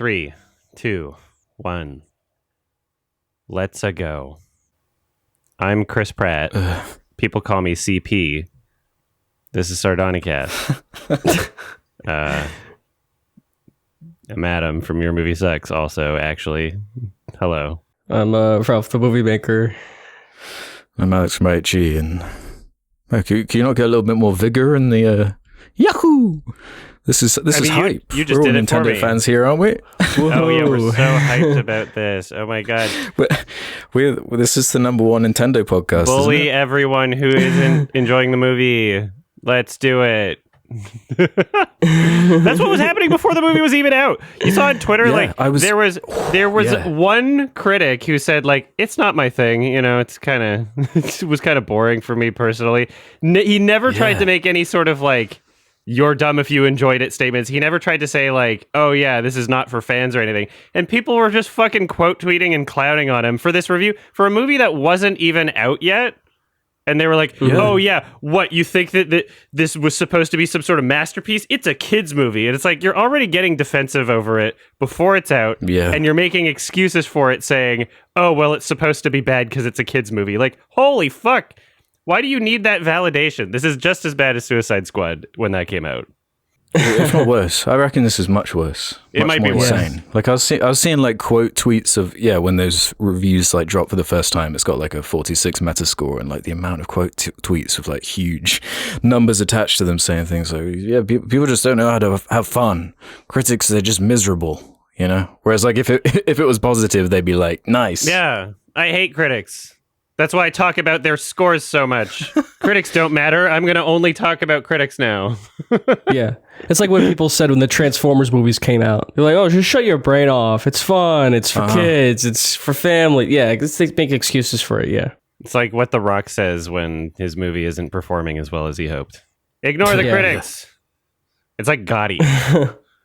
3, 2, 1. Let's go. I'm Chris Pratt. People call me CP. This is Sardonicast. I'm Adam from Your Movie Sucks also, actually. Hello. I'm Ralph, the movie maker. I'm Alex from IHG, and can you not get a little bit more vigor in the Yahoo? This is hype. You just we're did all it for Nintendo me. fans here, aren't we? Oh yeah, we're so hyped about this. Oh my god. This is the number one Nintendo podcast. Bully isn't it? everyone who isn't enjoying the movie. Let's do it. That's what was happening before the movie was even out. You saw on Twitter, there was one critic who said, like, it's not my thing. You know, it was kind of boring for me personally. He never tried to make any sort of like, you're dumb if you enjoyed it statements. He never tried to say like, oh yeah, this is not for fans or anything. And people were just fucking quote tweeting and clowning on him for this review for a movie that wasn't even out yet. And they were like, oh yeah, what, you think that this was supposed to be some sort of masterpiece? It's a kid's movie. And it's like, you're already getting defensive over it before it's out. Yeah. And you're making excuses for it saying, oh, well, it's supposed to be bad because it's a kid's movie. Like, holy fuck. Why do you need that validation? This is just as bad as Suicide Squad when that came out. If not worse. I reckon this is much worse. It might be worse. Insane. Like I was seeing like quote tweets of when those reviews like drop for the first time. It's got like a 46 Metascore, and like the amount of quote tweets with like huge numbers attached to them saying things like, people just don't know how to have fun. Critics, they're just miserable, you know. Whereas like if it was positive, they'd be like, nice. Yeah, I hate critics. That's why I talk about their scores so much. Critics don't matter. I'm going to only talk about critics now. Yeah. It's like what people said when the Transformers movies came out. They're like, oh, just shut your brain off. It's fun. It's for kids. It's for family. Yeah, they make excuses for it, yeah. It's like what The Rock says when his movie isn't performing as well as he hoped. Ignore the critics. It's like Gotti.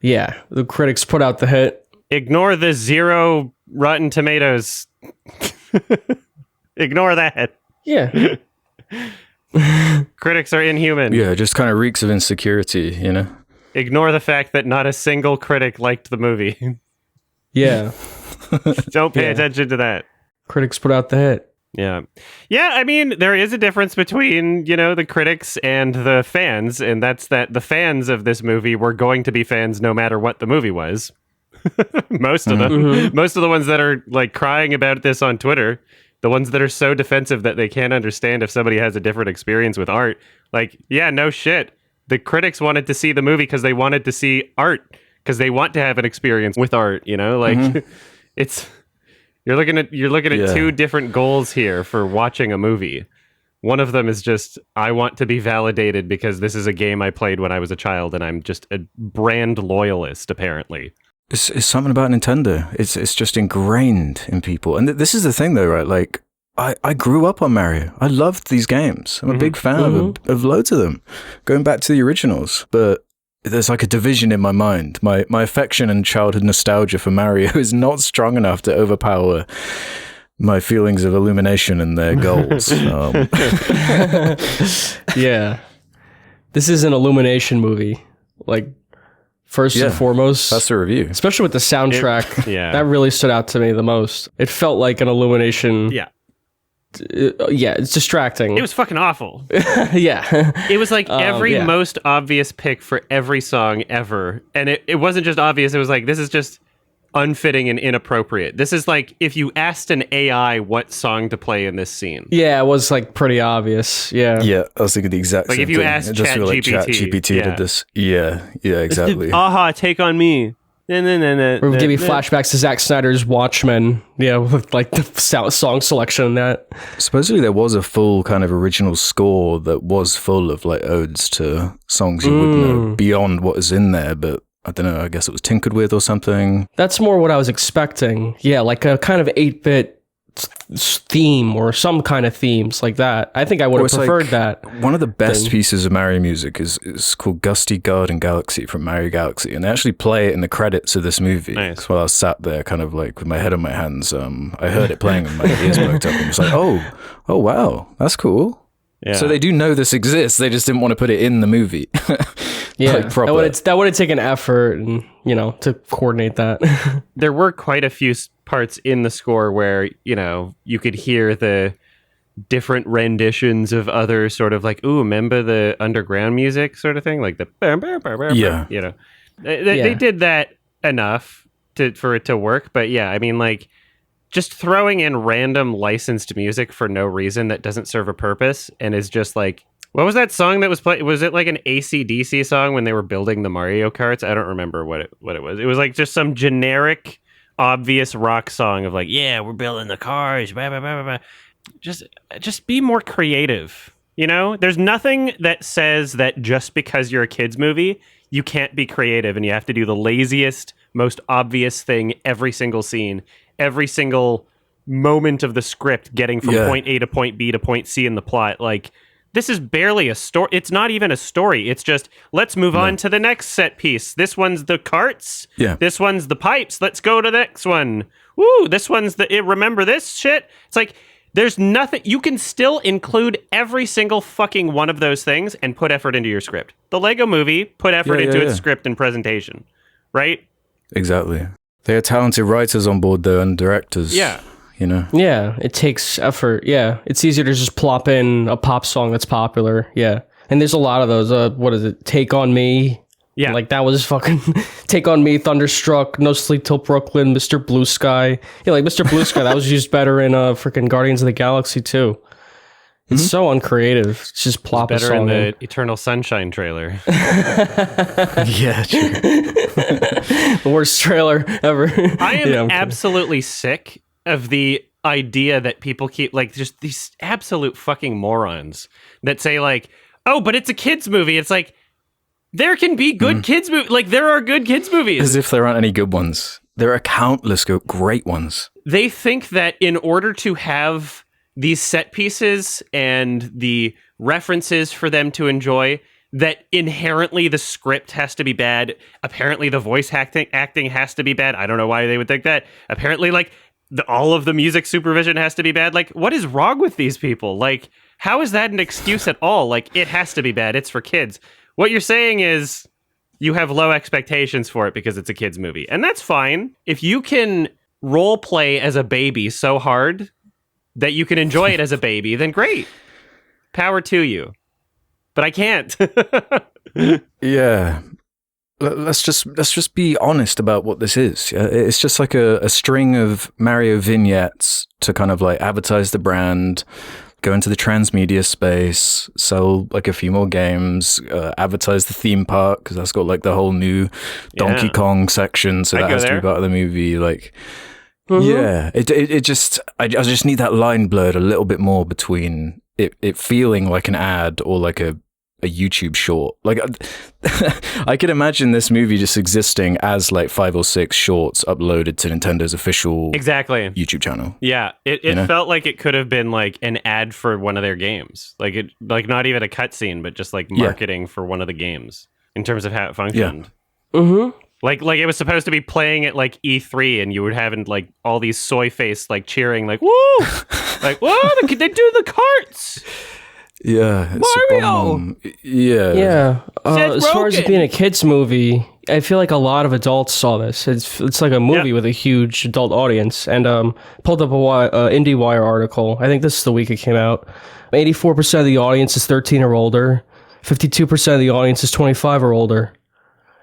Yeah, the critics put out the hit. Ignore the 0 Rotten Tomatoes. Ignore that. Yeah. Critics are inhuman. Yeah, just kind of reeks of insecurity, you know? Ignore the fact that not a single critic liked the movie. Yeah. Don't pay attention to that. Critics put out the hit. Yeah. Yeah, I mean, there is a difference between, the critics and the fans, and that's that the fans of this movie were going to be fans no matter what the movie was. Most of them. Mm-hmm. Most of the ones that are, like, crying about this on Twitter, the ones that are so defensive that they can't understand if somebody has a different experience with art. Like, yeah, no shit. The critics wanted to see the movie because they wanted to see art, because they want to have an experience with art, Like, it's... You're looking at two different goals here for watching a movie. One of them is just, I want to be validated because this is a game I played when I was a child and I'm just a brand loyalist, apparently. It's something about Nintendo. It's just ingrained in people. And this is the thing, though, right? Like, I grew up on Mario. I loved these games. I'm a big fan of loads of them, going back to the originals. But there's like a division in my mind. My affection and childhood nostalgia for Mario is not strong enough to overpower my feelings of Illumination and their goals. Yeah. This is an Illumination movie. Like, first and foremost. That's the review. Especially with the soundtrack. That really stood out to me the most. It felt like an Illumination. Yeah. It's distracting. It was fucking awful. Yeah. It was like every most obvious pick for every song ever. And it wasn't just obvious. It was like, this is just unfitting and inappropriate. This is like if you asked an AI what song to play in this scene. Yeah, it was like pretty obvious. Yeah. Yeah, I was thinking the exact same thing. Like if you asked ChatGPT did this. Yeah, exactly. Aha, take on me. Or give you flashbacks to Zack Snyder's Watchmen, with like the song selection and that. Supposedly there was a full kind of original score that was full of like odes to songs you would know beyond what is in there, but I don't know, I guess it was tinkered with or something. That's more what I was expecting. Yeah, like a kind of 8-bit theme or some kind of themes like that. I think I would have preferred that. One of the best pieces of Mario music is called Gusty Garden Galaxy from Mario Galaxy, and they actually play it in the credits of this movie. Nice. While I was sat there kind of like with my head on my hands, I heard it playing and my ears perked up and was like, oh wow, that's cool. Yeah. So they do know this exists, they just didn't want to put it in the movie. Yeah, like that would have taken effort, and to coordinate that. There were quite a few parts in the score where, you could hear the different renditions of other sort of like, ooh, remember the underground music sort of thing? Like the... Yeah. They did that enough for it to work. But yeah, I mean, like, just throwing in random licensed music for no reason that doesn't serve a purpose and is just like... What was that song that was played? Was it like an AC/DC song when they were building the Mario Karts? I don't remember what it was. It was like just some generic, obvious rock song of like, yeah, we're building the cars. Blah, blah, blah, blah. Just be more creative. There's nothing that says that just because you're a kid's movie, you can't be creative and you have to do the laziest, most obvious thing every single scene, every single moment of the script, getting from point A to point B to point C in the plot. Like, this is barely a story. It's not even a story. It's just, let's move on to the next set piece. This one's the carts. Yeah. This one's the pipes. Let's go to the next one. Woo, this one's remember this shit? It's like, there's nothing. You can still include every single fucking one of those things and put effort into your script. The Lego Movie put effort into its script and presentation, right? Exactly. They are talented writers on board, though, and directors. Yeah. Yeah, it takes effort. Yeah, it's easier to just plop in a pop song that's popular. Yeah, and there's a lot of those. What is it? Take on Me. Yeah, like that was fucking Take on Me, Thunderstruck, No Sleep Till Brooklyn, Mr. Blue Sky. Yeah, like Mr. Blue Sky, that was used better in freaking Guardians of the Galaxy too. It's so uncreative. It's just plop a song better in the Eternal Sunshine trailer. Yeah, true. The worst trailer ever. I am absolutely sick of the idea that people keep, like, just these absolute fucking morons that say, like, oh, but it's a kids movie. It's like, there can be good kids movies. Like, there are good kids movies. As if there aren't any good ones. There are countless great ones. They think that in order to have these set pieces and the references for them to enjoy, that inherently the script has to be bad. Apparently the voice acting has to be bad. I don't know why they would think that. Apparently, like, all of the music supervision has to be bad. Like, what is wrong with these people? Like, how is that an excuse at all? Like, it has to be bad. It's for kids. What you're saying is you have low expectations for it because it's a kid's movie. And that's fine. If you can role play as a baby so hard that you can enjoy it as a baby, then great. Power to you. But I can't. Yeah. Let's just be honest about what this is. It's just like a string of Mario vignettes to kind of like advertise the brand, go into the transmedia space, sell like a few more games, advertise the theme park because that's got like the whole new Donkey Kong section, so that has to be part of the movie. Like, yeah, it just I just need that line blurred a little bit more between it feeling like an ad or like a YouTube short. Like, I could imagine this movie just existing as like 5 or 6 shorts uploaded to Nintendo's official YouTube channel. Yeah, it felt like it could have been like an ad for one of their games. Like not even a cutscene, but just like marketing for one of the games in terms of how it functioned. Yeah. Mm-hmm. Like it was supposed to be playing at like E3, and you would have like all these soy face like cheering like woo, like whoa, they do the carts. Yeah, Mario. Yeah. As far as it being a kids movie, I feel like a lot of adults saw this. It's like a movie with a huge adult audience. And pulled up a IndieWire article. I think this is the week it came out. 84% of the audience is 13 or older. 52% of the audience is 25 or older.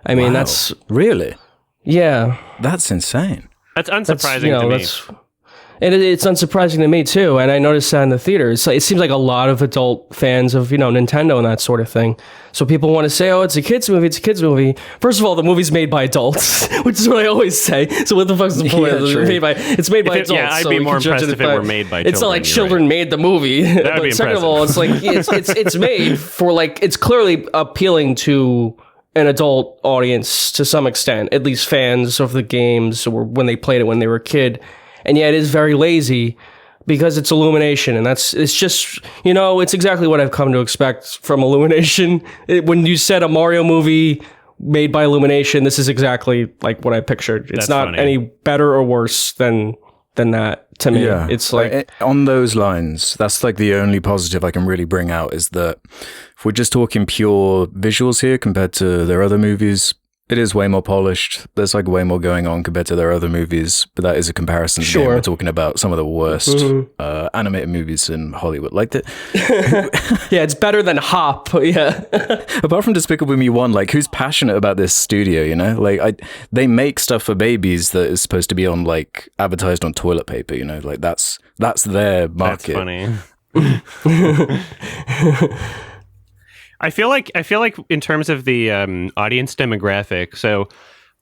I mean, that's really, yeah, that's insane. That's unsurprising to me. And it's unsurprising to me, too. And I noticed that in the theaters. It seems like a lot of adult fans of, Nintendo and that sort of thing. So people want to say, oh, it's a kid's movie. It's a kid's movie. First of all, the movie's made by adults, which is what I always say. So what the fuck's the point? It's made by adults. Yeah, I'd be more impressed if it were made by children. It's not like children made the movie. That would be second of all, it's like, it's made for like, it's clearly appealing to an adult audience to some extent, at least fans of the games or when they played it when they were a kid. And yet it is very lazy because it's Illumination. And it's just, it's exactly what I've come to expect from Illumination. When you said a Mario movie made by Illumination, this is exactly like what I pictured. It's not any better or worse than that to me. Yeah. It's like on those lines, that's like the only positive I can really bring out is that if we're just talking pure visuals here compared to their other movies, It is way more polished. There's like way more going on compared to their other movies, but that is a comparison. Sure. Game. We're talking about some of the worst animated movies in Hollywood. Like the yeah, it's better than Hop. Yeah. Apart from Despicable Me 1, like who's passionate about this studio, you know? Like they make stuff for babies that is supposed to be on like advertised on toilet paper, you know? Like that's their market. That's funny. I feel like in terms of the audience demographic, so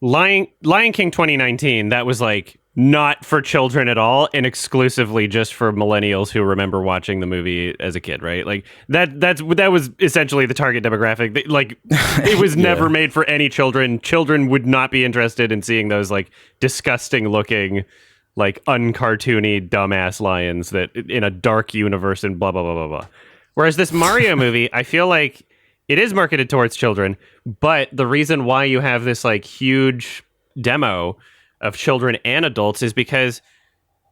Lion King 2019, that was like not for children at all and exclusively just for millennials who remember watching the movie as a kid, right? Like that was essentially the target demographic. Like it was never made for any children. Children would not be interested in seeing those like disgusting looking, like uncartoony dumbass lions that in a dark universe and blah blah blah blah blah. Whereas this Mario movie, I feel like it is marketed towards children, but the reason why you have this like huge demo of children and adults is because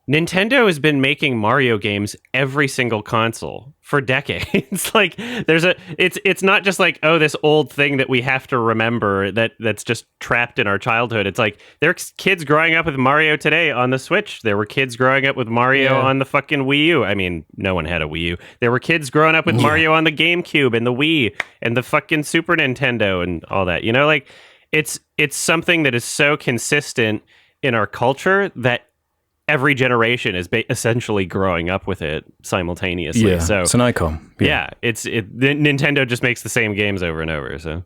Nintendo has been making Mario games every single console for decades. Like it's not just like, oh, this old thing that we have to remember that's just trapped in our childhood. It's like there are kids growing up with Mario today on the Switch. There were kids growing up with Mario on the fucking Wii U. I mean, no one had a Wii U. There were kids growing up with Mario on the GameCube and the Wii and the fucking Super Nintendo and all that. You know, like it's something that is so consistent in our culture that every generation is essentially growing up with it simultaneously. Yeah, so it's an icon. Yeah, Nintendo just makes the same games over and over. So,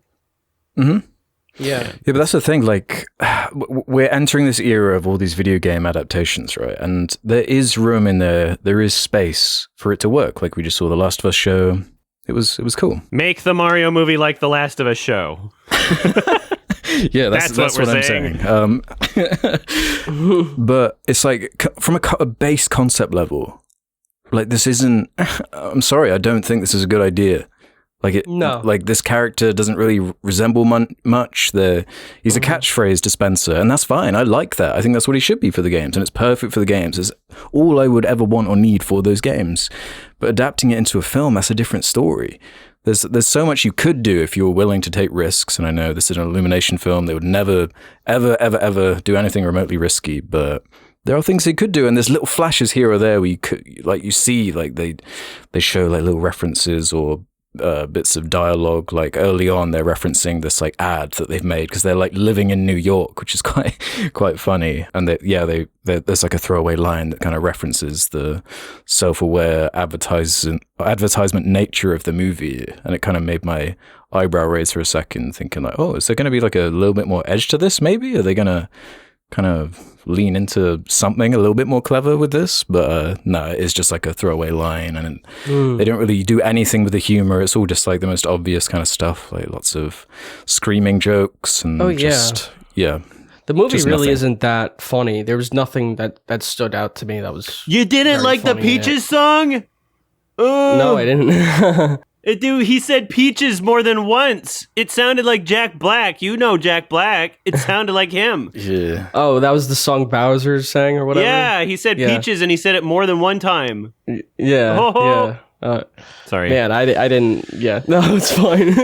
Yeah, but that's the thing. Like, we're entering this era of all these video game adaptations, right? And there is room in there. There is space for it to work. Like we just saw the Last of Us show. It was cool. Make the Mario movie like the Last of Us show. Yeah, that's what I'm saying. But it's like from a base concept level, like this isn't. I'm sorry, I don't think this is a good idea. Like this character doesn't really resemble much. He's a catchphrase dispenser, and that's fine. I like that. I think that's what he should be for the games, and it's perfect for the games. It's all I would ever want or need for those games. But adapting it into a film, that's a different story. There's so much you could do if you were willing to take risks. And I know this is an Illumination film. They would never, ever, ever, ever do anything remotely risky. But there are things they could do. And there's little flashes here or there where you could, like, you see, like, they show, like, little references or bits of dialogue. Like, early on, they're referencing this, like, ad that they've made because they're, like, living in New York, which is quite funny. And there's, like, a throwaway line that kind of references the self-aware advertisement nature of the movie. And it kind of made my eyebrow raise for a second, thinking, like, oh, is there going to be, like, a little bit more edge to this, maybe? Are they going to kind of lean into something a little bit more clever with this? But no, it's just like a throwaway line, and they don't really do anything with the humor. It's all just like the most obvious kind of stuff, like lots of screaming jokes and The movie really isn't that funny. There was nothing that stood out to me that was. You didn't like the Peaches song? No, I didn't. Dude, he said Peaches more than once. It sounded like Jack Black. You know Jack Black. It sounded like him. Yeah. Oh, that was the song Bowser sang or whatever? Yeah, he said Peaches and he said it more than one time. Yeah. Sorry. Man, I didn't. Yeah. No, it's fine.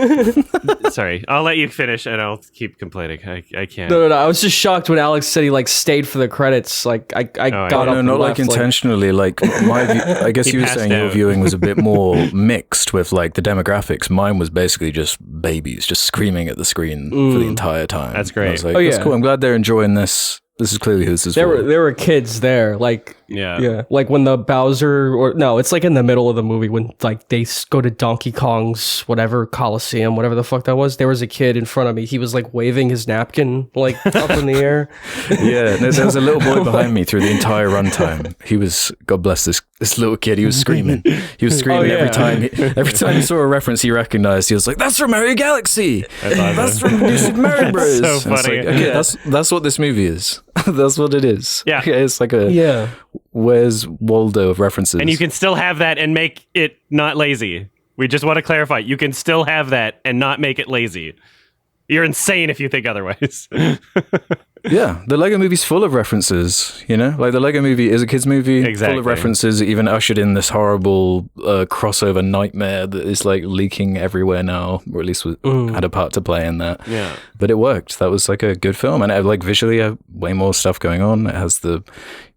Sorry. I'll let you finish and I'll keep complaining. I can't. No. I was just shocked when Alex said he like stayed for the credits. Like I got up. No, not like intentionally. Like my view, I guess you were saying your viewing was a bit more mixed with like the demographics. Mine was basically just babies just screaming at the screen for the entire time. That's great. I was like, that's cool. I'm glad they're enjoying this. This is clearly who this is for. There were kids there, like like when the Bowser it's like in the middle of the movie when like they go to Donkey Kong's whatever Coliseum, whatever the fuck that was. There was a kid in front of me. He was like waving his napkin like up in the air. Yeah, there was a little boy behind me through the entire runtime. He was, God bless this little kid. He was screaming. He was screaming every time. Every time he saw a reference he recognized, he was like, "That's from Mario Galaxy. That's from New Super Mario Bros." So funny. Like, okay, that's what this movie is. That's what it is. Yeah. It's like Where's Waldo of references. And you can still have that and make it not lazy. We just want to clarify. You can still have that and not make it lazy. You're insane if you think otherwise. Yeah, the Lego movie's full of references, you know? Like, the Lego movie is a kid's movie, full of references. It even ushered in this horrible crossover nightmare that is, like, leaking everywhere now, or at least had a part to play in that. Yeah. But it worked. That was, like, a good film. And, like, visually, way more stuff going on. It has the...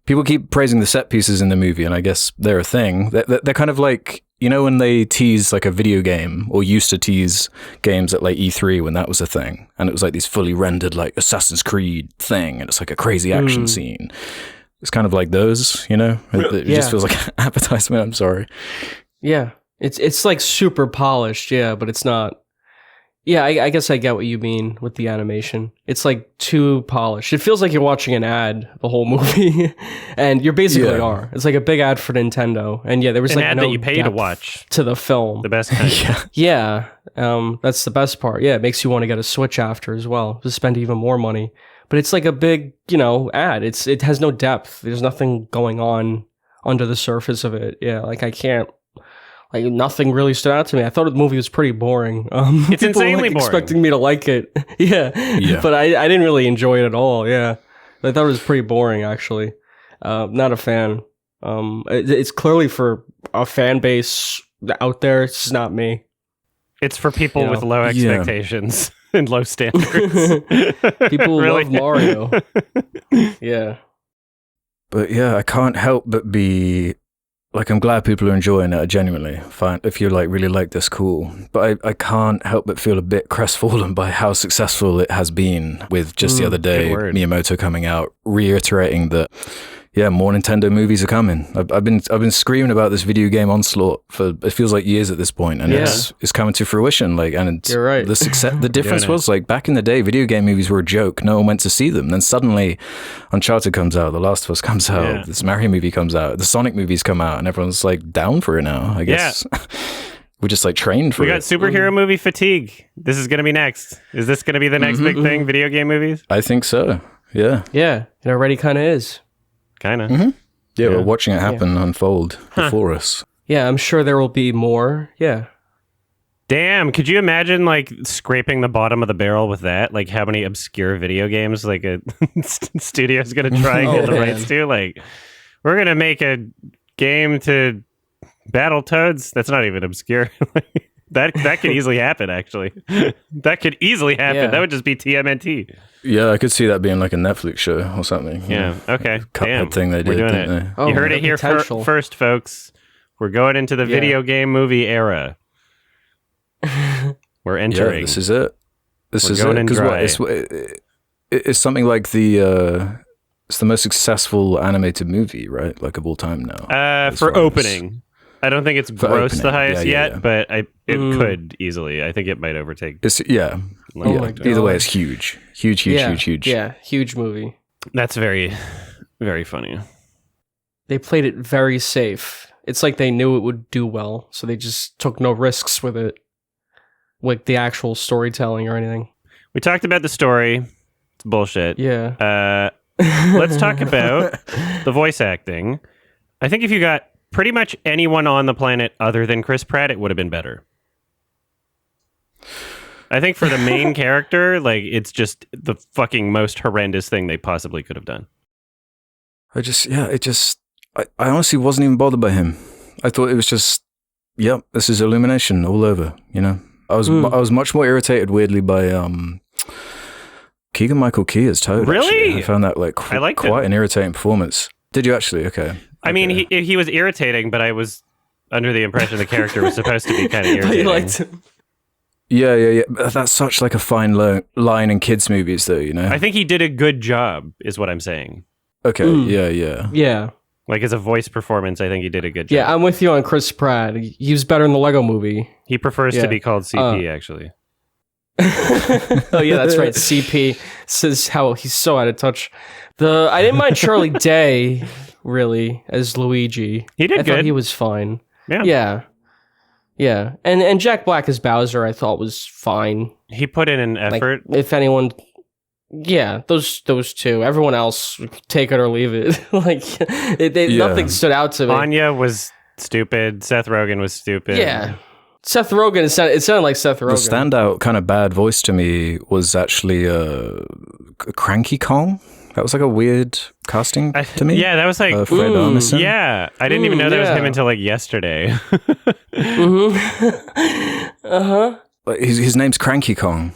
People keep praising the set pieces in the movie, and I guess they're a thing. They're kind of like... You know when they tease like a video game, or used to tease games at like E3 when that was a thing, and it was like these fully rendered like Assassin's Creed thing, and it's like a crazy action scene. It's kind of like those, you know? It just feels like an advertisement. I'm sorry. Yeah, it's like super polished, but it's not. Yeah, I guess I get what you mean with the animation. It's like too polished. It feels like you're watching an ad the whole movie, and you basically are. It's like a big ad for Nintendo, and there was an like ad no that you pay to depth watch to the film. The best kind. Yeah. That's the best part. Yeah, it makes you want to get a Switch after as well to spend even more money. But it's like a big, ad. It has no depth. There's nothing going on under the surface of it. Yeah, like I can't. Like nothing really stood out to me. I thought the movie was pretty boring. It's insanely boring. Expecting me to like it. yeah. But I didn't really enjoy it at all. Yeah, I thought it was pretty boring actually. Not a fan. It's clearly for a fan base out there. It's not me. It's for people with low expectations and low standards. People who love Mario. Yeah. But I can't help but be... Like, I'm glad people are enjoying it, genuinely. Fine. If you really like this, cool. But I can't help but feel a bit crestfallen by how successful it has been with just the other day, Miyamoto coming out, reiterating that, more Nintendo movies are coming. I've been screaming about this video game onslaught for, it feels like years at this point, and it's coming to fruition. Like, and you're right. The success, the difference was, like, back in the day, video game movies were a joke. No one went to see them. Then suddenly, Uncharted comes out, The Last of Us comes out, this Mario movie comes out, the Sonic movies come out, and everyone's like down for it now. I guess. We just like trained for it. We got superhero movie fatigue. This is going to be next. Is this going to be the next big thing? Video game movies? I think so. Yeah. Yeah. It already kind of is. Kind of. Mm-hmm. Yeah, we're watching it happen, unfold before us. Yeah, I'm sure there will be more. Yeah. Damn, could you imagine like scraping the bottom of the barrel with that? Like how many obscure video games like a studio is going to try and get the rights to? Like, we're going to make a game to battle toads. That's not even obscure. That could easily happen, actually. That could easily happen. Yeah. That would just be TMNT. Yeah, I could see that being like a Netflix show or something. Yeah, okay. Cuphead thing they did, didn't they? Oh, you heard it here first, folks. We're going into the video game movie era. We're entering. Yeah, this is it. This is it. Because it's something like it's the most successful animated movie, right? Like of all time now. For opening. I don't think it's grossed the highest yet, but it could easily. I think it might overtake. Either way, it's huge. Huge. Yeah, huge movie. That's very, very funny. They played it very safe. It's like they knew it would do well, so they just took no risks with it, with the actual storytelling or anything. We talked about the story. It's bullshit. Yeah. Let's talk about the voice acting. I think if you got pretty much anyone on the planet other than Chris Pratt, it would have been better. I think for the main character, like, it's just the fucking most horrendous thing they possibly could have done. I honestly wasn't even bothered by him. I thought it was just, this is Illumination all over, you know? I was much more irritated, weirdly, by Keegan-Michael Key as Toad. Really? Actually. I found that like quite an irritating performance. Did you actually? Okay. I mean, he was irritating, but I was under the impression the character was supposed to be kind of irritating. You liked him. Yeah. But that's such like a fine line in kids' movies, though, you know? I think he did a good job, is what I'm saying. Okay, yeah. Yeah. Like, as a voice performance, I think he did a good job. Yeah, I'm with you on Chris Pratt. He was better in the Lego movie. He prefers to be called CP, actually. Oh, yeah, that's right. CP says how he's so out of touch. I didn't mind Charlie Day, really, as Luigi. He did good. I thought he was fine. Yeah. And Jack Black as Bowser, I thought was fine. He put in an effort. Like, if anyone... Yeah, those two. Everyone else, take it or leave it. Nothing stood out to me. Anya was stupid. Seth Rogen was stupid. Yeah. Seth Rogen, it sounded like Seth Rogen. The standout kind of bad voice to me was actually Cranky Kong. That was like a weird casting to me. Yeah, that was like Fred Armisen. Yeah, I didn't even know that was him until like yesterday. His name's Cranky Kong.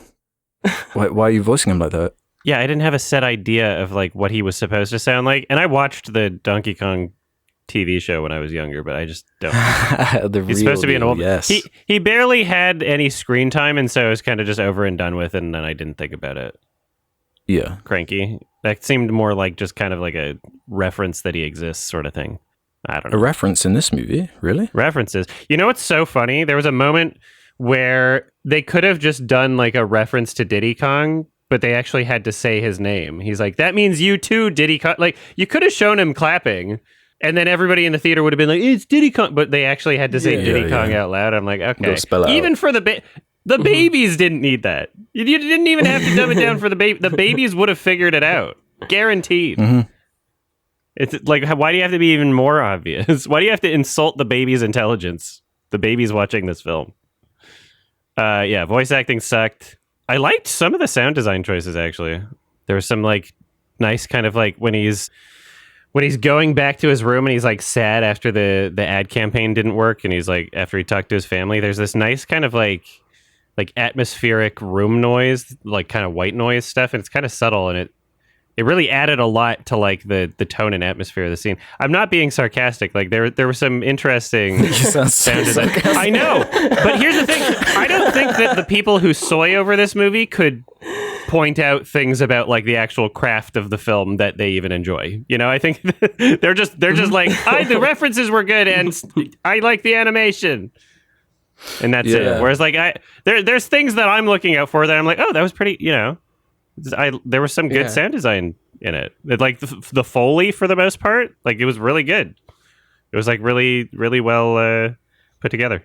Why are you voicing him like that? Yeah, I didn't have a set idea of like what he was supposed to sound like, and I watched the Donkey Kong TV show when I was younger, but I just don't. He's supposed to be an old. Yes. He barely had any screen time, and so it was kind of just over and done with, and then I didn't think about it. Yeah, Cranky. That seemed more like just kind of like a reference that he exists, sort of thing. I don't know. A reference in this movie, really? References. You know what's so funny? There was a moment where they could have just done like a reference to Diddy Kong, but they actually had to say his name. He's like, "That means you too, Diddy Kong." Like, you could have shown him clapping, and then everybody in the theater would have been like, "It's Diddy Kong," but they actually had to say Diddy Kong out loud. I'm like, okay. Even for the babies didn't need that. You didn't even have to dumb it down for the baby. The babies would have figured it out, guaranteed. Mm-hmm. It's like, why do you have to be even more obvious? Why do you have to insult the baby's intelligence? The baby's watching this film. Yeah, voice acting sucked. I liked some of the sound design choices, actually. There was some like nice kind of like when he's going back to his room and he's like sad after the ad campaign didn't work, and he's like, after he talked to his family, there's this nice kind of like atmospheric room noise, like kind of white noise stuff, and it's kind of subtle, and it really added a lot to like the tone and atmosphere of the scene. I'm not being sarcastic. Like there were some interesting sound design. I know, but here's the thing: I don't think that the people who soy over this movie could point out things about like the actual craft of the film that they even enjoy. You know, I think they're just like, the references were good and I like the animation. And that's it. Whereas like there's things that I'm looking out for that I'm like, oh, that was pretty, you know, there was some good sound design in it. Like the Foley for the most part, like it was really good. It was like really, really well put together.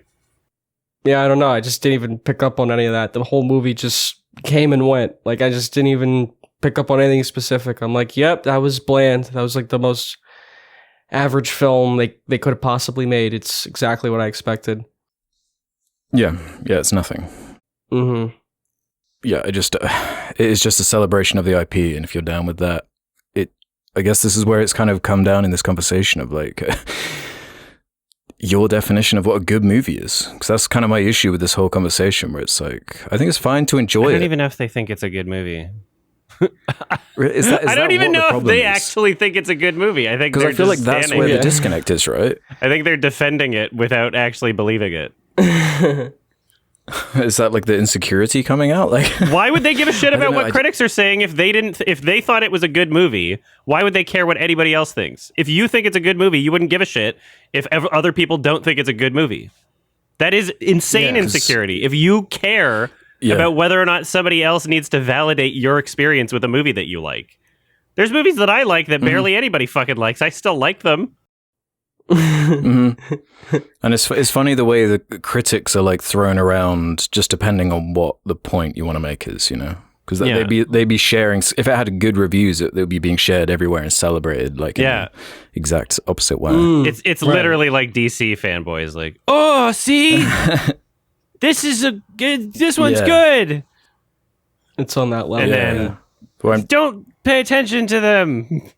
Yeah, I don't know. I just didn't even pick up on any of that. The whole movie just came and went. Like I just didn't even pick up on anything specific. I'm like, yep, that was bland. That was like the most average film they could have possibly made. It's exactly what I expected. Yeah, it's nothing. Mm-hmm. Yeah, it is just a celebration of the IP, and if you're down with that, I guess this is where it's kind of come down in this conversation of like your definition of what a good movie is, because that's kind of my issue with this whole conversation, where it's like, I think it's fine to enjoy it. I don't even know if they think it's a good movie. Is I don't even know if they actually think it's a good movie. I think because I feel like that's where the disconnect is, right? I think they're defending it without actually believing it. Is that like the insecurity coming out? Like, why would they give a shit about what critics are saying if they thought it was a good movie? Why would they care what anybody else thinks? If you think it's a good movie, you wouldn't give a shit if other people don't think it's a good movie. That is insane insecurity. If you care about whether or not somebody else needs to validate your experience with a movie that you like. There's movies that I like that barely anybody fucking likes. I still like them. Mm-hmm. And it's funny the way the critics are like thrown around just depending on what the point you want to make is, you know, because they'd be sharing, if it had good reviews, it would be being shared everywhere and celebrated like in the exact opposite way. It's literally like DC fanboys like, oh, see, this one's good. It's on that level. And then don't pay attention to them.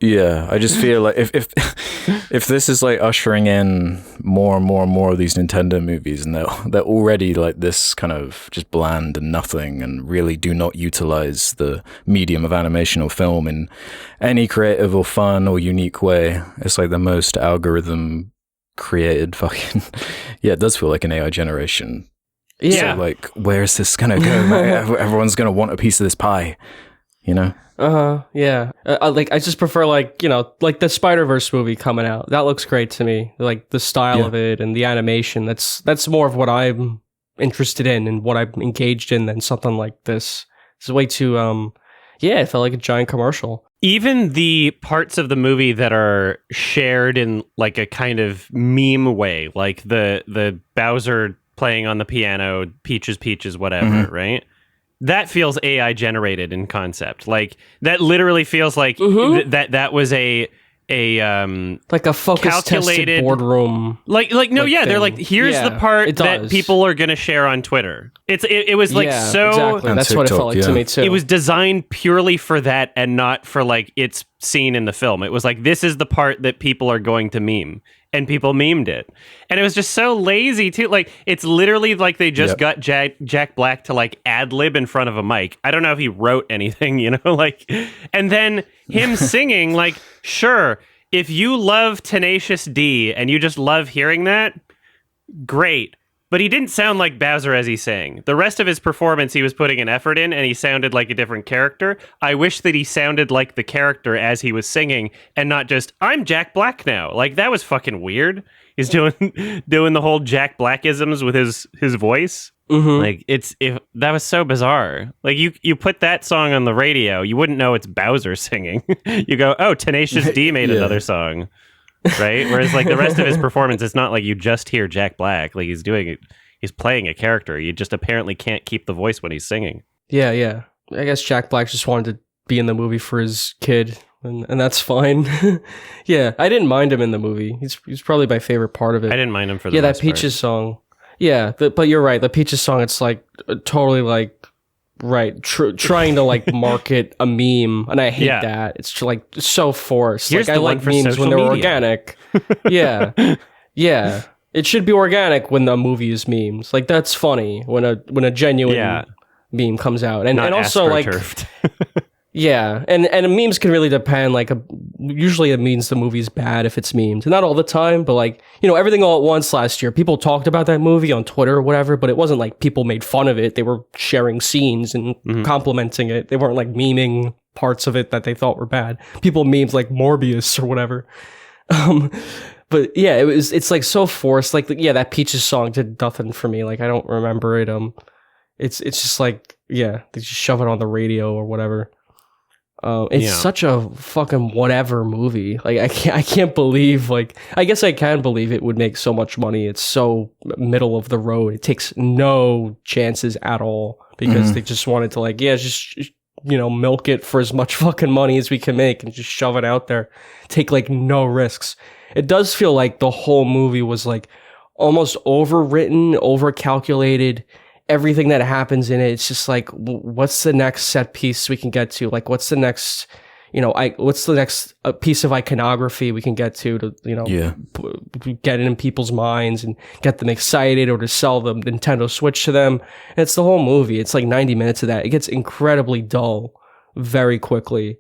Yeah, I just feel like if this is like ushering in more and more and more of these Nintendo movies, and they're already like this kind of just bland and nothing, and really do not utilize the medium of animation or film in any creative or fun or unique way. It's like the most algorithm created fucking. Yeah, it does feel like an AI generation. Yeah, so like, where is this gonna go? Everyone's gonna want a piece of this pie, you know. Yeah. Like I just prefer like, you know, like the Spider-Verse movie coming out. That looks great to me. Like the style of it and the animation. That's more of what I'm interested in and what I'm engaged in than something like this. It's way too it felt like a giant commercial. Even the parts of the movie that are shared in like a kind of meme way, like the Bowser playing on the piano, Peaches, whatever, right? That feels AI generated in concept. Like that literally feels like that was a like a focus tested boardroom. They're like, here's the part that people are gonna share on Twitter. It was like so exactly. That's TikTok, what it felt like to me too. It was designed purely for that and not for like its scene in the film. It was like, this is the part that people are going to meme. And people memed it. And it was just so lazy, too. Like, it's literally like they just got Jack Black to, like, ad-lib in front of a mic. I don't know if he wrote anything, you know? Like, and then him singing, like, sure, if you love Tenacious D and you just love hearing that, great. But he didn't sound like Bowser as he sang. The rest of his performance, he was putting an effort in, and he sounded like a different character. I wish that he sounded like the character as he was singing, and not just, I'm Jack Black now. Like, that was fucking weird. He's doing the whole Jack Blackisms with his voice. Mm-hmm. Like, that was so bizarre. Like, you put that song on the radio, you wouldn't know it's Bowser singing. You go, oh, Tenacious D made another song. Right? Whereas like the rest of his performance, it's not like you just hear Jack Black. Like he's playing a character. You just apparently can't keep the voice when he's singing. Yeah. I guess Jack Black just wanted to be in the movie for his kid, and that's fine. Yeah, I didn't mind him in the movie. He's probably my favorite part of it. I didn't mind him for the that Peaches song. Yeah, but you're right. The Peaches song, it's like totally like trying to like market a meme, and I hate that. It's like so forced. Here's like I like memes when they're organic. Yeah. It should be organic when the movie is memes. Like that's funny when a genuine meme comes out, and also like yeah, and memes can really depend. Like usually it means the movie's bad if it's memed. Not all the time, but like, you know, Everything All at Once last year, people talked about that movie on Twitter or whatever, but it wasn't like people made fun of it. They were sharing scenes and complimenting it. They weren't like memeing parts of it that they thought were bad. People memed like Morbius or whatever. But yeah, it's like so forced. Like that Peaches song did nothing for me. Like I don't remember it. It's just like, they just shove it on the radio or whatever. It's such a fucking whatever movie. Like I can't believe, like, I guess I can believe it would make so much money. It's so middle of the road. It takes no chances at all because they just wanted to like, just, you know, milk it for as much fucking money as we can make and just shove it out there. Take like no risks. It does feel like the whole movie was like almost overwritten, overcalculated. Everything that happens in it, it's just like, what's the next set piece we can get to? Like, what's the next, what's the next piece of iconography we can get to, get it in people's minds and get them excited or to sell the Nintendo Switch to them. And it's the whole movie. It's like 90 minutes of that. It gets incredibly dull very quickly.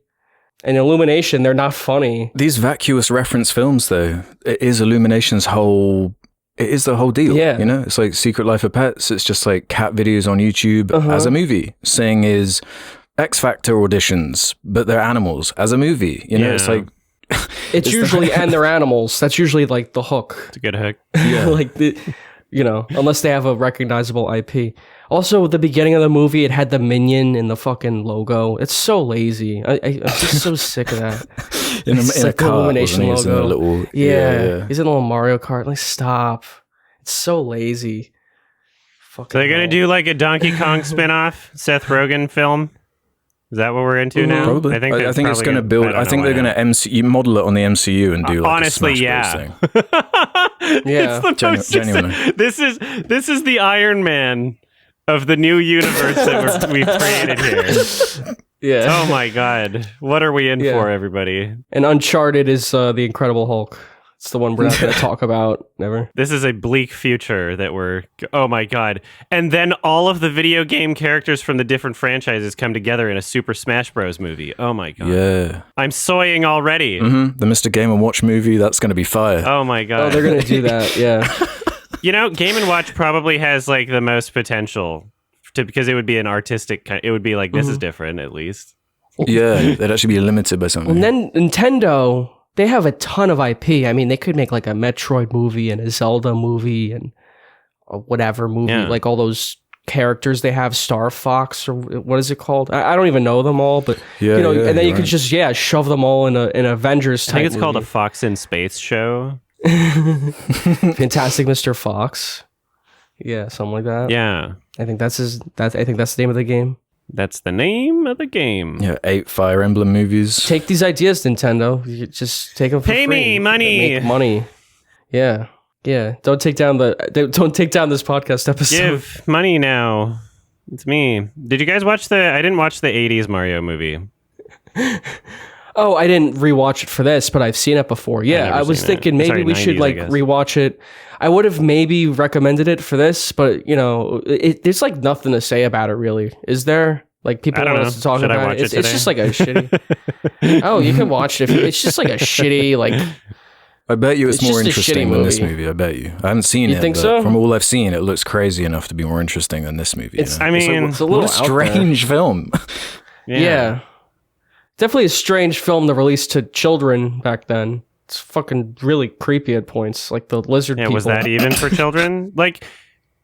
And Illumination, they're not funny. These vacuous reference films, though, it is Illumination's whole... It is the whole deal, you know? It's like Secret Life of Pets. It's just like cat videos on YouTube as a movie. Sing is X Factor auditions, but they're animals as a movie. You know, it's like... It's usually, and they're animals. That's usually like the hook. It's a good hook. Yeah. Like, unless they have a recognizable IP. Also, at the beginning of the movie, it had the Minion in the fucking logo. It's so lazy. I'm just so sick of that. in a car, Illumination logo. He's in a little, he's in a little Mario Kart. Like, stop. It's so lazy. So they're going to do like a Donkey Kong spinoff, Seth Rogen film? Is that what we're into now? Probably. I think it's going to build. I think they're going to model it on the MCU and do like honestly, a Smash Bros. Thing. Yeah, it's the most genuinely. This is the Iron Man of the new universe that we've created here. Yeah. Oh my God. What are we in for, everybody? And Uncharted is the Incredible Hulk. It's the one we're not going to talk about, never. This is a bleak future that oh my God. And then all of the video game characters from the different franchises come together in a Super Smash Bros. Movie. Oh my God. Yeah. I'm soying already. The Mr. Game & Watch movie, that's going to be fire. Oh my God. Oh, they're going to do that, yeah. You know, Game & Watch probably has like the most potential because it would be an artistic it would be like, this is different at least. Yeah, they'd actually be limited by something. And then Nintendo... They have a ton of IP. I mean, they could make like a Metroid movie and a Zelda movie and a whatever movie, like all those characters they have, Star Fox or what is it called? I don't even know them all, but and then you could just shove them all in an Avengers type. I think it's movie. called a Fox in Space show. Fantastic Mr. Fox. Yeah, something like that. Yeah. I think that's the name of the game. That's the name of the game. Yeah, 8 Fire Emblem movies. Take these ideas, Nintendo. You just take them for free. Pay me money. Make money. Yeah. Yeah. Don't take down this podcast episode. Give money now. It's me. Did you guys watch I didn't watch the 80s Mario movie. Oh, I didn't rewatch it for this, but I've seen it before. Yeah, I was thinking maybe we should like rewatch it. I would have maybe recommended it for this, but you know, there's like nothing to say about it really. Is there? Like people want us to talk about it. It's just like a shitty. Oh, you can watch it. It's just like a shitty like. I bet you it's more interesting than this movie. I bet you. I haven't seen it. You think so? From all I've seen, it looks crazy enough to be more interesting than this movie. I mean, it's a little strange film. Yeah. Definitely a strange film to release to children back then. It's fucking really creepy at points, like the lizard people. Was that even for children? Like,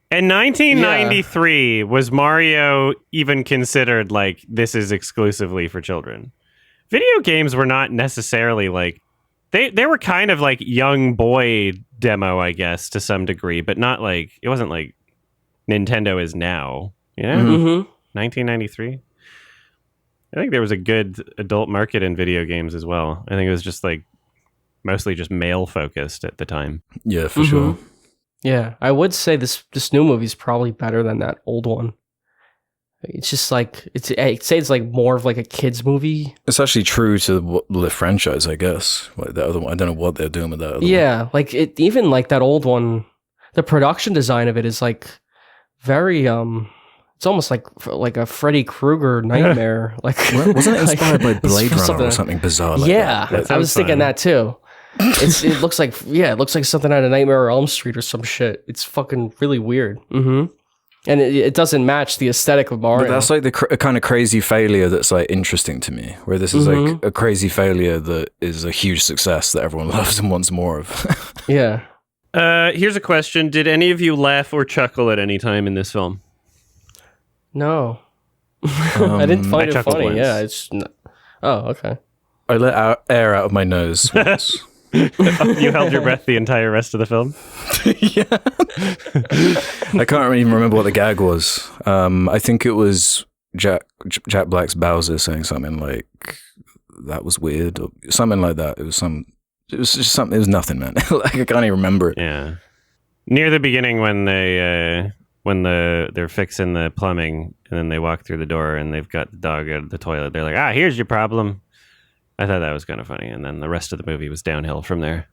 in 1993, was Mario even considered like, this is exclusively for children? Video games were not necessarily like, they were kind of like young boy demo, I guess, to some degree, but not like, it wasn't like Nintendo is now, you know? Mm-hmm. 1993? I think there was a good adult market in video games as well. I think it was just like mostly just male focused at the time. Yeah, for sure. Yeah, I would say this new movie is probably better than that old one. It's just like I'd say it's like more of like a kids movie. It's actually true to the franchise, I guess. Like the other one, I don't know what they're doing with that other one. Like it even like that old one, the production design of it is like very it's almost like a Freddy Krueger nightmare. Like wasn't it inspired by Blade Runner or something bizarre like that? Yeah, I was thinking that too. It looks like something out of Nightmare on Elm Street or some shit. It's fucking really weird. Mm-hmm. And it doesn't match the aesthetic of Mario. But that's like a kind of crazy failure that's like interesting to me. Where this is like a crazy failure that is a huge success that everyone loves and wants more of. Yeah. Here's a question: did any of you laugh or chuckle at any time in this film? No. I didn't find it funny. Once. Yeah, it's. Oh, okay. I let air out of my nose once. You held your breath the entire rest of the film? Yeah. I can't even remember what the gag was. I think it was Jack Black's Bowser saying something like, that was weird, or something like that. It was just something, it was nothing, man. Like, I can't even remember it. Yeah. Near the beginning when they're fixing the plumbing and then they walk through the door and they've got the dog out of the toilet, they're like, here's your problem. I thought that was kind of funny, and then the rest of the movie was downhill from there.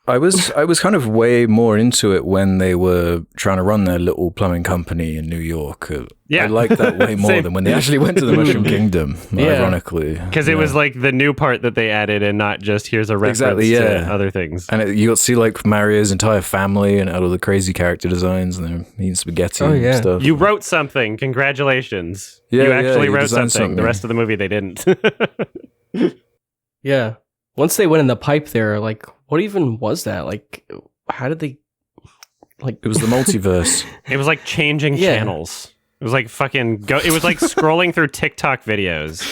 I was kind of way more into it when they were trying to run their little plumbing company in New York. I liked that way more than when they actually went to the Mushroom Kingdom, ironically. Because it was like the new part that they added and not just here's a reference to other things. And you got to see like Mario's entire family and all the crazy character designs and they're eating spaghetti and stuff. You wrote something. Congratulations. Yeah, you actually wrote something. The rest of the movie they didn't. Yeah. Once they went in the pipe there, like, what even was that? Like, how did they, like... It was the multiverse. It was like changing channels. It was like fucking... It was like scrolling through TikTok videos.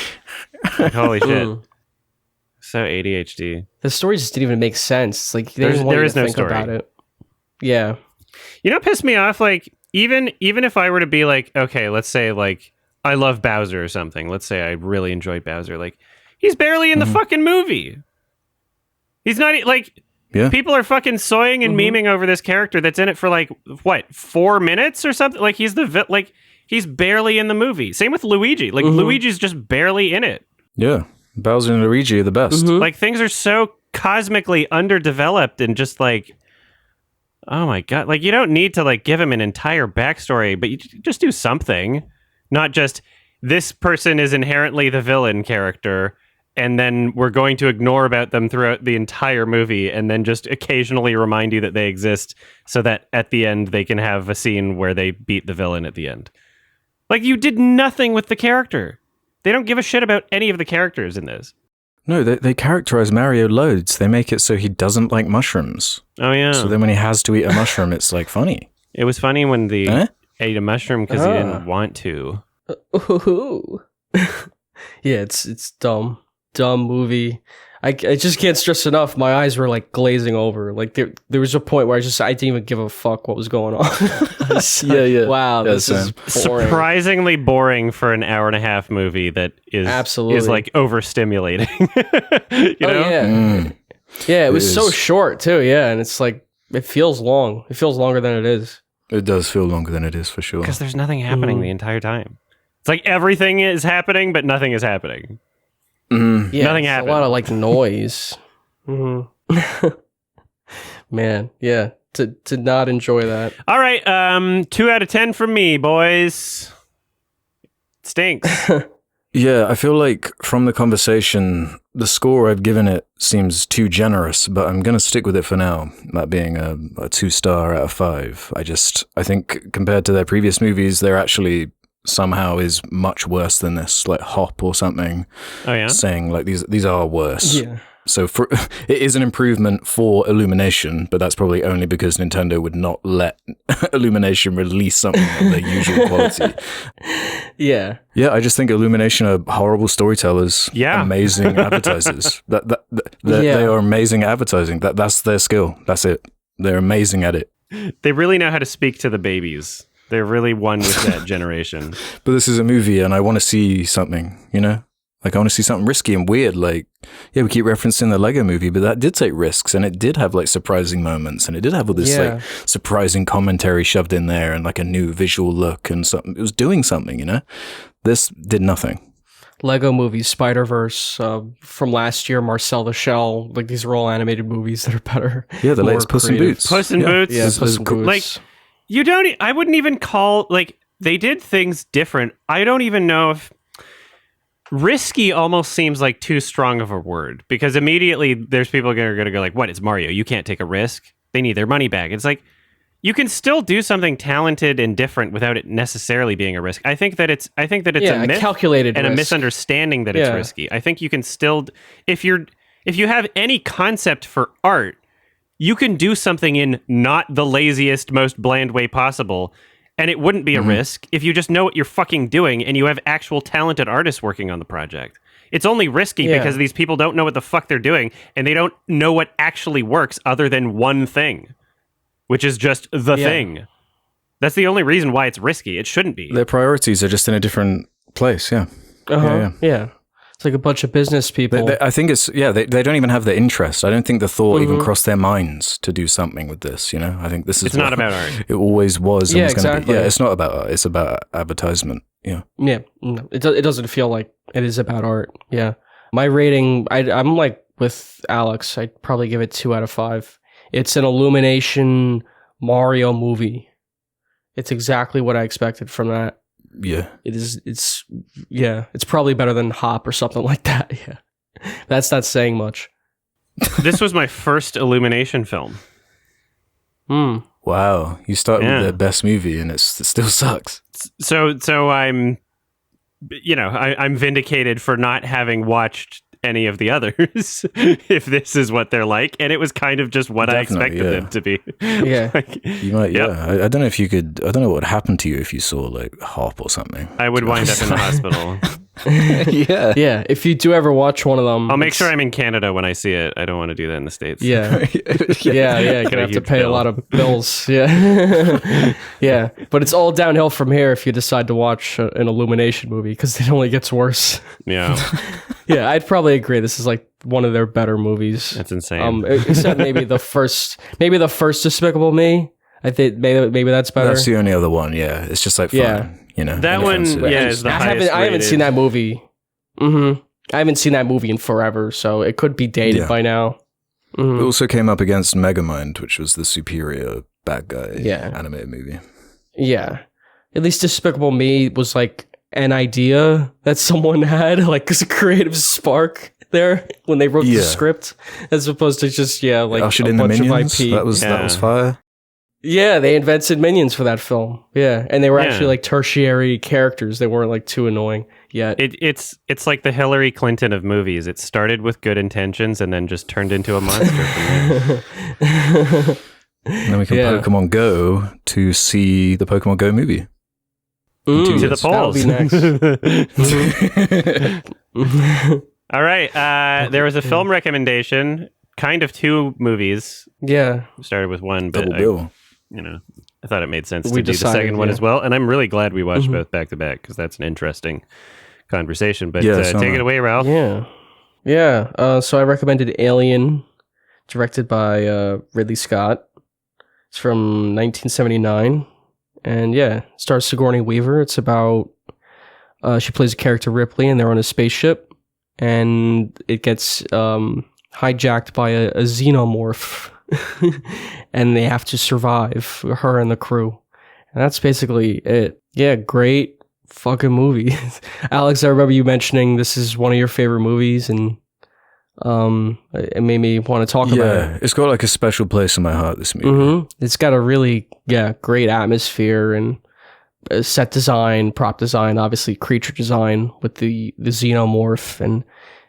Like, holy shit. So ADHD. The story just didn't even make sense. It's like, there is no story about it. Yeah. You know what pissed me off? Like, even if I were to be like, okay, let's say, like, I love Bowser or something. Let's say I really enjoyed Bowser. Like, he's barely in the fucking movie. He's not like people are fucking soying and memeing over this character that's in it for like what 4 minutes or something. Like he's he's barely in the movie. Same with Luigi. Like Luigi's just barely in it. Yeah, Bowser and Luigi are the best. Like things are so cosmically underdeveloped and just like, oh my god. Like you don't need to like give him an entire backstory, but you just do something. Not just this person is inherently the villain character. And then we're going to ignore about them throughout the entire movie and then just occasionally remind you that they exist so that at the end they can have a scene where they beat the villain at the end. Like, you did nothing with the character. They don't give a shit about any of the characters in this. No, they characterize Mario loads. They make it so he doesn't like mushrooms. Oh, yeah. So then when he has to eat a mushroom, it's, like, funny. It was funny when they ate a mushroom because he didn't want to. Yeah, it's dumb. Dumb movie. I just can't stress enough. My eyes were like glazing over. Like there was a point where I didn't even give a fuck what was going on. Yeah. Wow, this is boring. Surprisingly boring for an hour and a half movie that is like overstimulating. You know? Yeah. Yeah, it was so short too. Yeah, and it's like it feels long. It feels longer than it is. It does feel longer than it is for sure. Because there's nothing happening the entire time. It's like everything is happening, but nothing is happening. Yeah, nothing happened. A lot of like noise. Man, yeah. To not enjoy that. All right, 2 out of 10 from me, boys. Stinks. Yeah, I feel like from the conversation, the score I've given it seems too generous, but I'm going to stick with it for now, that being a 2-star out of 5. I think compared to their previous movies, they're actually somehow is much worse than this, like Hop or something. Oh yeah, saying like these are worse. Yeah. So it is an improvement for Illumination, but that's probably only because Nintendo would not let Illumination release something of their usual quality. Yeah. Yeah, I just think Illumination are horrible storytellers. Yeah. Amazing advertisers. They are amazing advertising. That's their skill. That's it. They're amazing at it. They really know how to speak to the babies. They're really one with that generation. But this is a movie and I want to see something, you know? Like, I want to see something risky and weird. Like, yeah, we keep referencing the Lego movie, but that did take risks and it did have like surprising moments and it did have all this like surprising commentary shoved in there and like a new visual look and something. It was doing something, you know? This did nothing. Lego movies, Spider-Verse, from last year, Marcel the Shell, like these are all animated movies that are better. Yeah, the latest Puss in Boots. Puss in Boots. Yeah, Puss in Boots. Like, I wouldn't even call, like, they did things different. I don't even know if risky almost seems like too strong of a word, because immediately there's people that are going to go like, what, it's Mario, you can't take a risk, they need their money back. It's like, you can still do something talented and different without it necessarily being a risk. I think that it's a myth calculated and risk. A misunderstanding that it's risky. I think you can still, if you have any concept for art, you can do something in not the laziest, most bland way possible, and it wouldn't be a risk if you just know what you're fucking doing and you have actual talented artists working on the project. It's only risky because these people don't know what the fuck they're doing, and they don't know what actually works other than one thing, which is just the thing. That's the only reason why it's risky. It shouldn't be. Their priorities are just in a different place, yeah. Yeah. It's like a bunch of business people. I think it's, they don't even have the interest. I don't think the thought even crossed their minds to do something with this, you know? I think this is... It's not about art. It always was. Yeah, exactly. It's not about art. It's about advertisement, yeah. Yeah, no, it doesn't feel like it is about art, yeah. My rating, I'm like with Alex, I'd probably give it 2 out of 5. It's an Illumination Mario movie. It's exactly what I expected from that. Yeah. It's probably better than Hop or something like that. Yeah. That's not saying much. This was my first Illumination film. Wow. You started with their best movie and it still sucks. So I'm vindicated for not having watched any of the others if this is what they're like, and it was kind of just what Definitely, I expected them to be. Yeah. Like, you might, I don't know if you could, I don't know what would happen to you if you saw like Hop or something. I would wind up in the hospital. Yeah, if you do ever watch one of them, I'll make sure I'm in Canada when I see it. I don't want to do that in the States. Yeah. You're gonna have to pay a lot of bills. Yeah. Yeah, but it's all downhill from here if you decide to watch an Illumination movie, because it only gets worse. Yeah. Yeah, I'd probably agree. This is like one of their better movies. That's insane. Except maybe the first Despicable Me. I think maybe that's better. That's the only other one. Yeah, it's just like fun. Yeah. You know, that one, is the highest I haven't seen that movie. I haven't seen that movie in forever, so it could be dated by now. It also came up against Megamind, which was the superior bad guy animated movie. Yeah. At least Despicable Me was like an idea that someone had, like a creative spark there when they wrote the script, as opposed to just like ushered a in the bunch Minions. of IP. That was fire. Yeah, they invented Minions for that film. Yeah, and they were actually like tertiary characters. They weren't like too annoying yet. It's like the Hillary Clinton of movies. It started with good intentions and then just turned into a monster from there. And then we can Pokemon Go to see the Pokemon Go movie. To the polls. That'll be next. All right. There was a film recommendation, kind of two movies. Yeah. We started with one, but I thought it made sense to do the second one as well. And I'm really glad we watched both back to back because that's an interesting conversation. But take it away, Ralph. Yeah. So I recommended Alien, directed by Ridley Scott. It's from 1979. And stars Sigourney Weaver. It's about, she plays a character Ripley, and they're on a spaceship. And it gets hijacked by a xenomorph. And they have to survive, her and the crew. And that's basically it. Yeah, great fucking movie. Alex, I remember you mentioning this is one of your favorite movies, and it made me want to talk about it. Yeah, it's got like a special place in my heart, this movie. Mm-hmm. It's got a really, great atmosphere and set design, prop design, obviously creature design with the xenomorph, and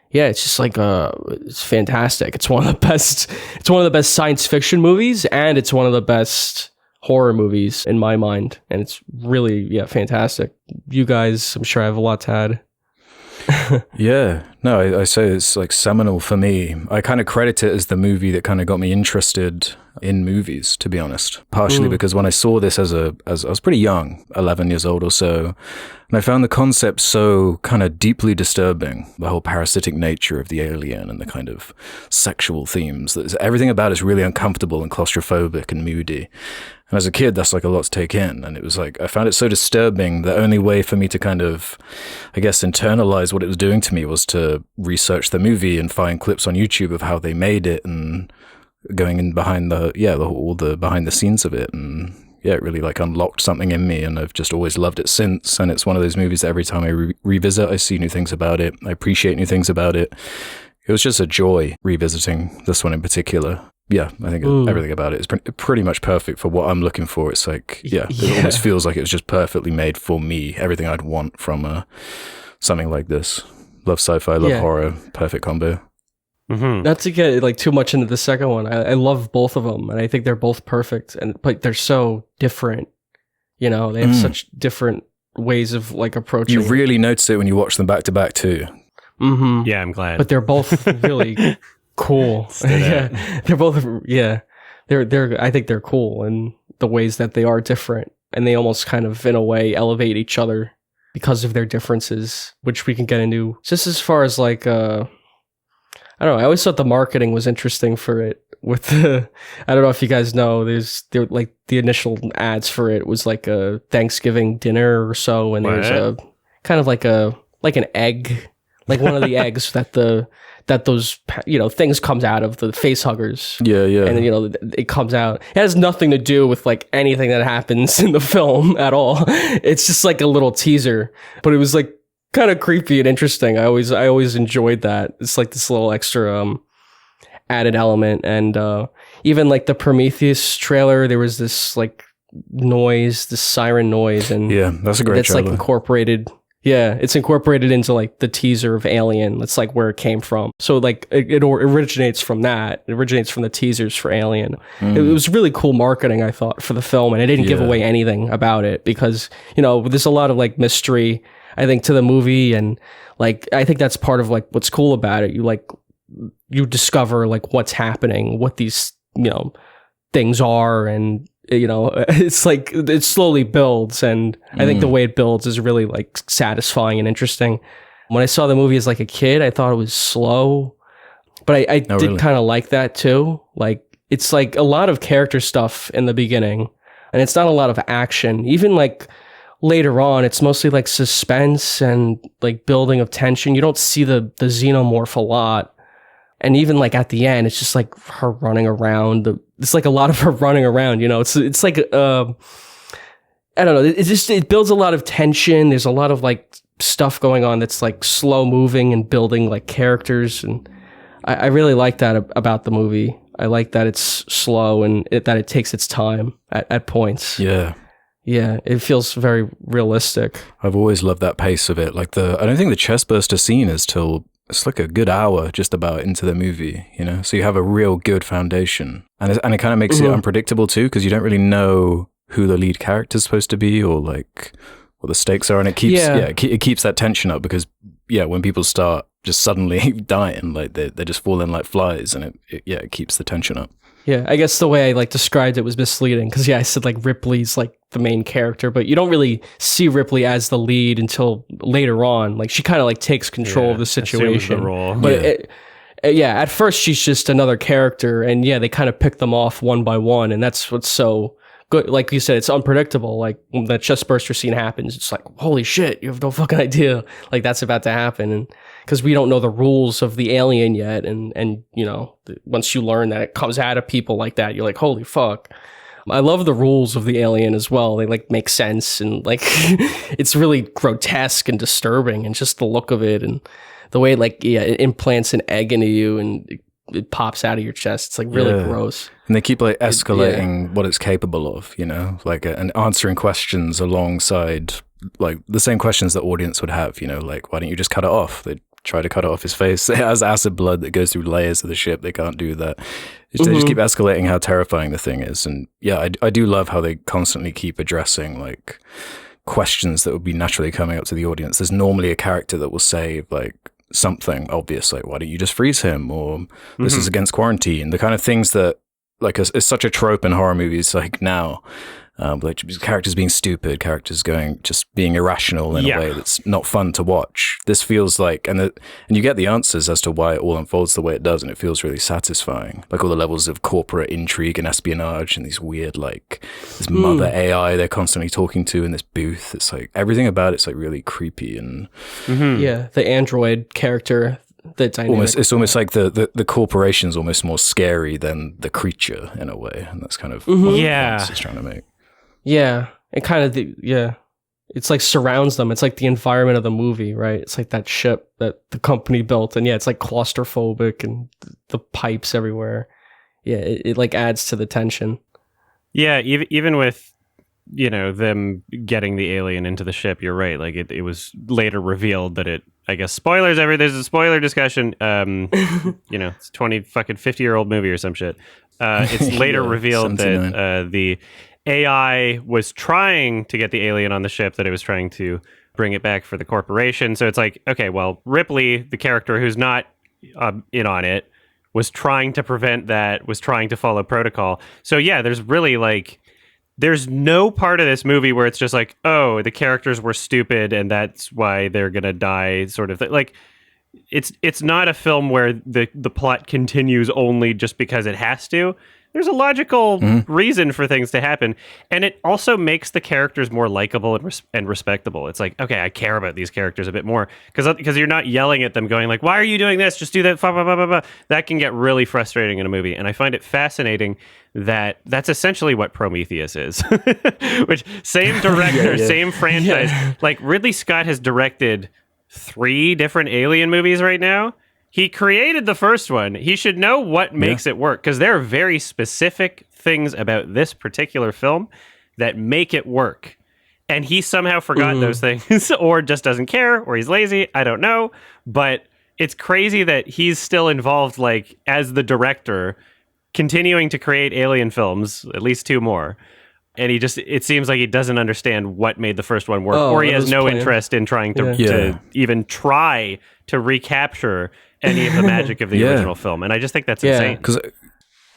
it's just like it's fantastic. It's one of the best science fiction movies, and it's one of the best horror movies in my mind, and it's really fantastic. You guys, I'm sure I have a lot to add. I say it's like seminal for me. I kind of credit it as the movie that kind of got me interested in movies, to be honest. Partially because when I saw this as I was pretty young, 11 years old or so, and I found the concept so kind of deeply disturbing, the whole parasitic nature of the alien and the kind of sexual themes. Everything about it is really uncomfortable and claustrophobic and moody. And as a kid, that's like a lot to take in. And it was like, I found it so disturbing. The only way for me to kind of, I guess, internalize what it was doing to me was to research the movie and find clips on YouTube of how they made it and going in behind all the behind the scenes of it. And it really like unlocked something in me. And I've just always loved it since. And it's one of those movies that every time I revisit, I see new things about it. I appreciate new things about it. It was just a joy revisiting this one in particular. Yeah, I think everything about it is pretty much perfect for what I'm looking for. It's like, it almost feels like it was just perfectly made for me. Everything I'd want from something like this. Love sci-fi, love horror, perfect combo. Mm-hmm. Not to get like too much into the second one. I love both of them, and I think they're both perfect. And like they're so different. You know, they have such different ways of like approaching. You really notice it when you watch them back to back too. Mm-hmm. Yeah, I'm glad. But they're both really cool. They're both. Yeah, they're. I think they're cool in the ways that they are different, and they almost kind of, in a way, elevate each other because of their differences, which we can get into. Just as far as like, I don't know. I always thought the marketing was interesting for it. With the, I don't know if you guys know, there like the initial ads for it was like a Thanksgiving dinner or so, and there's a kind of like an egg. Like one of the eggs that those things comes out of, the face huggers. Yeah. And it comes out. It has nothing to do with like anything that happens in the film at all. It's just like a little teaser, but it was like kind of creepy and interesting. I always enjoyed that. It's like this little extra added element, and even like the Prometheus trailer, there was this like noise, this siren noise, and that's a great trailer. Like incorporated. Yeah, it's incorporated into like the teaser of Alien. That's like where it came from. So like it originates from that. It originates from the teasers for Alien. It was really cool marketing, I thought, for the film, and it didn't give away anything about it because there's a lot of like mystery, I think, to the movie, and like I think that's part of like what's cool about it. You discover like what's happening, what these things are, and it's like it slowly builds, and I think the way it builds is really like satisfying and interesting. When I saw the movie as like a kid, I thought it was slow, but I did kind of like that too. Like it's like a lot of character stuff in the beginning, and it's not a lot of action. Even like later on, it's mostly like suspense and like building of tension. You don't see the xenomorph a lot. And even like at the end, it's just like her running around. It's like a lot of her running around, It's like I don't know. It builds a lot of tension. There's a lot of like stuff going on that's like slow moving and building like characters, and I really like that about the movie. I like that it's slow and that it takes its time at points. Yeah, it feels very realistic. I've always loved that pace of it. Like I don't think the chestburster scene is till. It's like a good hour just about into the movie, So you have a real good foundation. And it kind of makes it unpredictable too, because you don't really know who the lead character is supposed to be or like what the stakes are. And it keeps that tension up because, when people start just suddenly dying, like they just fall in like flies, and it keeps the tension up. Yeah, I guess the way I like described it was misleading because I said like Ripley's like the main character, but you don't really see Ripley as the lead until later on. Like she kind of like takes control of the situation. The role. But at first she's just another character, and they kind of pick them off one by one, and that's what's so good. Like you said, it's unpredictable. Like when that chest burster scene happens, it's like, holy shit, you have no fucking idea like that's about to happen, and because we don't know the rules of the alien yet, and once you learn that it comes out of people like that, you're like, holy fuck. I love the rules of the alien as well. They like make sense, and like it's really grotesque and disturbing, and just the look of it and the way it implants an egg into you and it pops out of your chest. It's like really gross. And they keep like escalating what it's capable of, like and answering questions alongside like the same questions the audience would have, like, why don't you just cut it off? They try to cut it off his face. It has acid blood that goes through layers of the ship. They can't do that. They just keep escalating how terrifying the thing is. And I do love how they constantly keep addressing like questions that would be naturally coming up to the audience. There's normally a character that will say like something obvious, like, why don't you just freeze him? Or this is against quarantine. The kind of things that like is such a trope in horror movies like now. Like characters being stupid, characters just being irrational in a way that's not fun to watch. This feels like, and you get the answers as to why it all unfolds the way it does, and it feels really satisfying. Like all the levels of corporate intrigue and espionage, and these weird like this mother AI they're constantly talking to in this booth. It's like everything about it's like really creepy and the android character. It's almost like the corporation's almost more scary than the creature in a way, and that's kind of what it's trying to make. Yeah, and kind of it's like surrounds them. It's like the environment of the movie, right? It's like that ship that the company built, and it's like claustrophobic and the pipes everywhere. Yeah, it like adds to the tension. Yeah, even with them getting the alien into the ship, you're right. Like it was later revealed that I guess spoilers. There's a spoiler discussion. It's 50-year-old movie or some shit. It's later revealed 79. That the AI was trying to get the alien on the ship, that it was trying to bring it back for the corporation. So it's like, okay, well, Ripley, the character who's not in on it, was trying to prevent that, was trying to follow protocol. So yeah, there's really like, there's no part of this movie where it's just like, oh, the characters were stupid and that's why they're gonna die, sort of thing. Like, it's not a film where the plot continues only just because it has to. There's a logical reason for things to happen, and it also makes the characters more likable and respectable. It's like, okay, I care about these characters a bit more because you're not yelling at them, going like, "Why are you doing this? Just do that." Blah, blah, blah, blah, blah. That can get really frustrating in a movie, and I find it fascinating that that's essentially what Prometheus is. Which same director, same franchise. Like Ridley Scott has directed 3 different Alien movies right now. He created the first one. He should know what makes it work, because there are very specific things about this particular film that make it work. And he somehow forgot those things, or just doesn't care, or he's lazy. I don't know. But it's crazy that he's still involved, like, as the director, continuing to create Alien films, at least 2 more. And it seems like he doesn't understand what made the first one work, or he has no interest in trying to even try to recapture any of the magic of the original film. And I just think that's insane. Because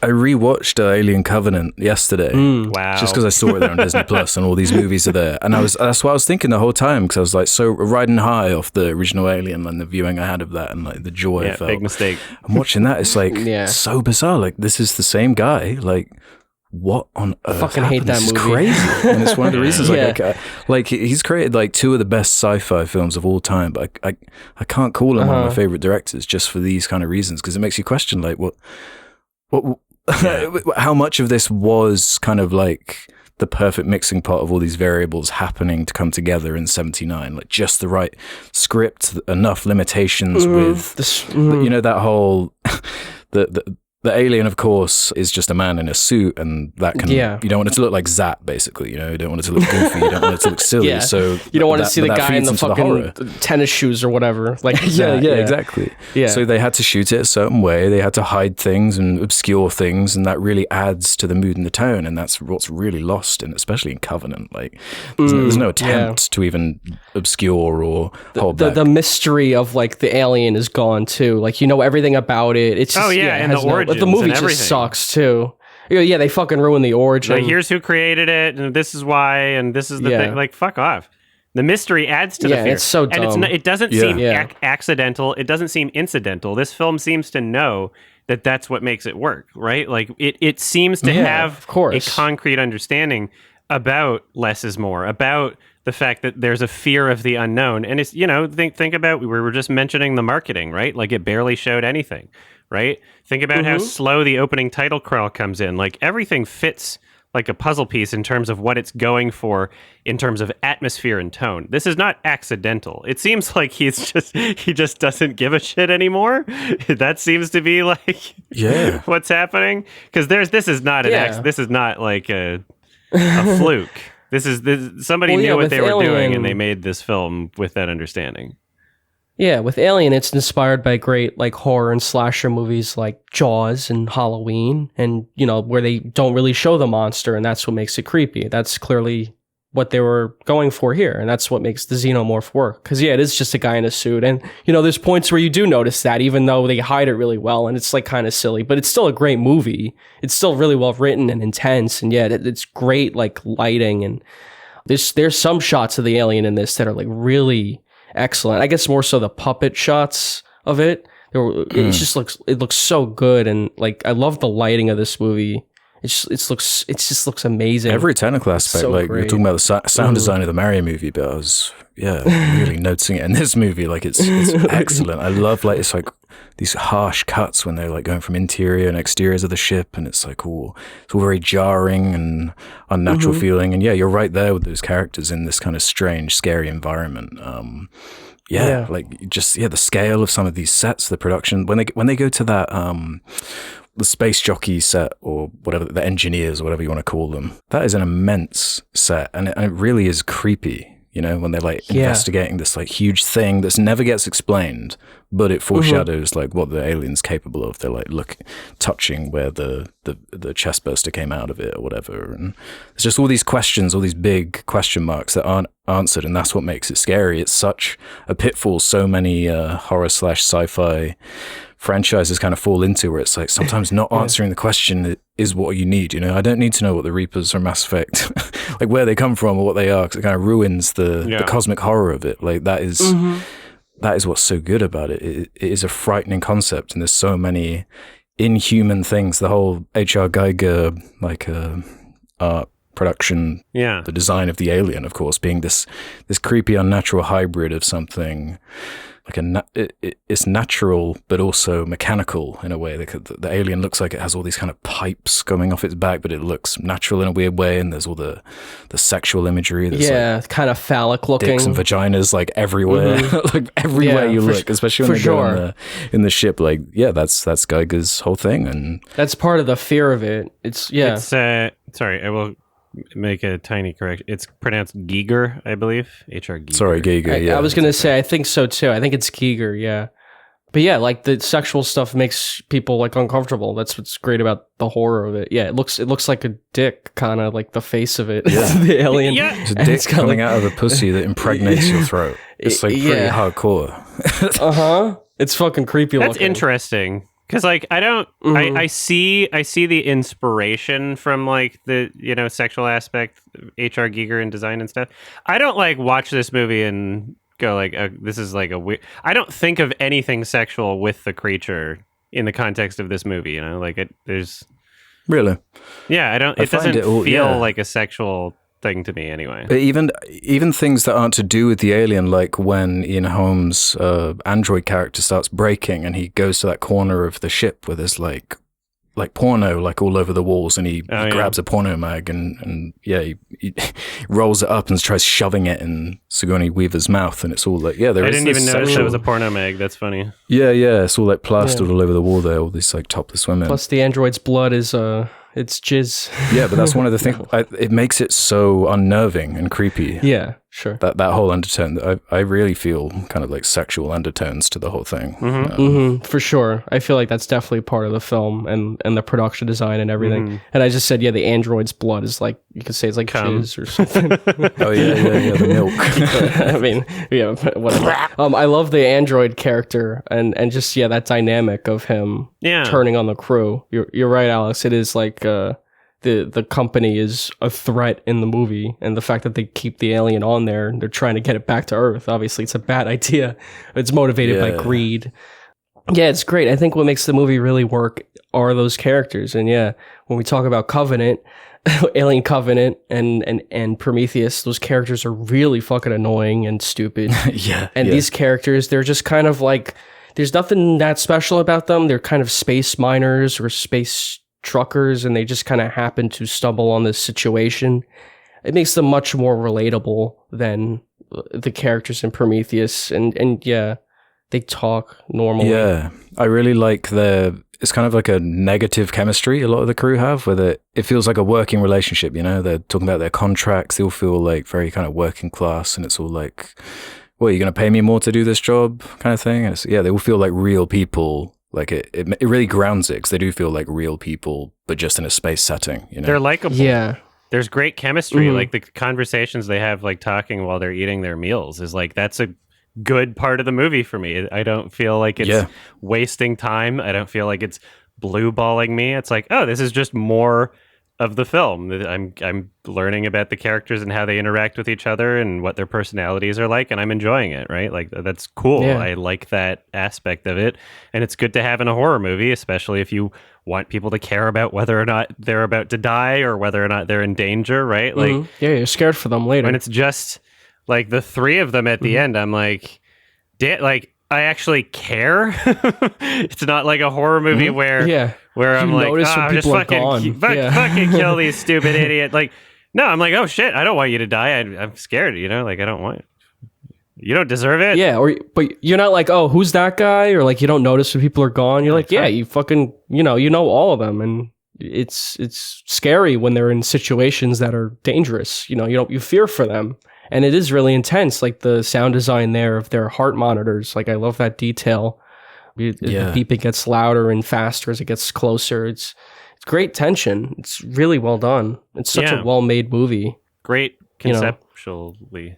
I rewatched Alien Covenant yesterday. Wow. Just because I saw it there on Disney Plus and all these movies are there. And that's what I was thinking the whole time, because I was like so riding high off the original Alien and the viewing I had of that and like the joy I felt. Big mistake. I'm watching that. It's like so bizarre. Like, this is the same guy. Like, what on earth? I fucking hate that movie. It's crazy. And it's one of the reasons like he's created like 2 of the best sci-fi films of all time, but I can't call him one of my favorite directors just for these kind of reasons, because it makes you question like what how much of this was kind of like the perfect mixing pot of all these variables happening to come together in 79, like just the right script, enough limitations with that whole the The alien, of course, is just a man in a suit, and that can, you don't want it to look like Zap, basically, you know, you don't want it to look goofy, you don't want it to look silly, so... You don't want to see the guy in the fucking tennis shoes or whatever. Like yeah, exactly. Yeah. So they had to shoot it a certain way, they had to hide things and obscure things, and that really adds to the mood and the tone, and that's what's really lost, in, especially in Covenant. Like, there's no attempt to even obscure or hold back. The mystery of, like, the alien is gone, too. Like, you know everything about it. It's just, and the origins. But the movie just sucks too. Yeah, they fucking ruin the origin. Like, here's who created it, and this is why, and this is the thing. Like, fuck off. The mystery adds to the fear. It's so dumb. And it doesn't seem accidental. It doesn't seem incidental. This film seems to know that that's what makes it work, right? Like, it seems to have a concrete understanding about less is more, about the fact that there's a fear of the unknown. And it's, you know, think about, we were just mentioning the marketing, right? Like, it barely showed anything. Right? Think about how slow the opening title crawl comes in. Like, everything fits like a puzzle piece in terms of what it's going for in terms of atmosphere and tone. This is not accidental. It seems like he just doesn't give a shit anymore. That seems to be like what's happening. Because this is not this is not like a fluke. Somebody knew what they were doing, and they made this film with that understanding. Yeah, with Alien, it's inspired by great, like, horror and slasher movies like Jaws and Halloween, and, you know, where they don't really show the monster, and that's what makes it creepy. That's clearly what they were going for here, and that's what makes the xenomorph work. Because, it is just a guy in a suit, and, you know, there's points where you do notice that, even though they hide it really well, and it's, like, kind of silly, but it's still a great movie. It's still really well written and intense, and, it's great, like, lighting, and there's some shots of the alien in this that are, like, really... excellent. I guess more so the puppet shots of it. It just looks so good, and, like, I love the lighting of this movie. It just looks amazing. Every technical aspect, so like great. You're talking about the sound design of the Mario movie, but I was really noticing it in this movie. Like, it's excellent. I love, like, it's like these harsh cuts when they're, like, going from interior and exteriors of the ship, and it's like it's all very jarring and unnatural feeling. And you're right there with those characters in this kind of strange, scary environment. Like, just the scale of some of these sets, the production when they go to that the space jockey set, or whatever, the engineers or whatever you want to call them, that is an immense set, and it really is creepy. You know, when they're, like, investigating this, like, huge thing that never gets explained, but it foreshadows like what the alien's capable of. They're, like, touching where the chest burster came out of it or whatever, and it's just all these questions, all these big question marks that aren't answered, and that's what makes it scary. It's such a pitfall so many horror / sci-fi franchises kind of fall into, where it's like sometimes not answering the question is what you need. You know, I don't need to know what the Reapers from Mass Effect, like, where they come from or what they are, because it kind of ruins the cosmic horror of it. Like, that is what's so good about it. It is a frightening concept, and there's so many inhuman things. The whole H.R. Geiger, like, art production, the design of the alien, of course, being this creepy, unnatural hybrid of something. Like it's natural, but also mechanical in a way. The alien looks like it has all these kind of pipes coming off its back, but it looks natural in a weird way. And there's all the sexual imagery. There's kind of phallic looking. Dicks and vaginas, like, everywhere, like, everywhere you look, especially when they go in the ship. Like, that's Geiger's whole thing, and that's part of the fear of it. It's sorry, I will make a tiny correction. It's pronounced Giger, I believe. H.R. Giger. Sorry, Giger. I was going to say, I think so too. I think it's Giger, yeah. But like, the sexual stuff makes people, like, uncomfortable. That's what's great about the horror of it. Yeah, it looks like a dick, kind of like the face of it. Yeah. The alien. Yeah. It's a dick coming out of a pussy that impregnates your throat. It's, like, pretty hardcore. It's fucking creepy looking. That's interesting. Because, like, I don't, I see the inspiration from, like, the, you know, sexual aspect, H.R. Giger and design and stuff. I don't, like, watch this movie and go, like, this is, like, a weird, I don't think of anything sexual with the creature in the context of this movie, you know, like, there's... Really? Yeah, it doesn't feel like a sexual thing to me anyway. But even things that aren't to do with the alien, like when Ian Holmes' android character starts breaking and he goes to that corner of the ship where there's like like porno like all over the walls, and he grabs a porno mag and he rolls it up and tries shoving it in Sigourney Weaver's mouth, and it's all like I didn't even notice that was a porno mag. That's funny. Yeah, it's all like plastered all over the wall there, all these like topless women. Plus the android's blood is it's jizz. Yeah, but that's one of the things. It makes it so unnerving and creepy. Yeah, sure. That whole undertone. I really feel kind of like sexual undertones to the whole thing. For sure. I feel like that's definitely part of the film and the production design and everything. And I just said, the android's blood is like, you could say it's like jizz or something. Oh yeah, the milk. I mean, yeah, whatever. I love the android character and just that dynamic of him turning on the crew. You're right, Alex. It is like the company is a threat in the movie, and the fact that they keep the alien on there and they're trying to get it back to Earth, obviously it's a bad idea. It's motivated by greed. Yeah, it's great. I think what makes the movie really work are those characters. And when we talk about Covenant, Alien Covenant and Prometheus, those characters are really fucking annoying and stupid. These characters, they're just kind of like, there's nothing that special about them. They're kind of space miners or space truckers, and they just kind of happen to stumble on this situation. It makes them much more relatable than the characters in Prometheus, and they talk normally. Yeah, I really like it's kind of like a negative chemistry a lot of the crew have, where it feels like a working relationship, they're talking about their contracts, they all feel like very kind of working class, and it's all like, well, you're going to pay me more to do this job kind of thing. And they all feel like real people. Like it really grounds it, because they do feel like real people, but just in a space setting. They're likable. Yeah, there's great chemistry. Like the conversations they have, like talking while they're eating their meals, is like that's a good part of the movie for me. I don't feel like it's wasting time. I don't feel like it's blue balling me. It's like, oh, this is just more of the film. I'm learning about the characters and how they interact with each other and what their personalities are like, and I'm enjoying it, right? Like, that's cool. Yeah. I like that aspect of it, and it's good to have in a horror movie, especially if you want people to care about whether or not they're about to die or whether or not they're in danger, right? Like, you're scared for them later. When it's just like the three of them at the end, I'm like, I actually care. It's not like a horror movie where I'm like, just fucking kill these stupid idiot. Like, no, I'm like, oh shit, I don't want you to die. I'm scared, like I don't want you don't deserve it. Yeah, but you're not like, oh, who's that guy? Or like, you don't notice when people are gone. You're like, you fucking, you know all of them, and it's scary when they're in situations that are dangerous. You fear for them. And it is really intense, like the sound design there of their heart monitors. Like, I love that detail. The beeping gets louder and faster as it gets closer. It's great tension. It's really well done. It's such a well-made movie. Great conceptually.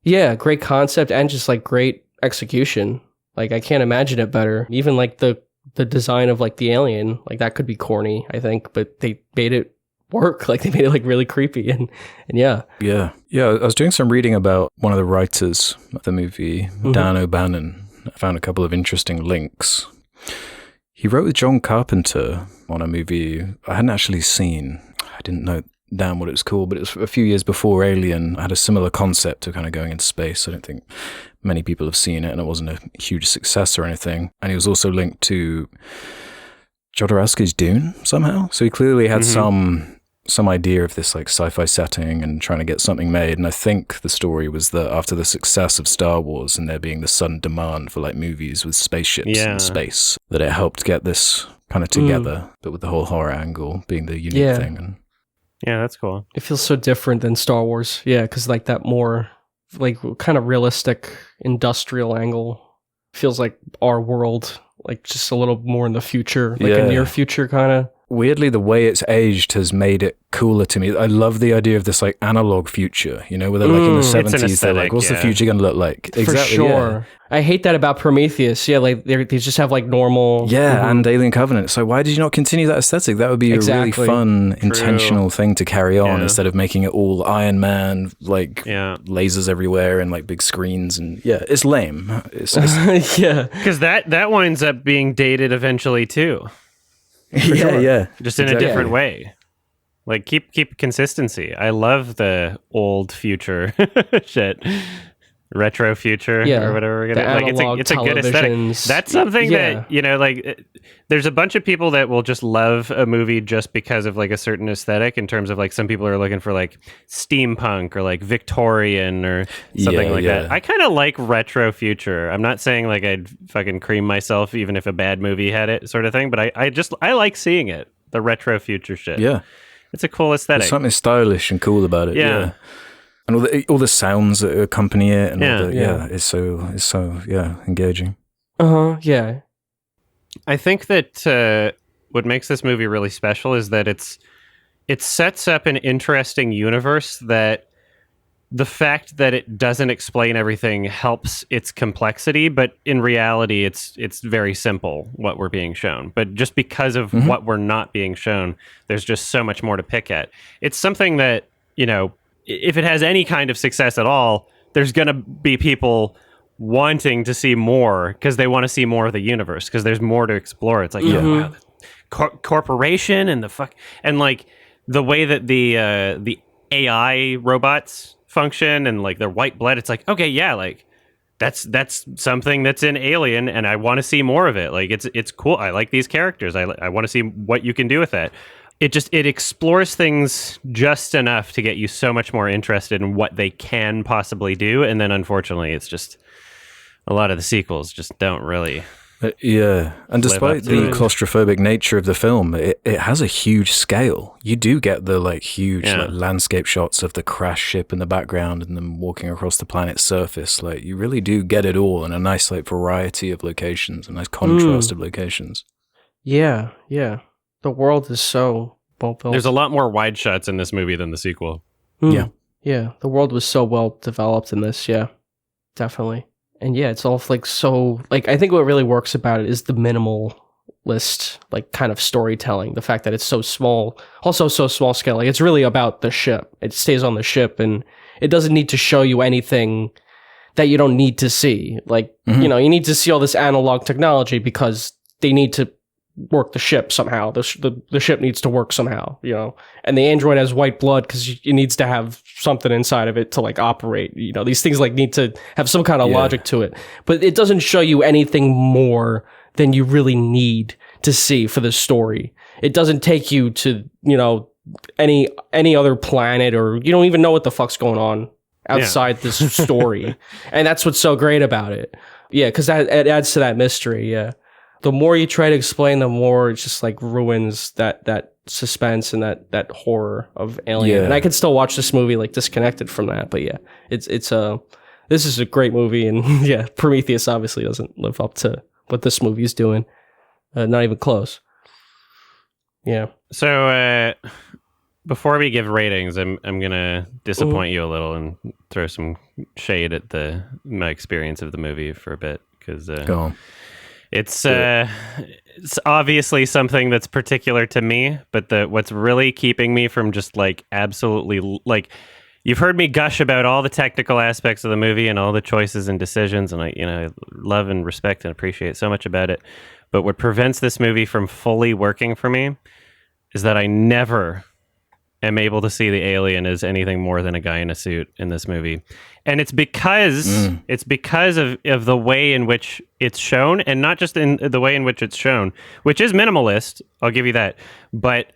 Yeah, great concept and just like great execution. Like, I can't imagine it better. Even like the design of like the alien, like that could be corny, I think, but they made it work. Like, they made it like really creepy and yeah. I was doing some reading about one of the writers of the movie, Dan O'Bannon. I found a couple of interesting links. He wrote with John Carpenter on a movie I hadn't actually seen. I didn't know damn what it was called, but it was a few years before Alien. I had a similar concept of kind of going into space. I don't think many people have seen it, and it wasn't a huge success or anything. And he was also linked to Jodorowsky's Dune somehow. So he clearly had some idea of this like sci-fi setting and trying to get something made. And I think the story was that after the success of Star Wars and there being the sudden demand for like movies with spaceships in space, that it helped get this kind of together, but with the whole horror angle being the unique thing. And yeah, that's cool. It feels so different than Star Wars. Yeah, because like that more like kind of realistic industrial angle feels like our world, like just a little more in the future, like a near future kind of. Weirdly, the way it's aged has made it cooler to me. I love the idea of this like analog future, where they're like in the 70s, they're like, what's the future going to look like? For sure. I hate that about Prometheus. Yeah, like they just have like normal... Yeah, and Alien Covenant. So why did you not continue that aesthetic? That would be a really fun, intentional thing to carry on instead of making it all Iron Man, like lasers everywhere and like big screens. And it's lame. It's because that winds up being dated eventually too. Just in a different way. Like keep consistency. I love the old future shit. retro future or whatever we're gonna like. It's a good aesthetic. That's something that like. There's a bunch of people that will just love a movie just because of like a certain aesthetic. In terms of like, some people are looking for like steampunk or like Victorian or something like that. I kind of like retro future. I'm not saying like I'd fucking cream myself even if a bad movie had it, sort of thing. But I like seeing it. The retro future shit. Yeah, it's a cool aesthetic. There's something stylish and cool about it. Yeah. And all the sounds that accompany it, and it's so engaging. Yeah. I think that what makes this movie really special is that it sets up an interesting universe that the fact that it doesn't explain everything helps its complexity, but in reality, it's very simple what we're being shown. But just because of what we're not being shown, there's just so much more to pick at. It's something that, if it has any kind of success at all, there's going to be people wanting to see more because they want to see more of the universe because there's more to explore. It's like, wow, corporation and and like the way that the AI robots function and like their white blood. It's like, okay, yeah, like that's something that's in Alien, and I want to see more of it. Like it's cool. I like these characters. I want to see what you can do with that. It explores things just enough to get you so much more interested in what they can possibly do, and then unfortunately, it's just a lot of the sequels just don't really. And despite the claustrophobic nature of the film, it has a huge scale. You do get the like huge like, landscape shots of the crash ship in the background and them walking across the planet's surface. Like you really do get it all in a nice like variety of locations, a nice contrast of locations. Yeah. The world is so well built. There's a lot more wide shots in this movie than the sequel. Yeah. The world was so well developed in this. Yeah, definitely. And yeah, it's all like so like I think what really works about it is the minimalist like kind of storytelling. The fact that it's so small, also so small scale. Like it's really about the ship. It stays on the ship, and it doesn't need to show you anything that you don't need to see. Like you need to see all this analog technology because they need to work the ship somehow. The ship needs to work somehow, and the android has white blood because it needs to have something inside of it to like operate. These things like need to have some kind of logic to it, but it doesn't show you anything more than you really need to see for the story. It doesn't take you to, any other planet, or you don't even know what the fuck's going on outside this story. And that's what's so great about it. Yeah. Cause it adds to that mystery. Yeah. The more you try to explain, the more it just like ruins that suspense and that horror of Alien. Yeah. And I can still watch this movie like disconnected from that. But yeah, this is a great movie, and yeah, Prometheus obviously doesn't live up to what this movie is doing. Not even close. Yeah. So before we give ratings, I'm gonna disappoint you a little and throw some shade at my experience of the movie for a bit because go on. It's obviously something that's particular to me, but what's really keeping me from just like absolutely like you've heard me gush about all the technical aspects of the movie and all the choices and decisions, and I love and respect and appreciate so much about it. But what prevents this movie from fully working for me is that I never am able to see the alien as anything more than a guy in a suit in this movie. And it's because of the way in which it's shown, and not just in the way in which it's shown, which is minimalist, I'll give you that. But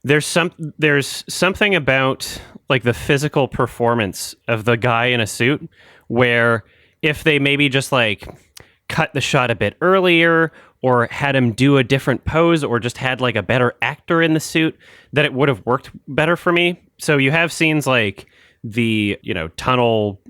there's something about like the physical performance of the guy in a suit where if they maybe just like cut the shot a bit earlier or had him do a different pose or just had like a better actor in the suit, that it would have worked better for me. So you have scenes like the, tunnel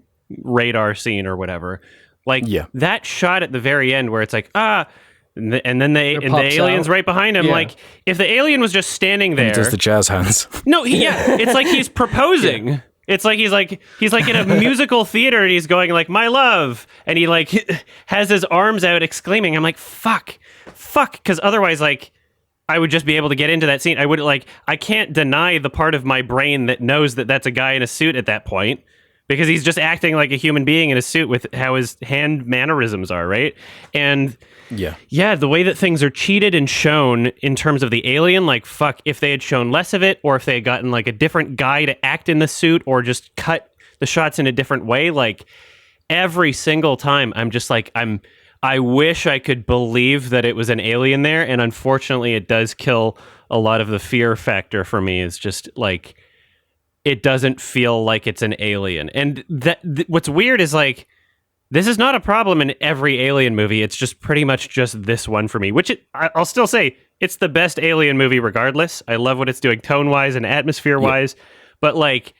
radar scene or whatever. Like that shot at the very end where it's like, and then the alien's right behind him. Yeah. Like if the alien was just standing there. He does the jazz hands. No, it's like he's proposing. Yeah. It's like he's like in a musical theater and he's going like, my love. And he like has his arms out exclaiming. I'm like, fuck. Because otherwise like I would just be able to get into that scene. I can't deny the part of my brain that knows that that's a guy in a suit at that point because he's just acting like a human being in a suit with how his hand mannerisms are, right? And the way that things are cheated and shown in terms of the alien, like fuck, if they had shown less of it or if they had gotten like a different guy to act in the suit or just cut the shots in a different way, like every single time I'm just like, I wish I could believe that it was an alien there, and unfortunately it does kill a lot of the fear factor for me. Is just like, it doesn't feel like it's an alien. And what's weird is like, this is not a problem in every Alien movie. It's just pretty much just this one for me, which I'll still say it's the best Alien movie regardless. I love what it's doing tone-wise and atmosphere-wise. Yeah. But like,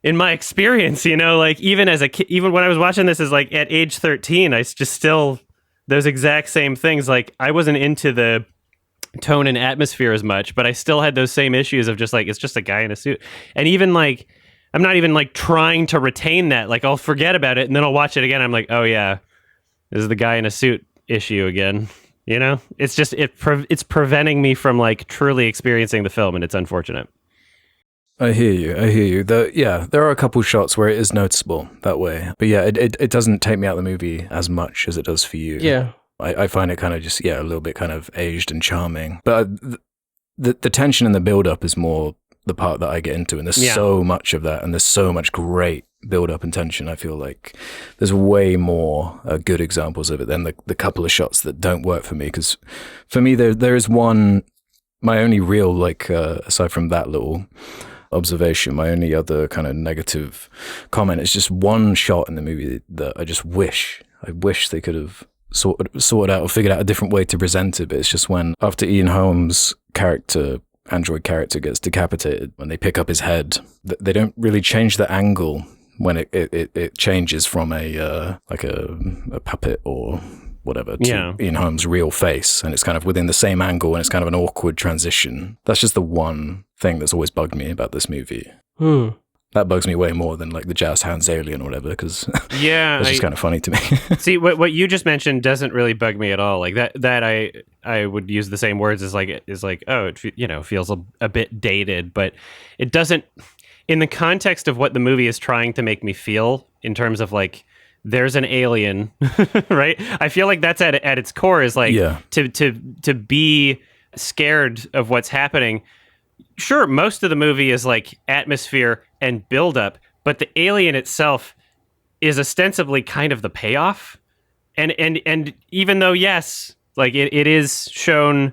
in my experience, you know, like even as a kid, even when I was watching this as like at age 13, I just still, those exact same things. Like I wasn't into the tone and atmosphere as much, but I still had those same issues of just like, it's just a guy in a suit. And even like, I'm not even like trying to retain that. Like I'll forget about it and then I'll watch it again. I'm like, oh yeah, this is the guy in a suit issue again. You know, it's just, it's preventing me from like truly experiencing the film, and it's unfortunate. I hear you. There are a couple shots where it is noticeable that way. But yeah, it doesn't take me out of the movie as much as it does for you. Yeah. I find it kind of just, a little bit kind of aged and charming. But the tension and the build-up is more the part that I get into, and there's so much of that, and there's so much great build-up and tension. I feel like there's way more good examples of it than the couple of shots that don't work for me, because for me there is one, my only real, like aside from that little observation, my only other kind of negative comment is just one shot in the movie that I wish they could have sorted out or figured out a different way to present it. But it's just when, after Ian Holmes' android character gets decapitated, when they pick up his head, they don't really change the angle when it changes from a puppet or whatever to Ian Holmes' real face, and it's kind of within the same angle, and it's kind of an awkward transition. That's just the one thing that's always bugged me about this movie. That bugs me way more than like the jazz hands alien or whatever, because it's just kind of funny to me. See, what you just mentioned doesn't really bug me at all. Like that I would use the same words as oh, it feels a bit dated, but it doesn't, in the context of what the movie is trying to make me feel in terms of like, there's an alien, right? I feel like that's at its core is like to be scared of what's happening. Sure, most of the movie is like atmosphere and buildup, but the alien itself is ostensibly kind of the payoff. And even though, yes, like it is shown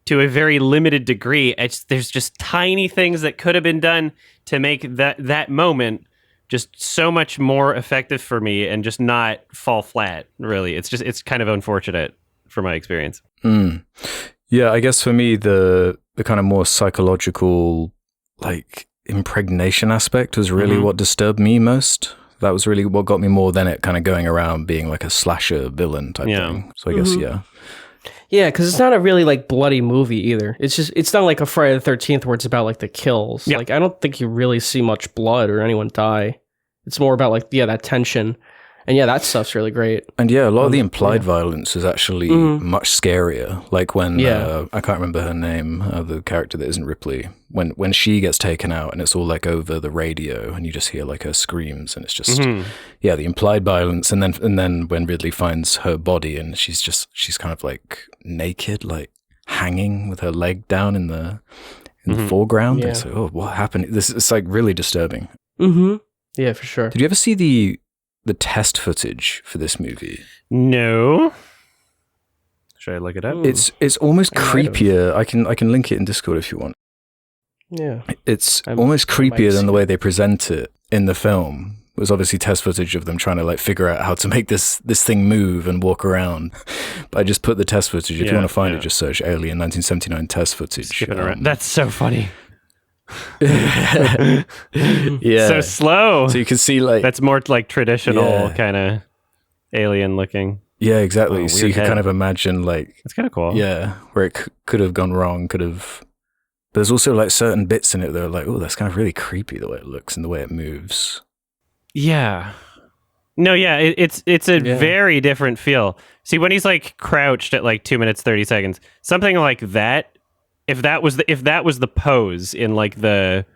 to a very limited degree, there's just tiny things that could have been done to make that moment just so much more effective for me and just not fall flat, really. It's kind of unfortunate for my experience. Yeah, I guess for me, the kind of more psychological, like, impregnation aspect was really what disturbed me most. That was really what got me more than it kind of going around being like a slasher villain type thing. So I guess, Yeah, because it's not a really like bloody movie either. It's not like a Friday the 13th where it's about like the kills. Like I don't think you really see much blood or anyone die. It's more about like that tension. And that stuff's really great. And a lot of the implied violence is actually much scarier. Like when, I can't remember her name, the character that isn't Ripley, when she gets taken out and it's all like over the radio and you just hear like her screams and it's just, the implied violence. And then when Ridley finds her body and she's kind of like naked, like hanging with her leg down in the foreground. Yeah. It's like, oh, what happened? It's like really disturbing. Yeah, for sure. Did you ever see the test footage for this movie? No. Should I look it up? It's almost creepier. I can link it in Discord if you want. Yeah. It's almost creepier than the way they present it in the film. It was obviously test footage of them trying to like figure out how to make this thing move and walk around. But I just put the test footage. If you want to find it, just search Alien 1979 test footage. Skipping around. That's so funny. Yeah, so slow. So you can see like that's more like traditional kind of alien looking. Yeah, exactly. So you can kind of imagine like it's kind of cool. Yeah, where it could have gone wrong. But there's also like certain bits in it that are like, oh, that's kind of really creepy the way it looks and the way it moves. Yeah. No, yeah, it's a very different feel. See, when he's like crouched at like 2 minutes 30 seconds, something like that. If that was the pose in like the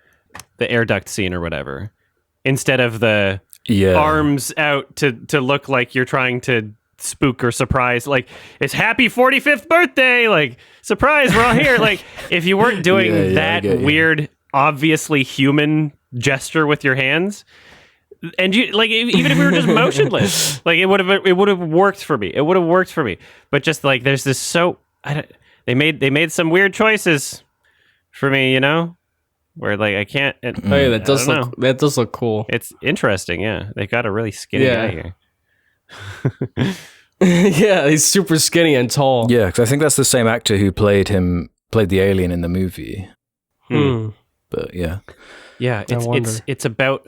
air duct scene or whatever, instead of the arms out to look like you're trying to spook or surprise, like it's happy 45th birthday, like surprise, we're all here. Like if you weren't doing that weird, obviously human gesture with your hands, And you like even if we were just motionless, like it would have worked for me. It would have worked for me. But just like there's this they made some weird choices for me, you know, where like I can't. Oh yeah, that does look cool. It's interesting. Yeah, they got a really skinny guy here. Yeah, he's super skinny and tall. Yeah, because I think that's the same actor who played the alien in the movie. But yeah, it's about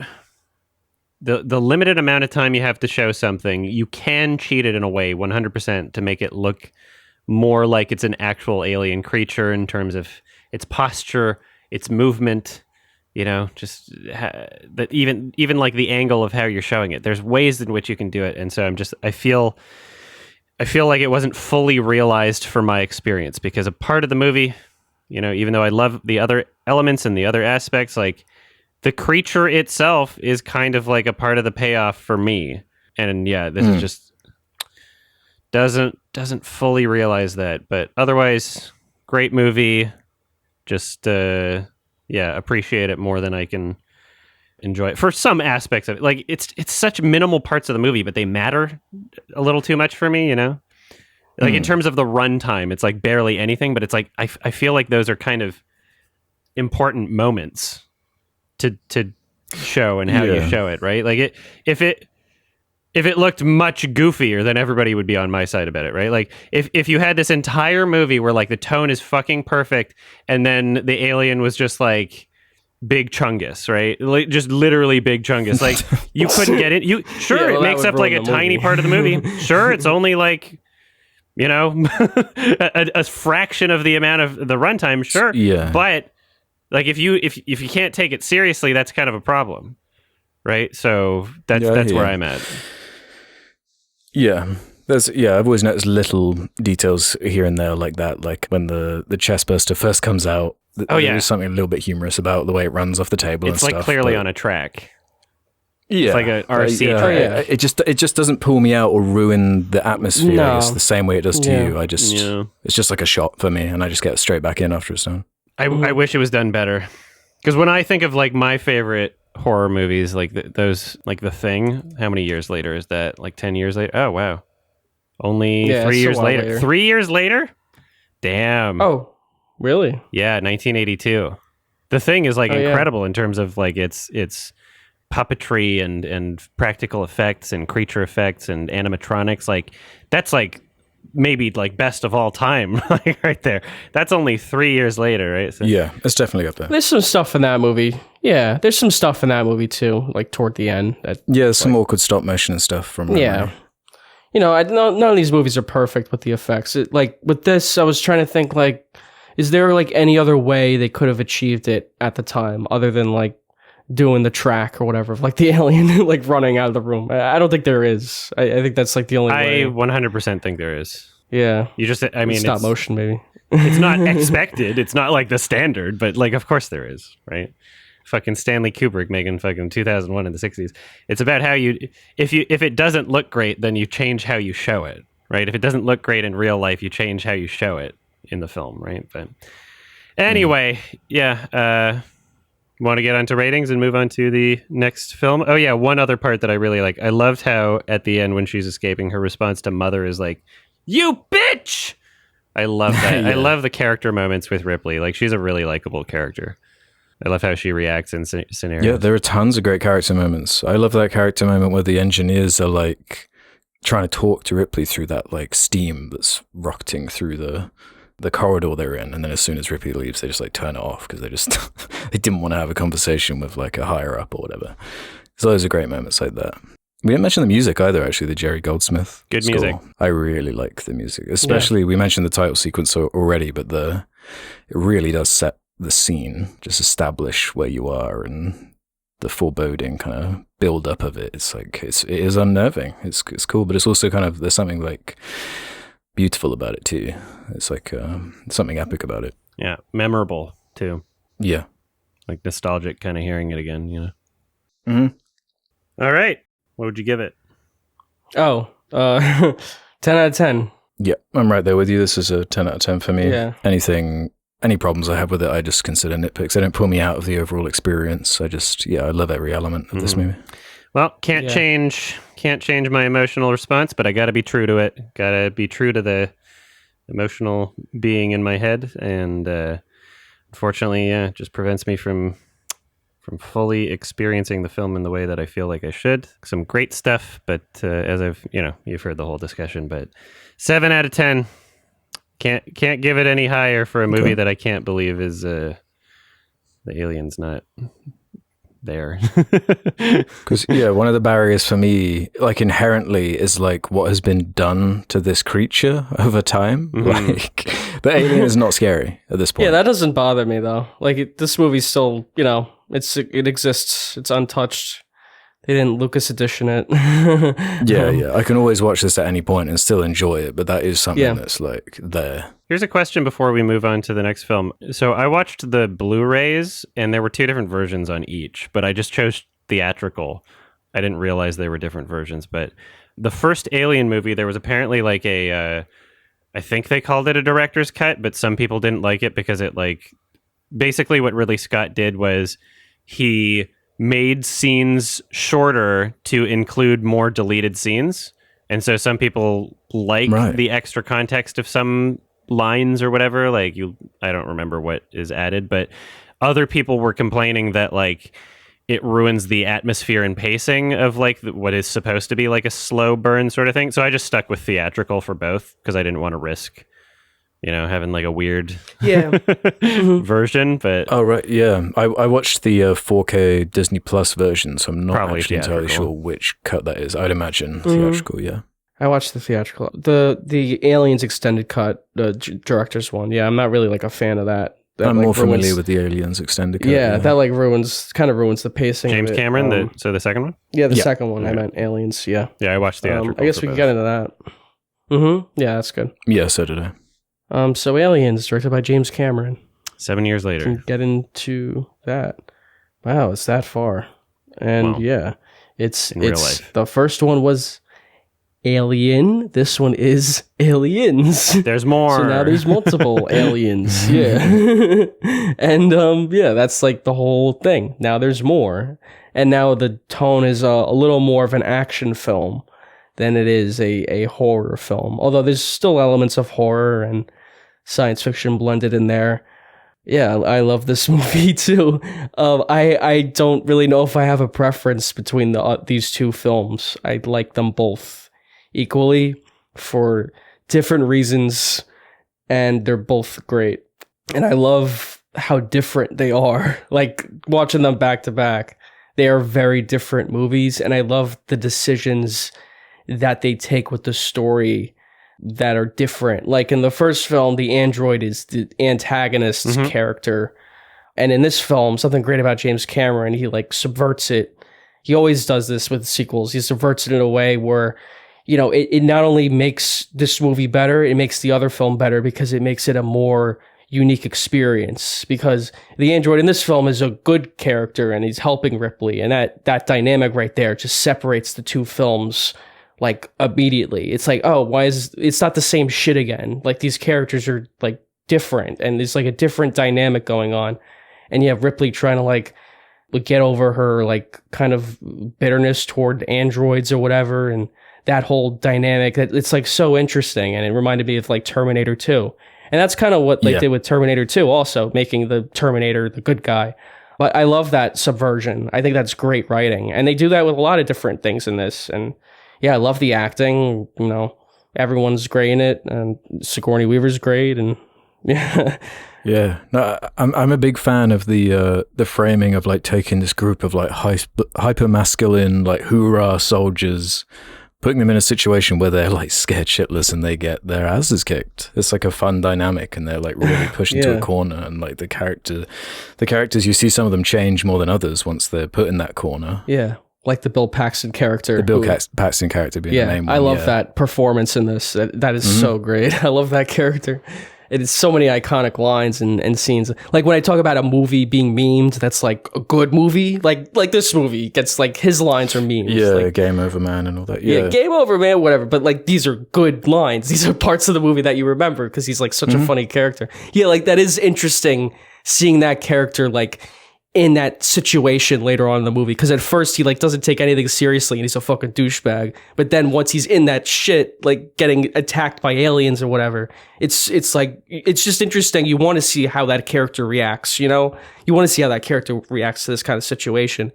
the limited amount of time you have to show something. You can cheat it in a way, 100%, to make it look more like it's an actual alien creature in terms of its posture, its movement. You know, just that even like the angle of how you're showing it. There's ways in which you can do it, and so I feel like it wasn't fully realized for my experience because a part of the movie, you know, even though I love the other elements and the other aspects, like the creature itself is kind of like a part of the payoff for me. And yeah, this is just doesn't fully realize that. But otherwise, great movie. Just appreciate it more than I can enjoy it for some aspects of it. Like it's such minimal parts of the movie, but they matter a little too much for me, you know? Like in terms of the runtime, it's like barely anything, but it's like I feel like those are kind of important moments to show and how you show it, right? Like if it looked much goofier, then everybody would be on my side about it, right? Like if you had this entire movie where like the tone is fucking perfect and then the alien was just like Big Chungus, right? Like just literally Big Chungus. Like you couldn't get it. It makes up like a tiny part of the movie. Sure, it's only like, you know, a fraction of the amount of the runtime. Sure, yeah. But like if you can't take it seriously, that's kind of a problem, right? So that's where I'm at. Yeah. I've always noticed little details here and there like that, like when the chestburster first comes out. There's something a little bit humorous about the way it runs off the table and stuff. It's like clearly on a track. Yeah. It's like a RC track. It just doesn't pull me out or ruin the atmosphere it's the same way it does to you. It's just like a shot for me and I just get straight back in after it's done. I wish it was done better. Because when I think of like my favorite horror movies, like those, like The Thing, how many years later is that? Like 10 years later? Oh, wow. Only 3 years later. 3 years later? Damn. Oh, really? Yeah, 1982. The Thing is like incredible in terms of like its puppetry and practical effects and creature effects and animatronics. Like that's like maybe like best of all time, like right there. That's only 3 years later, right? So, yeah, it's definitely up there. There's some stuff in that movie. Yeah, there's some stuff in that movie too, like toward the end. There's some awkward stop motion and stuff from memory. Yeah. You know, none of these movies are perfect with the effects. Like with this, I was trying to think like, is there like any other way they could have achieved it at the time other than like doing the track or whatever, like the alien like running out of the room? I don't think there is. I think that's like the only way. I 100% think there is. Yeah. You just, I mean, stop motion maybe. It's not expected. It's not like the standard, but like, of course there is, right? Fucking Stanley Kubrick making fucking 2001 in the 60s. It's about how if it doesn't look great, then you change how you show it, right? If it doesn't look great in real life, you change how you show it in the film, right? But anyway, want to get onto ratings and move on to the next film? Oh yeah, one other part that I really like. I loved how at the end when she's escaping, her response to Mother is like, "You bitch!" I love that. I love the character moments with Ripley. Like she's a really likable character. I love how she reacts in scenarios. Yeah, there are tons of great character moments. I love that character moment where the engineers are like trying to talk to Ripley through that like steam that's rocketing through the corridor they're in, and then as soon as Ripley leaves, they just like turn it off because they didn't want to have a conversation with like a higher up or whatever. So those are great moments like that. We didn't mention the music either, actually, the Jerry Goldsmith Good score. Music. I really like the music, especially we mentioned the title sequence already, but it really does set the scene, just establish where you are and the foreboding kind of build up of it. It's like it is unnerving. It's cool, but it's also kind of there's something like beautiful about it too. It's like something epic about it. Yeah, memorable too. Yeah, like nostalgic, kind of hearing it again. You know. Mm-hmm. All right, what would you give it? 10 out of 10. Yeah, I'm right there with you. This is a 10 out of 10 for me. Yeah. Any problems I have with it, I just consider nitpicks. They don't pull me out of the overall experience. I love every element of this movie. Well, can't change my emotional response, but I got to be true to it. Got to be true to the emotional being in my head, and unfortunately, it just prevents me from fully experiencing the film in the way that I feel like I should. Some great stuff, but as you've heard the whole discussion, but 7 out of 10. Can't give it any higher for a movie that I can't believe is the alien's not there. Because one of the barriers for me, like inherently, is like what has been done to this creature over time. Like the alien is not scary at this point. Yeah, that doesn't bother me though. Like this movie's still, it exists. It's untouched. They didn't Lucas edition it. Yeah. I can always watch this at any point and still enjoy it, but that is something that's like there. Here's a question before we move on to the next film. So I watched the Blu-rays, and there were 2 different versions on each, but I just chose theatrical. I didn't realize there were different versions, but the first Alien movie, there was apparently like I think they called it a director's cut, but some people didn't like it because it basically what Ridley Scott did was he made scenes shorter to include more deleted scenes. And so some people like the extra context of some lines or whatever. I don't remember what is added, but other people were complaining that it ruins the atmosphere and pacing of what is supposed to be like a slow burn sort of thing. So I just stuck with theatrical for both because I didn't want to risk having a weird version. But oh right, yeah, I watched the 4K Disney Plus version, so I'm not actually entirely sure which cut that is. I'd imagine theatrical. Yeah, I watched the theatrical, the Aliens extended cut, the director's one. Yeah, I'm not really a fan of that. I'm more familiar with the Aliens extended cut. Yeah, that ruins the pacing. James of it. Cameron, so the second one. Yeah, the second one. I meant Aliens. Yeah, I watched theatrical. I guess we can get into that. Yeah, that's good. Yeah, so did I. So Aliens, directed by James Cameron. 7 years later. Can get into that. Wow, it's that far. And it's real life. The first one was Alien. This one is Aliens. There's more. So now there's multiple aliens. Yeah. And that's the whole thing. Now there's more. And now the tone is a little more of an action film than it is a horror film. Although there's still elements of horror and science fiction blended in there. Yeah, I love this movie too. I don't really know if I have a preference between these two films. I like them both equally for different reasons, and they're both great. And I love how different they are. Watching them back to back, they are very different movies, and I love the decisions that they take with the story that are different. In the first film, the android is the antagonist's character. And in this film, something great about James Cameron, he subverts it. He always does this with sequels. He subverts it in a way where, it not only makes this movie better, it makes the other film better because it makes it a more unique experience. Because the android in this film is a good character and he's helping Ripley. And that dynamic right there just separates the two films immediately. It's why is it's not the same shit again? These characters are different, and there's a different dynamic going on, and you have Ripley trying to get over her kind of bitterness toward androids or whatever, and that whole dynamic. It's so interesting, and it reminded me of Terminator 2, and that's kind of what they did with Terminator 2, also making the Terminator the good guy. But I love that subversion. I think that's great writing, and they do that with a lot of different things in this. And yeah, I love the acting. Everyone's great in it, and Sigourney Weaver's great, and yeah. Yeah, no, I'm a big fan of the framing of taking this group of hyper masculine hoorah soldiers, putting them in a situation where they're scared shitless and they get their asses kicked. It's a fun dynamic, and they're really pushed into a corner, and the characters, you see some of them change more than others once they're put in that corner. Yeah. The Bill Paxton character. The Bill Paxton character being the main one. I love that performance in this. That is so great. I love that character. It is so many iconic lines and scenes. When I talk about a movie being memed, that's a good movie. Like this movie gets his lines are memes. Yeah, Game Over Man and all that. Yeah, Game Over Man, whatever. But these are good lines. These are parts of the movie that you remember because he's such a funny character. Yeah, that is interesting seeing that character in that situation later on in the movie, because at first he like doesn't take anything seriously and he's a fucking douchebag, but then once he's in that shit, like getting attacked by aliens or whatever, it's like, it's just interesting. You want to see how that character reacts, you know? You want to see how that character reacts to this kind of situation,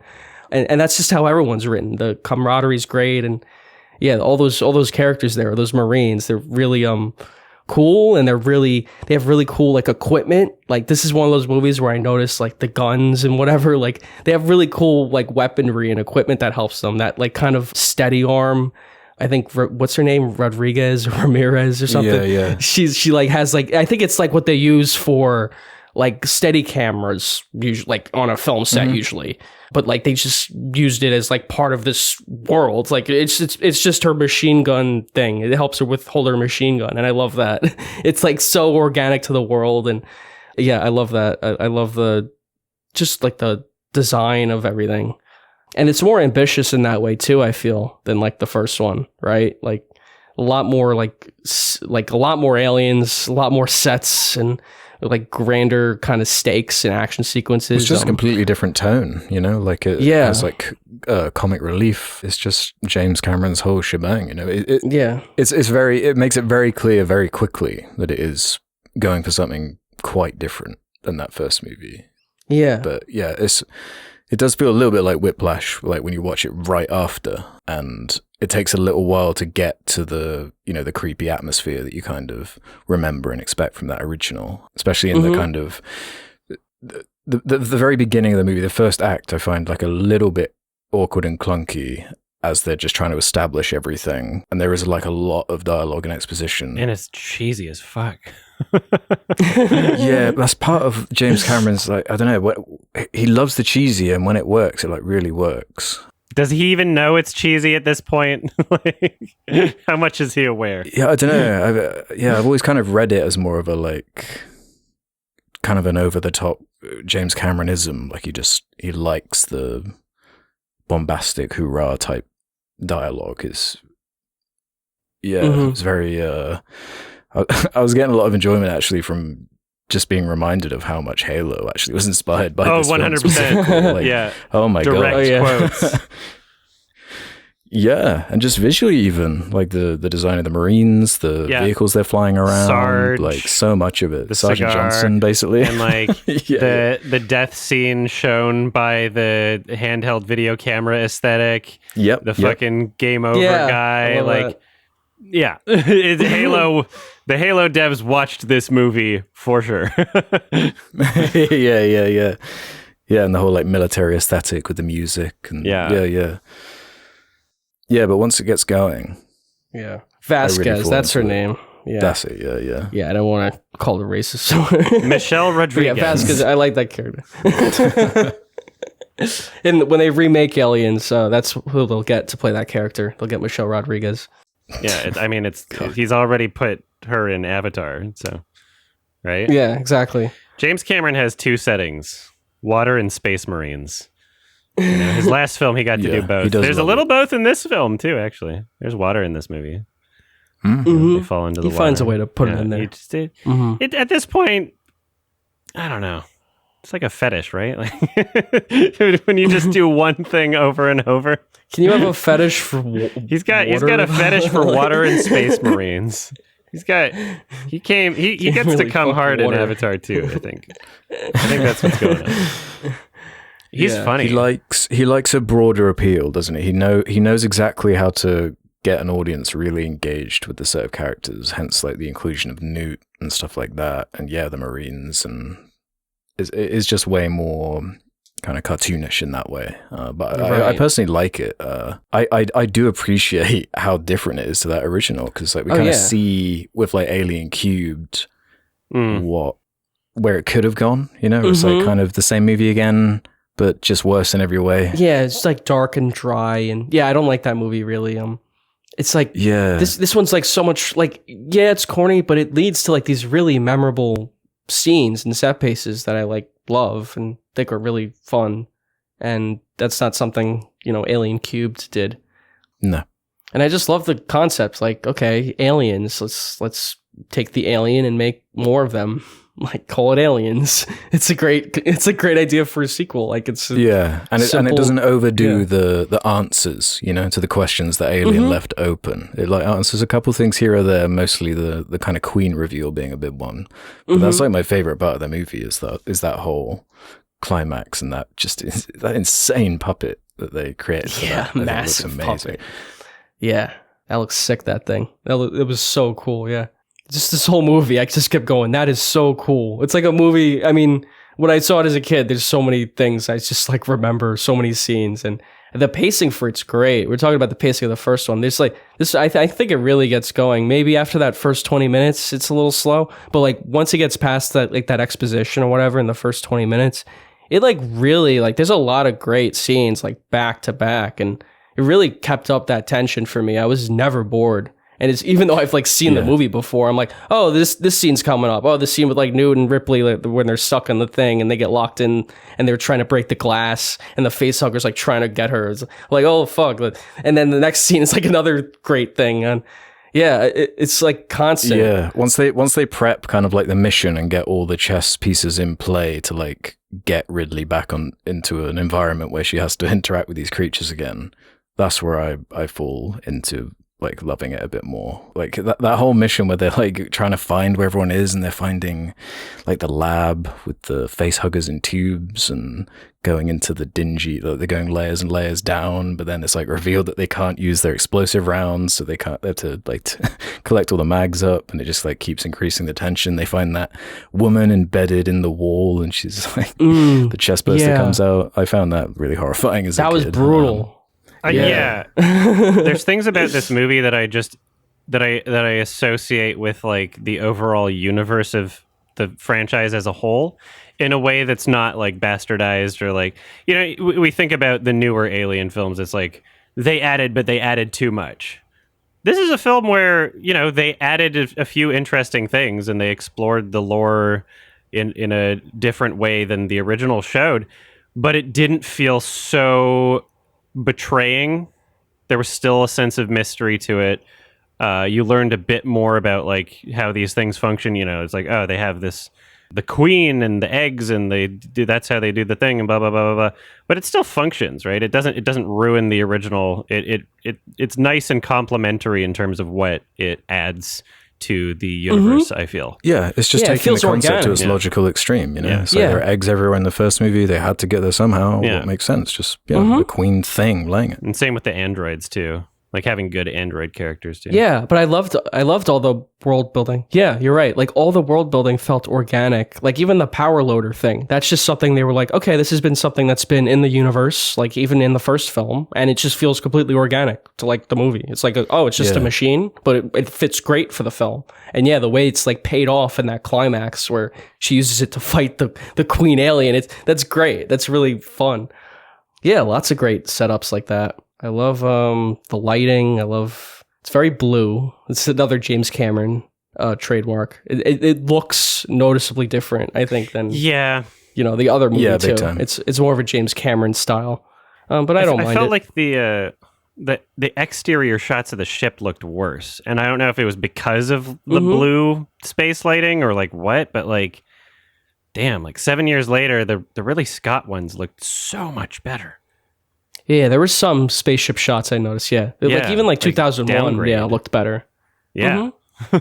and that's just how everyone's written. The camaraderie's great, and yeah, all those characters there, those Marines, they're really cool, and they have really cool like equipment. Like this is one of those movies where I notice like the guns and whatever, like they have really cool like weaponry and equipment that helps them. That like kind of steady arm. I think what's her name, Rodriguez or Ramirez or something. Yeah. She like has like, I think it's like what they use for like steady cameras, usually like on a film set usually. But like they just used it as like part of this world. Like it's just her machine gun thing. It helps her hold her machine gun, and I love that. It's like so organic to the world, and yeah, I love that. I love the just like the design of everything, and it's more ambitious in that way too. I feel than like the first one, right? Like a lot more like a lot more aliens, a lot more sets, and like grander kind of stakes and action sequences. It's just a completely different tone, you know, like it has like comic relief. It's just James Cameron's whole shebang, you know. It makes it very clear very quickly that it is going for something quite different than that first movie. Yeah. But yeah, it does feel a little bit like Whiplash, like when you watch it right after, and it takes a little while to get to the, you know, the creepy atmosphere that you kind of remember and expect from that original, especially in the kind of the very beginning of the movie. The first act I find like a little bit awkward and clunky as they're just trying to establish everything, and there is like a lot of dialogue and exposition, and it's cheesy as fuck. Yeah, that's part of James Cameron's, like, I don't know, he loves the cheesy, and when it works, it like really works. Does he even know it's cheesy at this point? Like, how much is he aware? Yeah, I don't know. I've always kind of read it as more of a like kind of an over the top James Cameronism. Like he likes the bombastic hoorah type dialogue. It's very. I was getting a lot of enjoyment actually from just being reminded of how much Halo actually was inspired by. Oh, 100%. Like, yeah. Oh my Direct god. quotes. Yeah, and just visually even, like the design of the Marines, the vehicles they're flying around, Sarge, like so much of it. The Sergeant cigar, Johnson, basically. And like the death scene shown by the handheld video camera aesthetic. Yep. The fucking game over guy. Like, that. Yeah. It's Halo. The Halo devs watched this movie for sure. Yeah. Yeah, and the whole like military aesthetic with the music and yeah, but once it gets going, Vasquez, really that's her name. Yeah, that's it. Yeah. Yeah, I don't want to call her racist. Michelle Rodriguez. Yeah, Vasquez. I like that character. And when they remake Aliens, that's who they'll get to play that character. They'll get Michelle Rodriguez. Yeah, he's already put her in Avatar, so right. Yeah, exactly. James Cameron has two settings: water and space marines. You know, his last film, he got to do both. There's a little both in this film too. Actually, there's water in this movie. They fall into the water. He finds a way to put it in there. It at this point, I don't know. It's like a fetish, right? Like when you just do one thing over and over. Can you have a fetish for He's got a fetish for water and space marines. He gets really to come hard in Avatar too, I think. I think that's what's going on. He's funny. He likes a broader appeal, doesn't he? He knows exactly how to get an audience really engaged with the set of characters, hence like the inclusion of Newt and stuff like that. And the Marines, and is just way more kind of cartoonish in that way. But I personally like it. I do appreciate how different it is to that original, because like we kind of see with like Alien Cubed where it could have gone, you know? It's like kind of the same movie again, but just worse in every way. Yeah, it's like dark and dry, and I don't like that movie really. It's like this one's like so much like it's corny, but it leads to like these really memorable scenes and set pieces that I like love and think are really fun, and that's not something Alien Cubed did. No, and I just love the concept. Like, okay, aliens, let's take the alien and make more of them. like call it Aliens. It's a great idea for a sequel. Like it's and it doesn't overdo the answers, to the questions that Alien left open. It like answers a couple things here or there, mostly the kind of Queen reveal being a big one. But that's like my favorite part of the movie is that whole climax and that insane puppet that they created. Yeah, massive puppet. Yeah, that looks sick. That thing. It was so cool. Yeah. Just this whole movie, I just kept going, that is so cool. It's like a movie, I mean, when I saw it as a kid, there's so many things I just like remember, so many scenes, and the pacing for it's great. We're talking about the pacing of the first one. There's like, this, I think it really gets going. Maybe after that first 20 minutes, it's a little slow, but like once it gets past that, like that exposition or whatever in the first 20 minutes, it like really, like there's a lot of great scenes like back to back, and it really kept up that tension for me. I was never bored. And it's even though I've like seen the movie before, I'm like, oh, this scene's coming up. Oh, this scene with like Newt and Ripley like, when they're stuck in the thing and they get locked in and they're trying to break the glass and the facehugger's like trying to get her. It's like, oh fuck! And then the next scene is like another great thing. And yeah, it's like constant. Yeah, once they prep kind of like the mission and get all the chess pieces in play to like get Ridley back into an environment where she has to interact with these creatures again. That's where I fall into like loving it a bit more. Like that whole mission where they're like trying to find where everyone is and they're finding like the lab with the face huggers in tubes and going into the dingy, they're going layers and layers down, but then it's like revealed that they can't use their explosive rounds, so they have to like collect all the mags up, and it just like keeps increasing the tension. They find that woman embedded in the wall and she's like the chest burster comes out. I found that really horrifying as a kid. That was brutal. There's things about this movie that I associate with like the overall universe of the franchise as a whole in a way that's not like bastardized or like, we think about the newer Alien films. It's like they added too much. This is a film where, they added a few interesting things and they explored the lore in a different way than the original showed, but it didn't feel so betraying. There was still a sense of mystery to it. You learned a bit more about like how these things function. It's like, oh, they have the queen and the eggs, and that's how they do the thing, and blah blah blah blah blah. But it still functions, right? It doesn't ruin the original. It's nice and complementary in terms of what it adds to the universe. I feel it's just taking the concept organic to its logical extreme. So there are eggs everywhere in the first movie. They had to get there somehow. What makes sense? Just the queen thing laying it. And same with the androids too. Like having good android characters too. Yeah, but I loved all the world building. Yeah, you're right. Like all the world building felt organic. Like even the power loader thing. That's just something they were like, okay, this has been something that's been in the universe, like even in the first film, and it just feels completely organic to like the movie. It's like, it's just a machine, but it fits great for the film. And yeah, the way it's like paid off in that climax where she uses it to fight the queen alien, that's great. That's really fun. Yeah, lots of great setups like that. I love the lighting. It's very blue. It's another James Cameron trademark. It looks noticeably different, I think, than the other movie too. Big time. It's more of a James Cameron style. But I don't mind it. I felt like the exterior shots of the ship looked worse, and I don't know if it was because of the blue space lighting or like what, but like, damn, like 7 years later, the Ridley Scott ones looked so much better. Yeah, there were some spaceship shots I noticed. Yeah, like even like 2001. Yeah, looked better. Yeah,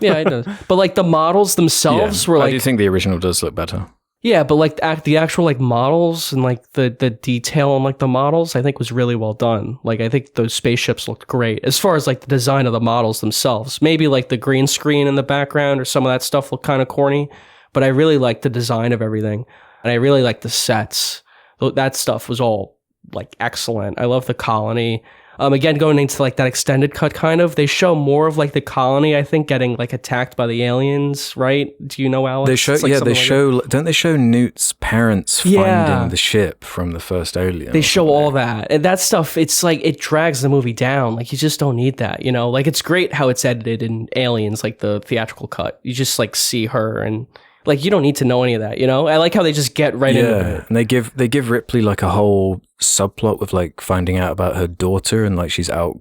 yeah, it does. But like the models themselves were like. I do think the original does look better. Yeah, but like the actual like models and like the detail on like the models, I think was really well done. Like I think those spaceships looked great as far as like the design of the models themselves. Maybe like the green screen in the background or some of that stuff looked kind of corny, but I really liked the design of everything, and I really liked the sets. That stuff was all like excellent. I love the colony. Again, going into like that extended cut kind of, they show more of like the colony, I think, getting like attacked by the aliens, right? Do you know, Alex? They show, don't they show Newt's parents finding the ship from the first Alien? They show all that. And that stuff, it's like, it drags the movie down. Like, you just don't need that, Like, it's great how it's edited in Aliens, like the theatrical cut. You just like see her and like, you don't need to know any of that, I like how they just get right into it. And they give Ripley like a whole subplot with like finding out about her daughter and like she's out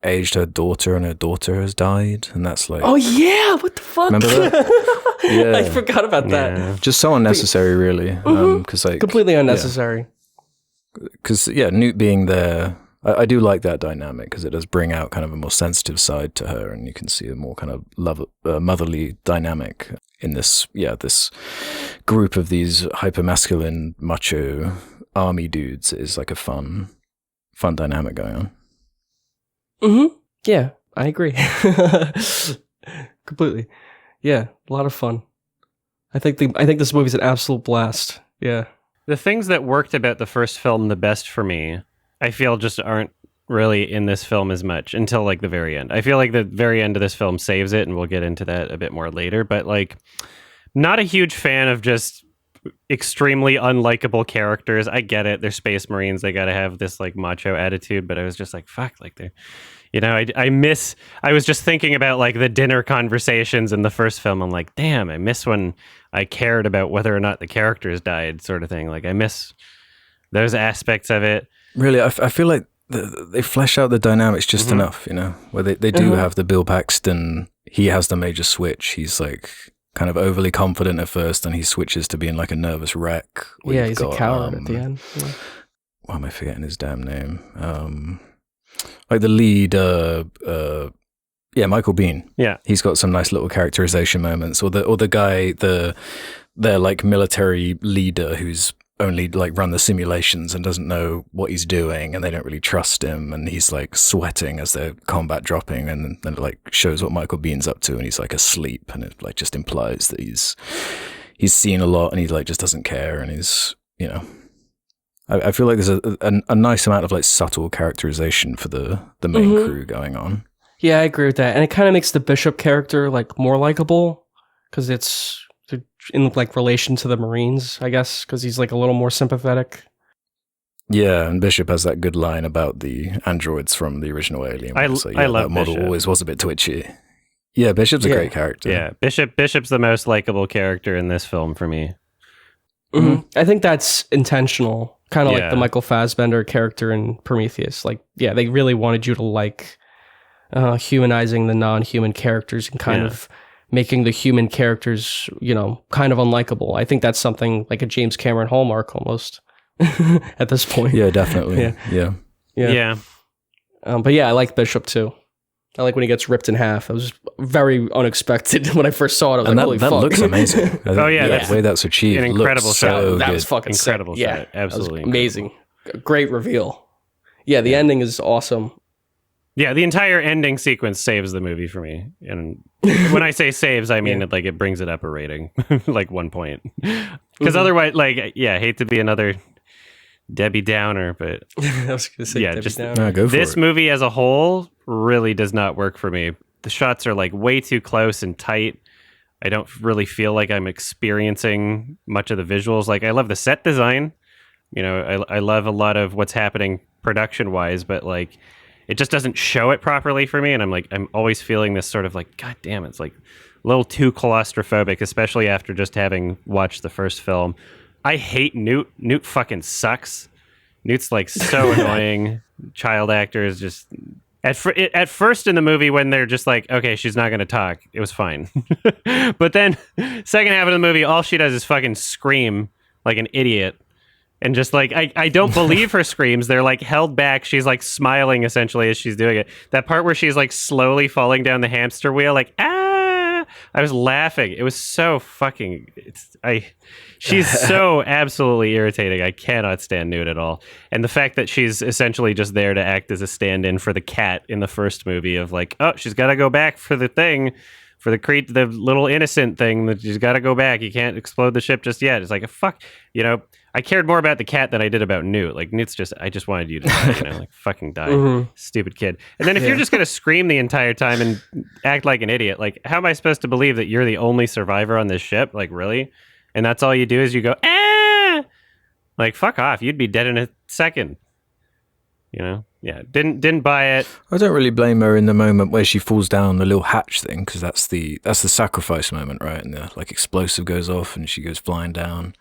aged her daughter, and her daughter has died, and that's like, oh yeah, what the fuck? remember that? Yeah, I forgot about that. Just so unnecessary, really. Because like completely unnecessary. Because Newt being there, I do like that dynamic because it does bring out kind of a more sensitive side to her, and you can see a more kind of motherly dynamic in this group of these hyper-masculine macho army dudes. Is like a fun dynamic going on. Yeah, I agree. Completely. Yeah, a lot of fun. I think this movie's an absolute blast. Yeah. The things that worked about the first film the best for me, I feel just aren't really in this film as much until like the very end. I feel like the very end of this film saves it, and we'll get into that a bit more later, but like not a huge fan of just extremely unlikable characters. I get it. They're Space Marines. They got to have this like macho attitude, but I was just like, fuck, like they're, you know, I was just thinking about like the dinner conversations in the first film. I'm like, damn, I miss when I cared about whether or not the characters died, sort of thing. Like I miss those aspects of it. Really, I feel like they flesh out the dynamics just enough, you know, where they do have the Bill Paxton, he has the major switch. He's like kind of overly confident at first, and he switches to being like a nervous wreck. Yeah, he's a coward at the end. Yeah. Why am I forgetting his damn name? Like the lead, Michael Biehn. Yeah, he's got some nice little characterization moments. Or the guy, their like military leader who's only like run the simulations and doesn't know what he's doing, and they don't really trust him, and he's like sweating as their combat dropping, and then it like shows what Michael Bihn's up to, and he's like asleep, and it like just implies that he's seen a lot, and he like just doesn't care, and he's, you know, I feel like there's a nice amount of like subtle characterization for the main crew going on. Yeah, I agree with that, and it kind of makes the Bishop character like more likable because it's in like relation to the Marines, I guess, because he's like a little more sympathetic. Yeah, and Bishop has that good line about the androids from the original Alien. I love that model. Bishop. Always was a bit twitchy. Yeah, Bishop's a great character. Yeah, Bishop's the most likable character in this film for me. I think that's intentional, kind of like the Michael Fassbender character in Prometheus. Like, yeah, they really wanted you to like humanizing the non-human characters and kind of making the human characters, you know, kind of unlikable. I think that's something like a James Cameron hallmark almost at this point. Yeah, definitely. Yeah. But yeah, I like Bishop too. I like when he gets ripped in half. It was very unexpected when I first saw it. I was like, holy fuck. That looks amazing. Oh yeah, that's the way that's achieved. An incredible shot. That was fucking incredible sick. shot. Yeah, absolutely amazing. Great reveal. Yeah, the ending is awesome. Yeah, the entire ending sequence saves the movie for me. And when I say saves, I mean it brings it up a rating, like 1 point. Because otherwise, like, I hate to be another Debbie Downer, but I was going to say Debbie Downer. Go for this it. movie as a whole really does not work for me. The shots are like way too close and tight. I don't really feel like I'm experiencing much of the visuals. Like, I love the set design. You know, I love a lot of what's happening production-wise, but like, it just doesn't show it properly for me, and I'm always feeling this sort of like, God damn, it's like a little too claustrophobic, especially after just having watched the first film. I hate Newt. Newt fucking sucks. Newt's like so annoying. Child actors just at first in the movie when they're just like, okay, she's not going to talk, it was fine. But then second half of the movie, all she does is fucking scream like an idiot. And just like, I don't believe her screams. They're like held back. She's like smiling essentially as she's doing it. That part where she's like slowly falling down the hamster wheel, like, I was laughing. It was so fucking, she's so absolutely irritating. I cannot stand Newt at all. And the fact that she's essentially just there to act as a stand-in for the cat in the first movie of like, oh, she's got to go back for the thing, for the little innocent thing that she's got to go back. You can't explode the ship just yet. It's like, fuck, you know, I cared more about the cat than I did about Newt. Like, Newt's just, I just wanted you to die, you know, like, fucking die, stupid kid. And then if you're just going to scream the entire time and act like an idiot, like, how am I supposed to believe that you're the only survivor on this ship? Like, really? And that's all you do is you go, ah! Like, fuck off. You'd be dead in a second. You know? Yeah, didn't buy it. I don't really blame her in the moment where she falls down the little hatch thing, because that's the sacrifice moment, right? And the like explosive goes off and she goes flying down.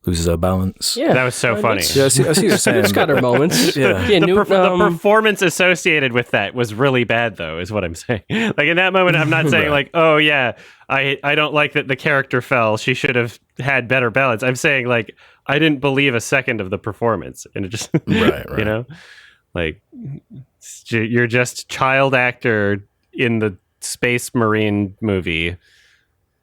loses her balance. Yeah, that was so funny. Yeah, I see what you're saying. It's got her moments. Yeah. The performance associated with that was really bad, though, is what I'm saying. Like, in that moment, I'm not saying, like, oh, yeah, I don't like that the character fell. She should have had better balance. I'm saying, like, I didn't believe a second of the performance. And it just, right. You know, like, you're just child actor in the Space Marine movie.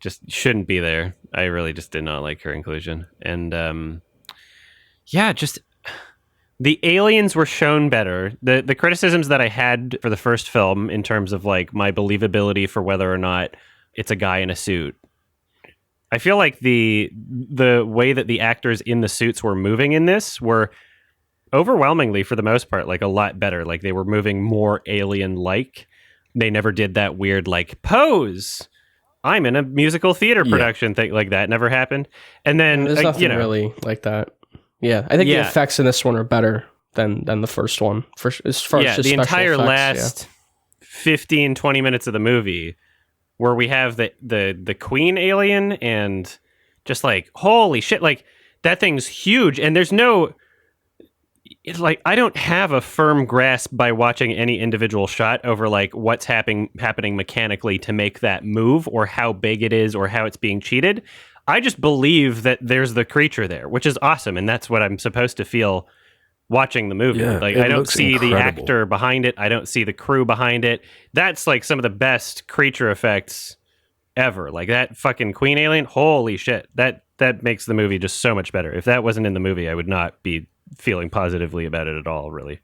Just shouldn't be there. I really just did not like her inclusion. And just the aliens were shown better. The criticisms that I had for the first film in terms of like my believability for whether or not it's a guy in a suit. I feel like the way that the actors in the suits were moving in this were overwhelmingly, for the most part, like a lot better. Like they were moving more alien-like. They never did that weird like pose. I'm in a musical theater production thing like that. Never happened. And then there's nothing really like that. Yeah, I think the effects in this one are better than the first one. As far as just the entire effects, last 15, 20 minutes of the movie, where we have the Queen alien and just like holy shit, like that thing's huge, and there's no. It's like I don't have a firm grasp by watching any individual shot over like what's happening mechanically to make that move or how big it is or how it's being cheated. I just believe that there's the creature there, which is awesome, and that's what I'm supposed to feel watching the movie. Yeah, like I don't see incredible. the actor behind it. I don't see the crew behind it. That's like some of the best creature effects ever. Like that fucking Queen alien. Holy shit. That makes the movie just so much better. If that wasn't in the movie, I would not be feeling positively about it at all, really.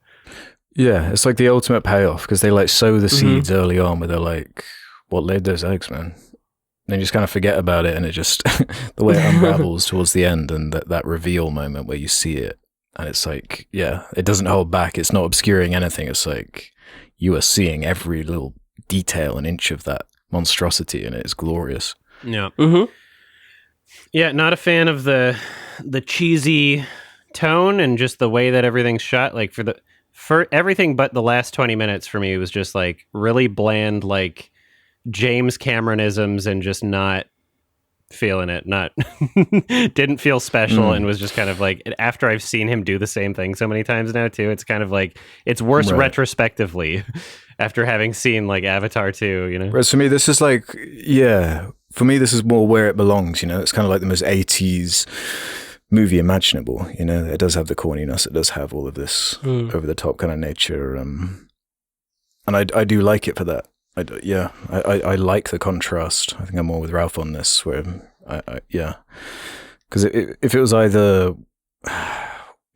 Yeah, it's like the ultimate payoff because they like sow the seeds early on where they're like, what laid those eggs, man? And you just kind of forget about it, and it just the way it unravels towards the end, and that reveal moment where you see it, and it's like, yeah, it doesn't hold back. It's not obscuring anything. It's like you are seeing every little detail and inch of that monstrosity, and it's glorious. Yeah. Mm-hmm. Yeah, not a fan of the cheesy tone and just the way that everything's shot. Like for everything but the last 20 minutes for me, it was just like really bland, like James Cameronisms, and just not feeling it. Not didn't feel special, and was just kind of like, after I've seen him do the same thing so many times now too, it's kind of like it's worse retrospectively after having seen like Avatar 2, you know. Whereas for me, this is like, for me, this is more where it belongs, you know. It's kind of like the most 80s movie imaginable, you know. It does have the corniness, it does have all of this over the top kind of nature, and I do like it for that. I like the contrast. I think I'm more with Ralph on this, where because if it was either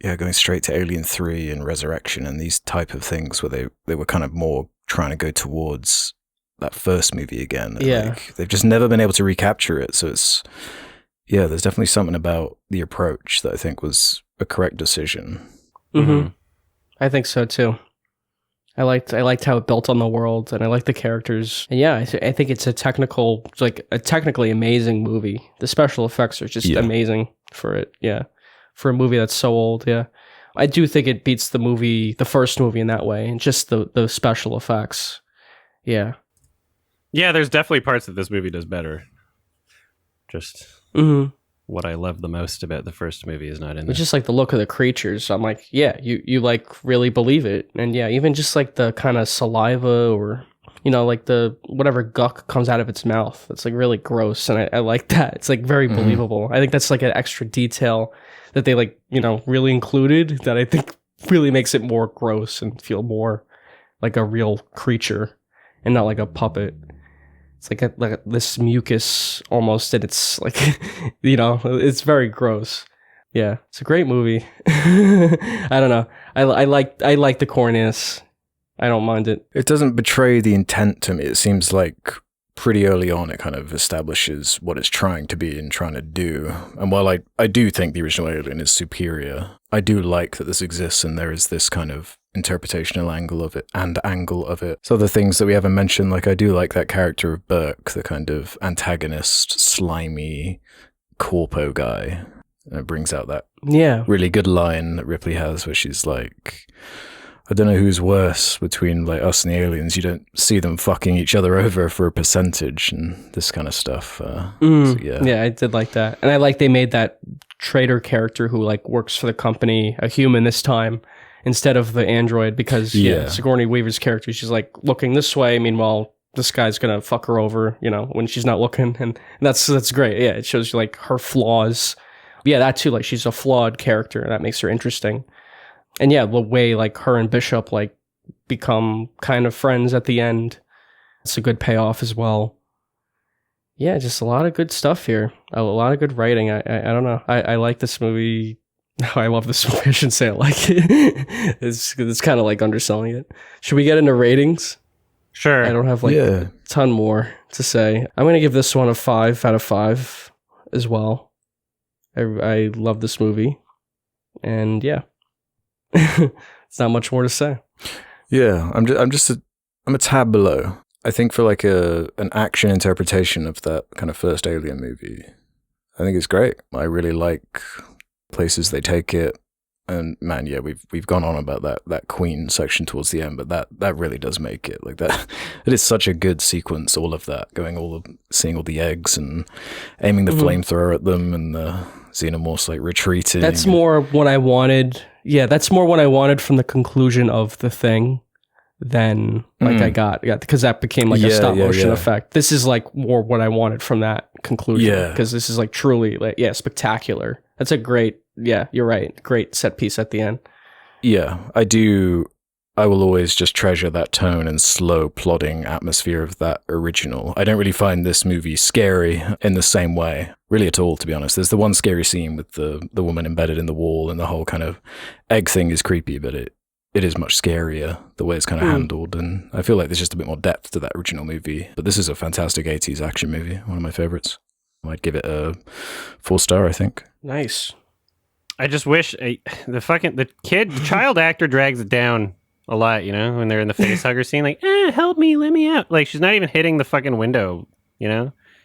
going straight to Alien 3 and Resurrection and these type of things where they were kind of more trying to go towards that first movie again, like, they've just never been able to recapture it. So it's there's definitely something about the approach that I think was a correct decision. Mm-hmm. I think so too. I liked how it built on the world, and I liked the characters. And I think it's a technically amazing movie. The special effects are just amazing for it. Yeah, for a movie that's so old. Yeah, I do think it beats the first movie in that way, and just the special effects. Yeah. Yeah, there's definitely parts that this movie does better. Just what I love the most about the first movie is not in there. It's just like the look of the creatures. I'm like, you like really believe it. And even just like the kind of saliva, or, you know, like the whatever guck comes out of its mouth. It's like really gross. And I like that. It's like very believable. I think that's like an extra detail that they like, you know, really included that I think really makes it more gross and feel more like a real creature and not like a puppet. It's like this mucus almost, and it's like, you know, it's very gross. Yeah, it's a great movie. I don't know. I like the corniness. I don't mind it. It doesn't betray the intent to me. It seems like pretty early on it kind of establishes what it's trying to be and trying to do. And while I do think the original Alien is superior, I do like that this exists and there is this kind of interpretational angle of it. So the things that we haven't mentioned, like I do like that character of Burke, the kind of antagonist, slimy corpo guy. And it brings out that really good line that Ripley has where she's like, I don't know who's worse between like us and the aliens. You don't see them fucking each other over for a percentage and this kind of stuff. I did like that. And I like they made that traitor character who like works for the company, a human this time, instead of the android, because Sigourney Weaver's character, she's like looking this way, meanwhile this guy's gonna fuck her over, when she's not looking, and that's great. Yeah, it shows you like her flaws. Yeah, that too, like she's a flawed character, and that makes her interesting. And yeah, the way like her and Bishop like become kind of friends at the end, it's a good payoff as well. Yeah, just a lot of good stuff here. A lot of good writing. I don't know. I like this movie. I love this movie. I shouldn't say I like it. It's kind of like underselling it. Should we get into ratings? Sure. I don't have a ton more to say. I'm going to give this one a 5 out of 5 as well. I love this movie. And yeah, it's not much more to say. Yeah, I'm a tad below. I think for like an action interpretation of that kind of first Alien movie, I think it's great. I really like places they take it, and man, yeah, we've gone on about that Queen section towards the end, but that really does make it like that. It is such a good sequence. All of that seeing all the eggs and aiming the flamethrower at them, and the xenomorphs like retreating. That's more what I wanted. Yeah, that's more what I wanted from the conclusion of The Thing than like I got, because that became like a stop motion effect. This is like more what I wanted from that conclusion, because this is like truly like spectacular. That's a great, you're right, great set piece at the end. Yeah, I will always just treasure that tone and slow plodding atmosphere of that original. I don't really find this movie scary in the same way, really at all, to be honest. There's the one scary scene with the woman embedded in the wall, and the whole kind of egg thing is creepy, but it is much scarier the way it's kind of handled, and I feel like there's just a bit more depth to that original movie. But this is a fantastic 80s action movie, one of my favorites. I'd give it a 4-star, I think. Nice. I just wish the child actor drags it down a lot, when they're in the face hugger scene, like, help me, let me out. Like, she's not even hitting the fucking window,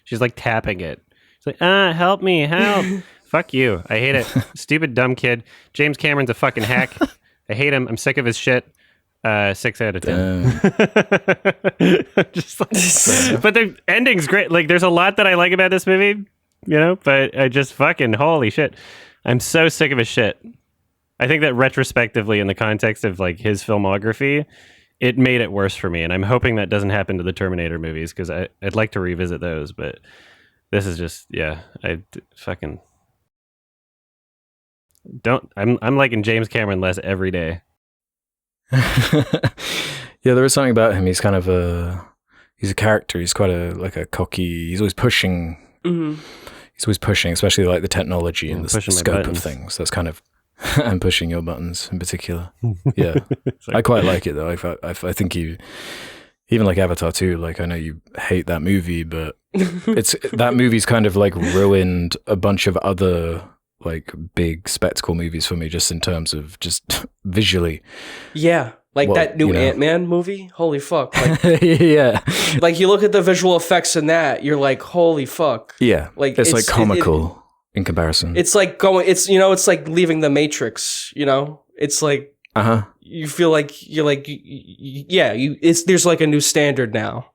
She's like tapping it. She's like, help me, help. Fuck you. I hate it. Stupid dumb kid. James Cameron's a fucking hack. I hate him. I'm sick of his shit. 6 out of 10. Just like, but the ending's great. Like, there's a lot that I like about this movie, but I just fucking, holy shit. I'm so sick of his shit. I think that retrospectively, in the context of like his filmography, it made it worse for me. And I'm hoping that doesn't happen to the Terminator movies, because I'd like to revisit those. But this is just, I fucking don't. I'm liking James Cameron less every day. Yeah, there is something about him. He's kind of he's a character. He's quite a cocky. He's always pushing. Mm-hmm. He's always pushing, especially like the technology and the scope of things. That's kind of, and pushing your buttons in particular. Yeah, like, I quite like it though. I think even like Avatar 2, like I know you hate that movie, but that movie's kind of like ruined a bunch of other like big spectacle movies for me, just in terms of just visually. Yeah. Like that new Ant-Man movie? Holy fuck. Like, yeah. Like you look at the visual effects in that, you're like, holy fuck. Yeah. Like it's like comical in comparison. It's like it's like leaving the Matrix, It's like you feel like you're like there's like a new standard now.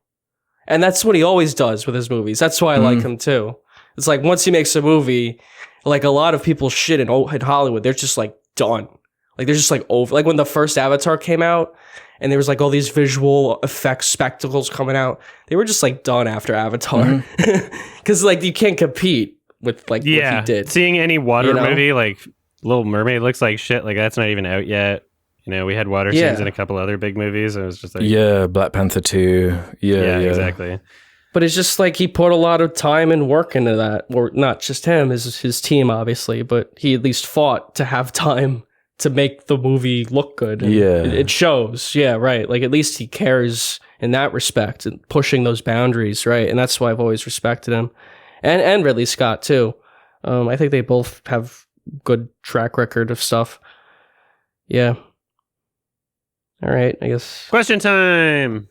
And that's what he always does with his movies. That's why I like him too. It's like once he makes a movie, like a lot of people shit in Hollywood, they're just like done. Like they're just like over. Like when the first Avatar came out, and there was like all these visual effects spectacles coming out, they were just like done after Avatar, because like you can't compete with like what he did. Seeing any water movie like Little Mermaid looks like shit. Like that's not even out yet. We had water scenes in a couple other big movies. And it was just like Black Panther 2. Yeah, exactly. But it's just like he put a lot of time and work into that. Or not just him, his team obviously, but he at least fought to have time to make the movie look good. And it shows. Yeah, right. Like at least he cares in that respect and pushing those boundaries, right? And that's why I've always respected him. And Ridley Scott too. I think they both have good track record of stuff. Yeah. All right, I guess. Question time.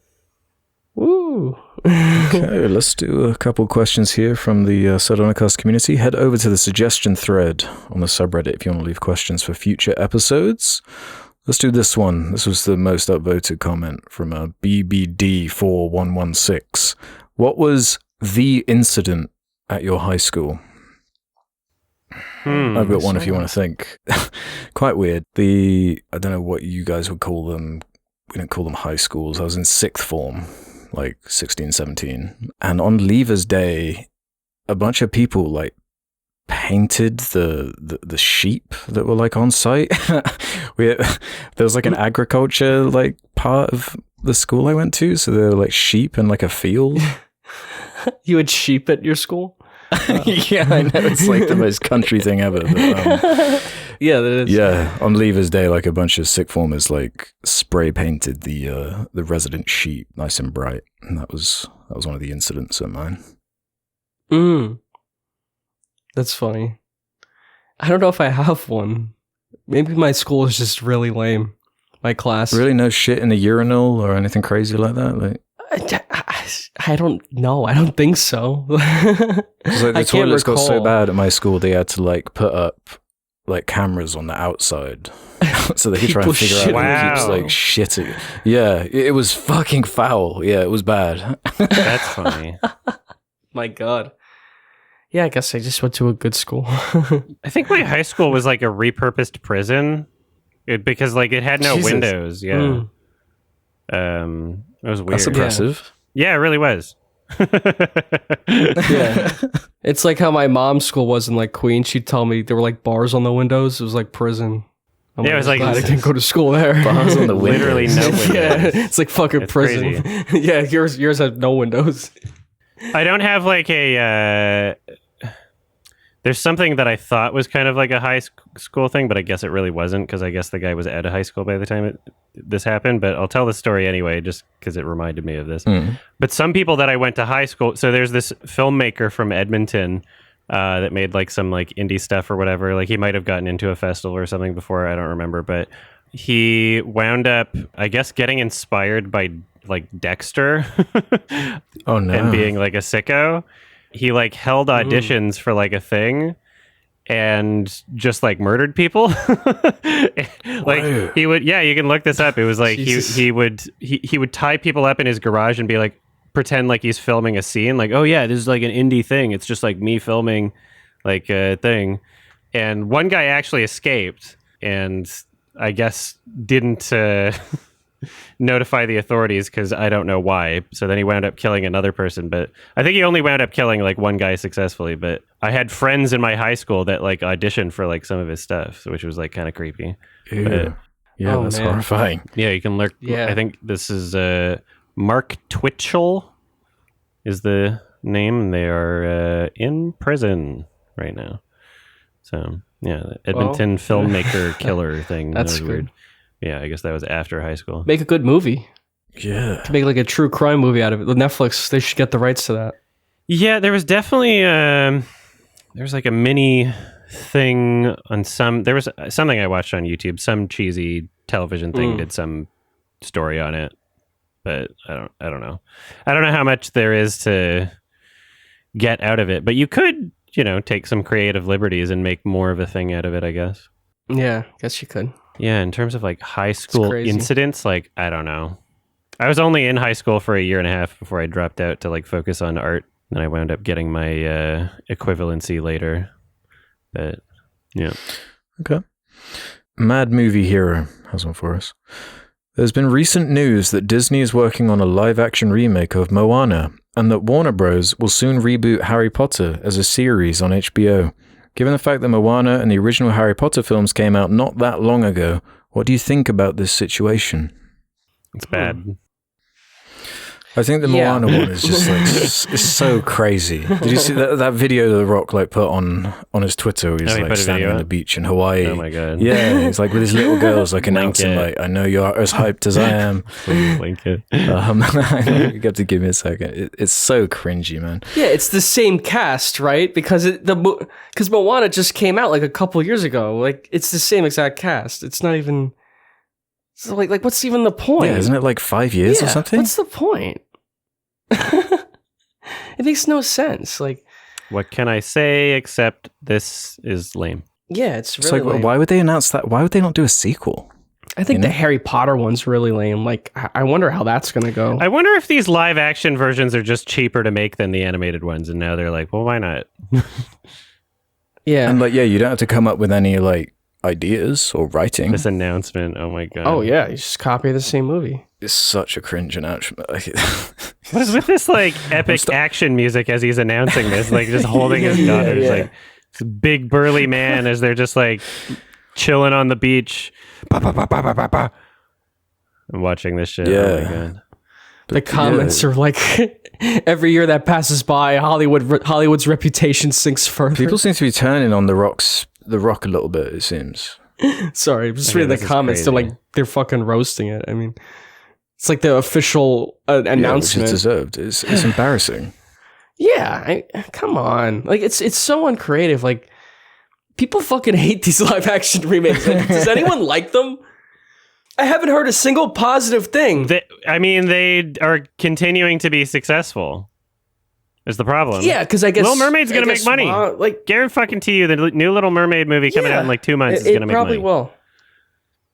Woo. Okay, let's do a couple questions here from the Sardonicast community. Head over to the suggestion thread on the subreddit if you want to leave questions for future episodes. Let's do this one. This was the most upvoted comment from BBD4116. What was the incident at your high school? I've got one if you want to think. Quite weird. I don't know what you guys would call them. We don't call them high schools. I was in sixth form, like 16, 17. And on Leavers Day, a bunch of people like painted the sheep that were like on site. There was like an agriculture like part of the school I went to. So there were like sheep in like a field. You had sheep at your school? Yeah, I know. It's like the most country thing ever. But, yeah, that is. Yeah, on Leavers Day, like a bunch of sick formers like spray painted the resident sheep nice and bright, and that was one of the incidents of mine. That's funny. I don't know if I have one. Maybe my school is just really lame. My class. Really, no shit in a urinal or anything crazy like that. Like. I don't know. I don't think so. Like the toilets got so bad at my school, they had to like put up like cameras on the outside so they could try and figure out who keeps like shitting. Yeah, it was fucking foul. Yeah, it was bad. That's funny. My God. Yeah, I guess I just went to a good school. I think my high school was like a repurposed prison because like it had no windows. Yeah. It was weird. That's impressive. Yeah, it really was. Yeah. It's like how my mom's school was in like Queens. She'd tell me there were like bars on the windows. It was like prison. It was like I didn't go to school there. Bars on the windows. Literally no windows. Yeah, it's like fucking prison. Yeah, yours had no windows. I don't have like a there's something that I thought was kind of like a high school thing, but I guess it really wasn't because I guess the guy was out of high school by the time this happened. But I'll tell the story anyway, just because it reminded me of this. But some people that I went to high school, so there's this filmmaker from Edmonton that made like some like indie stuff or whatever. Like he might have gotten into a festival or something before, I don't remember. But he wound up, I guess, getting inspired by like Dexter. Oh no! And being like a sicko. He like held auditions for like a thing and just like murdered people. Like he would, yeah, you can look this up. It was like he would tie people up in his garage and be like, pretend like he's filming a scene. Like, oh yeah, this is like an indie thing. It's just like me filming like a thing. And one guy actually escaped and I guess didn't notify the authorities because I don't know why. So then he wound up killing another person, but I think he only wound up killing like one guy successfully. But I had friends in my high school that like auditioned for like some of his stuff, which was like kind of creepy. Yeah, that's horrifying. Yeah, you can look. Yeah, I think this is Mark Twitchell is the name, and they are in prison right now. So yeah, the Edmonton filmmaker killer thing. That's weird. Yeah, I guess that was after high school. Make a good movie. Yeah. Make like a true crime movie out of it. The Netflix, they should get the rights to that. Yeah, there was definitely there's like a mini thing on there was something I watched on YouTube. Some cheesy television thing did some story on it, but I don't know. I don't know how much there is to get out of it, but you could, take some creative liberties and make more of a thing out of it, I guess. Yeah, I guess you could. Yeah, in terms of like high school incidents, like, I don't know. I was only in high school for a year and a half before I dropped out to like focus on art. And I wound up getting my equivalency later. But yeah. Okay. Mad Movie Hero has one for us. There's been recent news that Disney is working on a live-action remake of Moana, and that Warner Bros. Will soon reboot Harry Potter as a series on HBO. Given the fact that Moana and the original Harry Potter films came out not that long ago, what do you think about this situation? It's bad. I think the Moana one is just like it's so crazy. Did you see that video that The Rock like put on his Twitter? He's like standing on the beach in Hawaii. Oh my god! Yeah, he's like with his little girls like announcing like, "I know you're as hyped as I am." Link it. You have to give me a second. It's so cringy, man. Yeah, it's the same cast, right? Because Moana just came out like a couple years ago. Like it's the same exact cast. It's not even. So like what's even the point? Yeah, isn't it like 5 years or something? What's the point? It makes no sense. Like, what can I say except this is lame? Yeah, it's really like, lame. Why would they announce that? Why would they not do a sequel? I think the Harry Potter one's really lame. Like, I wonder how that's going to go. I wonder if these live action versions are just cheaper to make than the animated ones. And now they're like, well, why not? Yeah. And like, you don't have to come up with any like ideas or writing. This announcement, oh my god. Oh yeah, you just copy the same movie. It's such a cringe announcement. What is with this like epic action music as he's announcing this, like just holding his daughters, like this big burly man as they're just like chilling on the beach. I'm watching this shit. Oh my god. The comments are like, every year that passes by, Hollywood's reputation sinks further. People seem to be turning on the Rock a little bit, it seems. Sorry, I'm just reading the comments. They're fucking roasting it. I mean, it's like the official announcement. Which is deserved. It's embarrassing. Yeah, come on. Like, it's so uncreative. Like, people fucking hate these live action remakes. Like, does anyone like them? I haven't heard a single positive thing. They are continuing to be successful. Is the problem? Yeah, because I guess Little Mermaid's gonna make money. Like, guarantee fucking to you, the new Little Mermaid movie coming out in like 2 months is gonna make money. It probably will.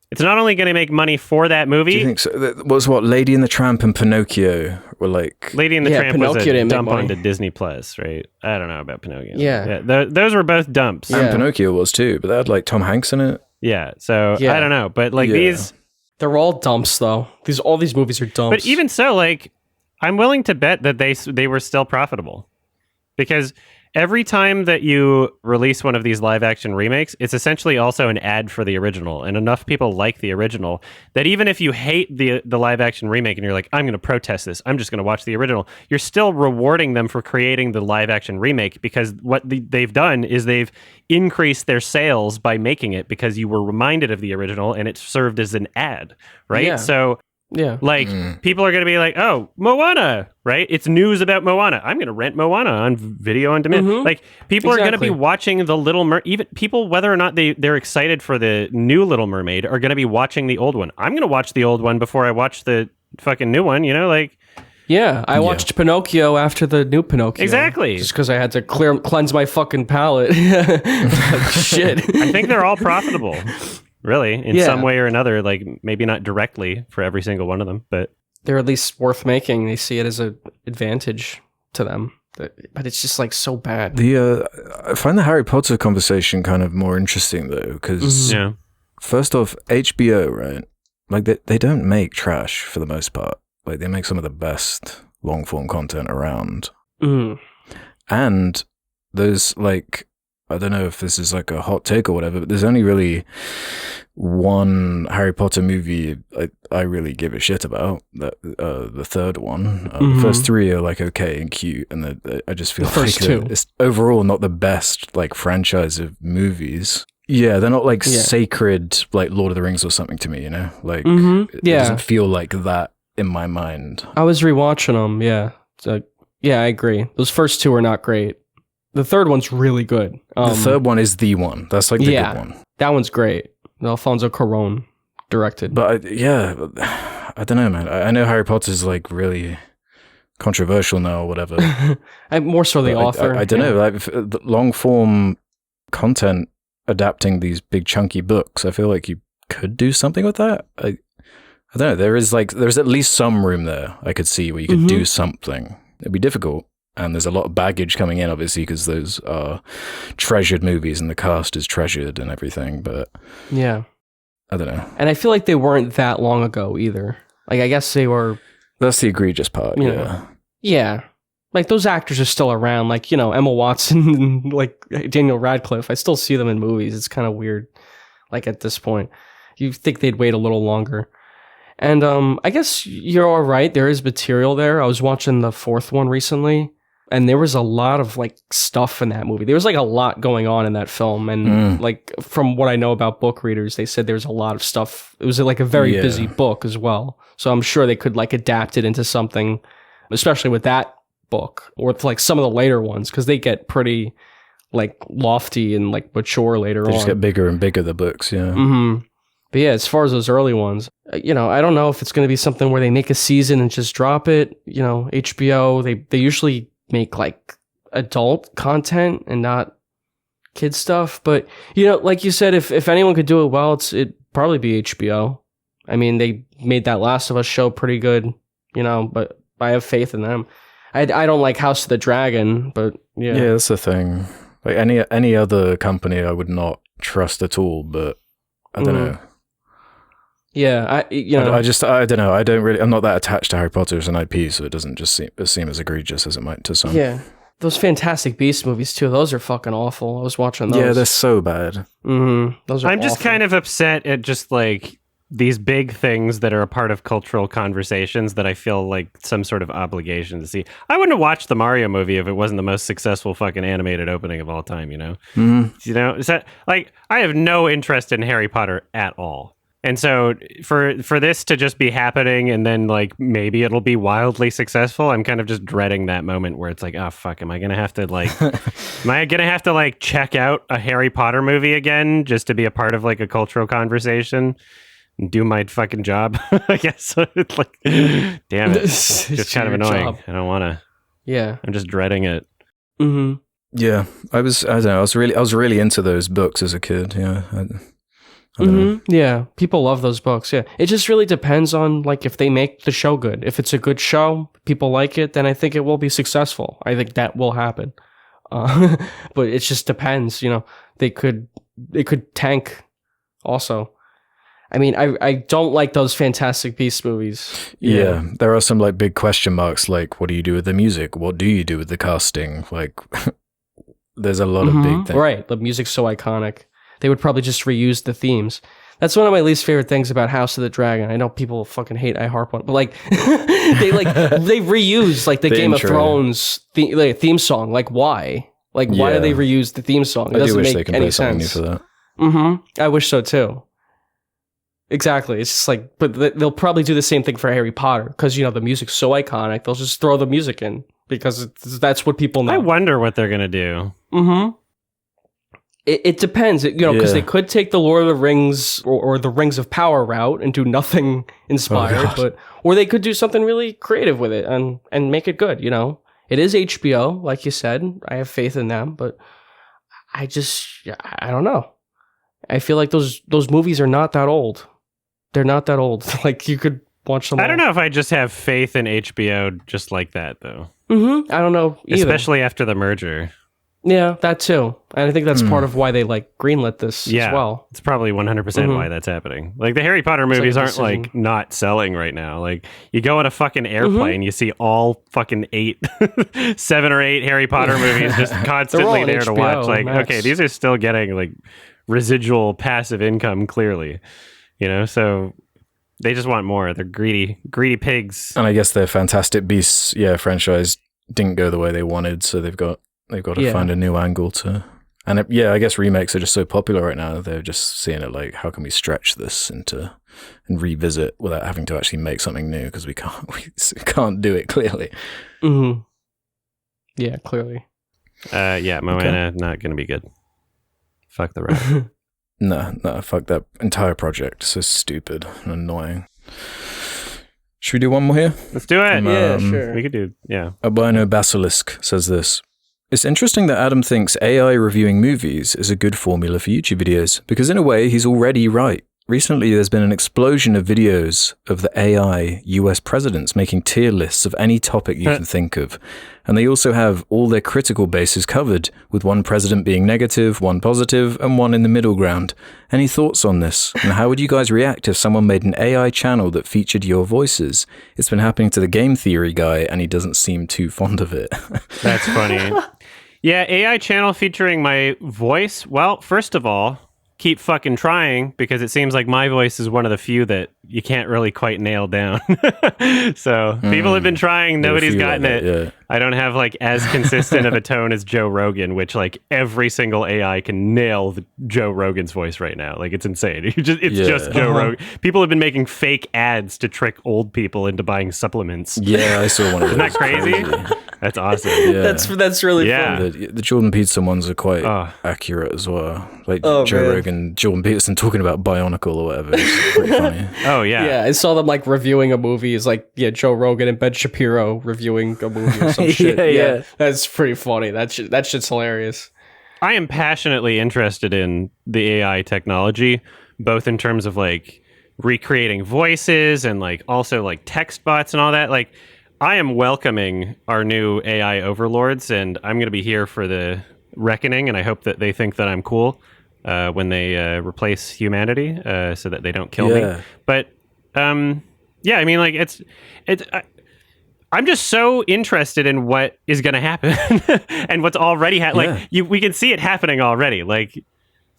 It's not only gonna make money for that movie. Do you think so? That was what Lady and the Tramp and Pinocchio were like. Lady and the Tramp was a dump onto Disney Plus, right? I don't know about Pinocchio. Yeah. Those were both dumps. And Pinocchio was too, but they had like Tom Hanks in it. Yeah, so I don't know, but like these. They're all dumps, though. All these movies are dumps. But even so, like, I'm willing to bet that they were still profitable, because every time that you release one of these live action remakes, it's essentially also an ad for the original, and enough people like the original that even if you hate the live action remake and you're like, I'm going to protest this, I'm just going to watch the original, you're still rewarding them for creating the live action remake, because what they've done is they've increased their sales by making it, because you were reminded of the original and it served as an ad, right? Yeah. So people are going to be like, oh, Moana, right? It's news about Moana. I'm going to rent Moana on video on demand. Mm-hmm. Like, people are going to be watching the Little Mermaid. Even people, whether or not they're excited for the new Little Mermaid, are going to be watching the old one. I'm going to watch the old one before I watch the fucking new one, like... Yeah, I watched Pinocchio after the new Pinocchio. Exactly. Just because I had to cleanse my fucking palate. Like, shit. I think they're all profitable. Really, in some way or another, like maybe not directly for every single one of them, but they're at least worth making. They see it as an advantage to them, but it's just like so bad. I find the Harry Potter conversation kind of more interesting though, because first off, HBO, right? Like they don't make trash for the most part. Like they make some of the best long form content around, and there's like. I don't know if this is like a hot take or whatever, but there's only really one Harry Potter movie I really give a shit about. The third one. The first three are like okay and cute, and I just feel like it's overall not the best like franchise of movies. Yeah, they're not like sacred like Lord of the Rings or something to me, Like it doesn't feel like that in my mind. I was rewatching them. Yeah, I agree. Those first two are not great. The third one's really good. The third one is the one. That's like the good one. That one's great. Alfonso Cuarón directed. But I don't know, man. I know Harry Potter's like really controversial now or whatever. I'm more so the author. I don't know. Like long form content adapting these big chunky books, I feel like you could do something with that. I don't know. There's at least some room there I could see where you could do something. It'd be difficult. And there's a lot of baggage coming in, obviously, because those are treasured movies and the cast is treasured and everything. But yeah, I don't know. And I feel like they weren't that long ago either. Like, I guess they were. That's the egregious part. Yeah. Like, those actors are still around. Like, Emma Watson and like Daniel Radcliffe. I still see them in movies. It's kind of weird. Like, at this point, you think they'd wait a little longer. And I guess you're all right. There is material there. I was watching the fourth one recently. And there was a lot of like stuff in that movie. There was like a lot going on in that film. And like from what I know about book readers, they said there's a lot of stuff. It was like a very busy book as well. So I'm sure they could like adapt it into something, especially with that book or with like some of the later ones, because they get pretty like lofty and like mature later on. They just get bigger and bigger, the books, yeah. Mm-hmm. But yeah, as far as those early ones, I don't know if it's going to be something where they make a season and just drop it. HBO, they usually make like adult content and not kid stuff, but like you said, if anyone could do it well, it'd probably be HBO. I mean, they made that Last of Us show pretty good, but I have faith in them. I don't like House of the Dragon, but yeah, that's the thing. Like any other company, I would not trust at all. But I don't know. Yeah, I don't know. I'm not that attached to Harry Potter as an IP, so it doesn't just seem as egregious as it might to some. Yeah, those Fantastic Beasts movies too. Those are fucking awful. I was watching those. Yeah, they're so bad. Those are. I'm just kind of upset at just like these big things that are a part of cultural conversations that I feel like some sort of obligation to see. I wouldn't have watched the Mario movie if it wasn't the most successful fucking animated opening of all time, you know? You know, is that like I have no interest in Harry Potter at all. And so for this to just be happening and then like maybe it'll be wildly successful, I'm kind of just dreading that moment where it's like, oh fuck, am I gonna have to like check out a Harry Potter movie again just to be a part of like a cultural conversation? Do my fucking job, I guess. It's like, damn it, it's just kind of annoying. Job. I don't want to. Yeah, I'm just dreading it. Yeah, I don't know. I was really into those books as a kid. Yeah, I don't know. Yeah, people love those books. Yeah, it just really depends on like if they make the show good. If it's a good show, people like it, then I think it will be successful. I think that will happen. But it just depends. You know, it could tank. Also. I mean, I don't like those Fantastic Beasts movies. Yeah, there are some like big question marks, like what do you do with the music? What do you do with the casting? Like, there's a lot of big things. Right, the music's so iconic. They would probably just reuse the themes. That's one of my least favorite things about House of the Dragon. I know people fucking hate I harp on it, but like, they reuse like the Game intro. Of Thrones theme song. Like, why? Like, why do they reuse the theme song? It doesn't make any sense. New for that. I wish so too. Exactly. It's just like, but they'll probably do the same thing for Harry Potter because, you know, the music's so iconic. They'll just throw the music in because that's what people know. I wonder what they're going to do. It depends, you know, because they could take the Lord of the Rings or the Rings of Power route and do nothing inspired, or they could do something really creative with it and make it good, you know. It is HBO, like you said. I have faith in them, but I don't know. I feel like those movies are not that old. They're not that old. Like, you could watch them all. I don't know if I just have faith in HBO just like that, though. I don't know either. Especially after the merger. Yeah, that too. And I think that's part of why they, like, greenlit this as well. It's probably 100% why that's happening. Like, the Harry Potter movies aren't, like, not selling right now. Like, you go on a fucking airplane, you see all fucking 7 or 8 Harry Potter movies just constantly there to watch. Like, Max. Okay, these are still getting, like, residual passive income, clearly. You know, so they just want more. They're greedy pigs. And I guess their Fantastic Beasts, franchise didn't go the way they wanted, so they've got to find a new angle to. And I guess remakes are just so popular right now. They're just seeing it like, how can we stretch this and revisit without having to actually make something new because we can't do it clearly. Yeah, clearly. Moana not going to be good. Fuck the rest. No, fuck that entire project. So stupid and annoying. Should we do one more here? Let's do it. Sure. We could do, Albino Basilisk says this. It's interesting that Adam thinks AI reviewing movies is a good formula for YouTube videos, because in a way, he's already right. Recently, there's been an explosion of videos of the AI US presidents making tier lists of any topic you can think of. And they also have all their critical bases covered, with one president being negative, one positive, and one in the middle ground. Any thoughts on this? And how would you guys react if someone made an AI channel that featured your voices? It's been happening to the Game Theory guy, and he doesn't seem too fond of it. That's funny. Yeah, AI channel featuring my voice. Well, first of all, keep fucking trying, because it seems like my voice is one of the few that you can't really quite nail down. So people have been trying. Nobody's gotten it. Yeah. I don't have like as consistent of a tone as Joe Rogan, which like every single AI can nail Joe Rogan's voice right now. Like, it's insane. It's just Joe Rogan. People have been making fake ads to trick old people into buying supplements. Yeah, I saw one of those. Isn't that crazy? That's awesome. Yeah. That's really fun. The Jordan Peterson ones are quite accurate as well. Like Joe Rogan, Jordan Peterson talking about Bionicle or whatever. It's pretty funny. Oh yeah. Yeah, I saw them like reviewing a movie. It's like, Joe Rogan and Ben Shapiro reviewing a movie or some shit. Yeah. That's pretty funny. That shit's hilarious. I am passionately interested in the AI technology, both in terms of like recreating voices and like also like text bots and all that. Like, I am welcoming our new AI overlords, and I'm going to be here for the reckoning, and I hope that they think that I'm cool when they replace humanity, so that they don't kill me. But yeah, I mean, like I'm just so interested in what is going to happen and what's already we can see it happening already. Like,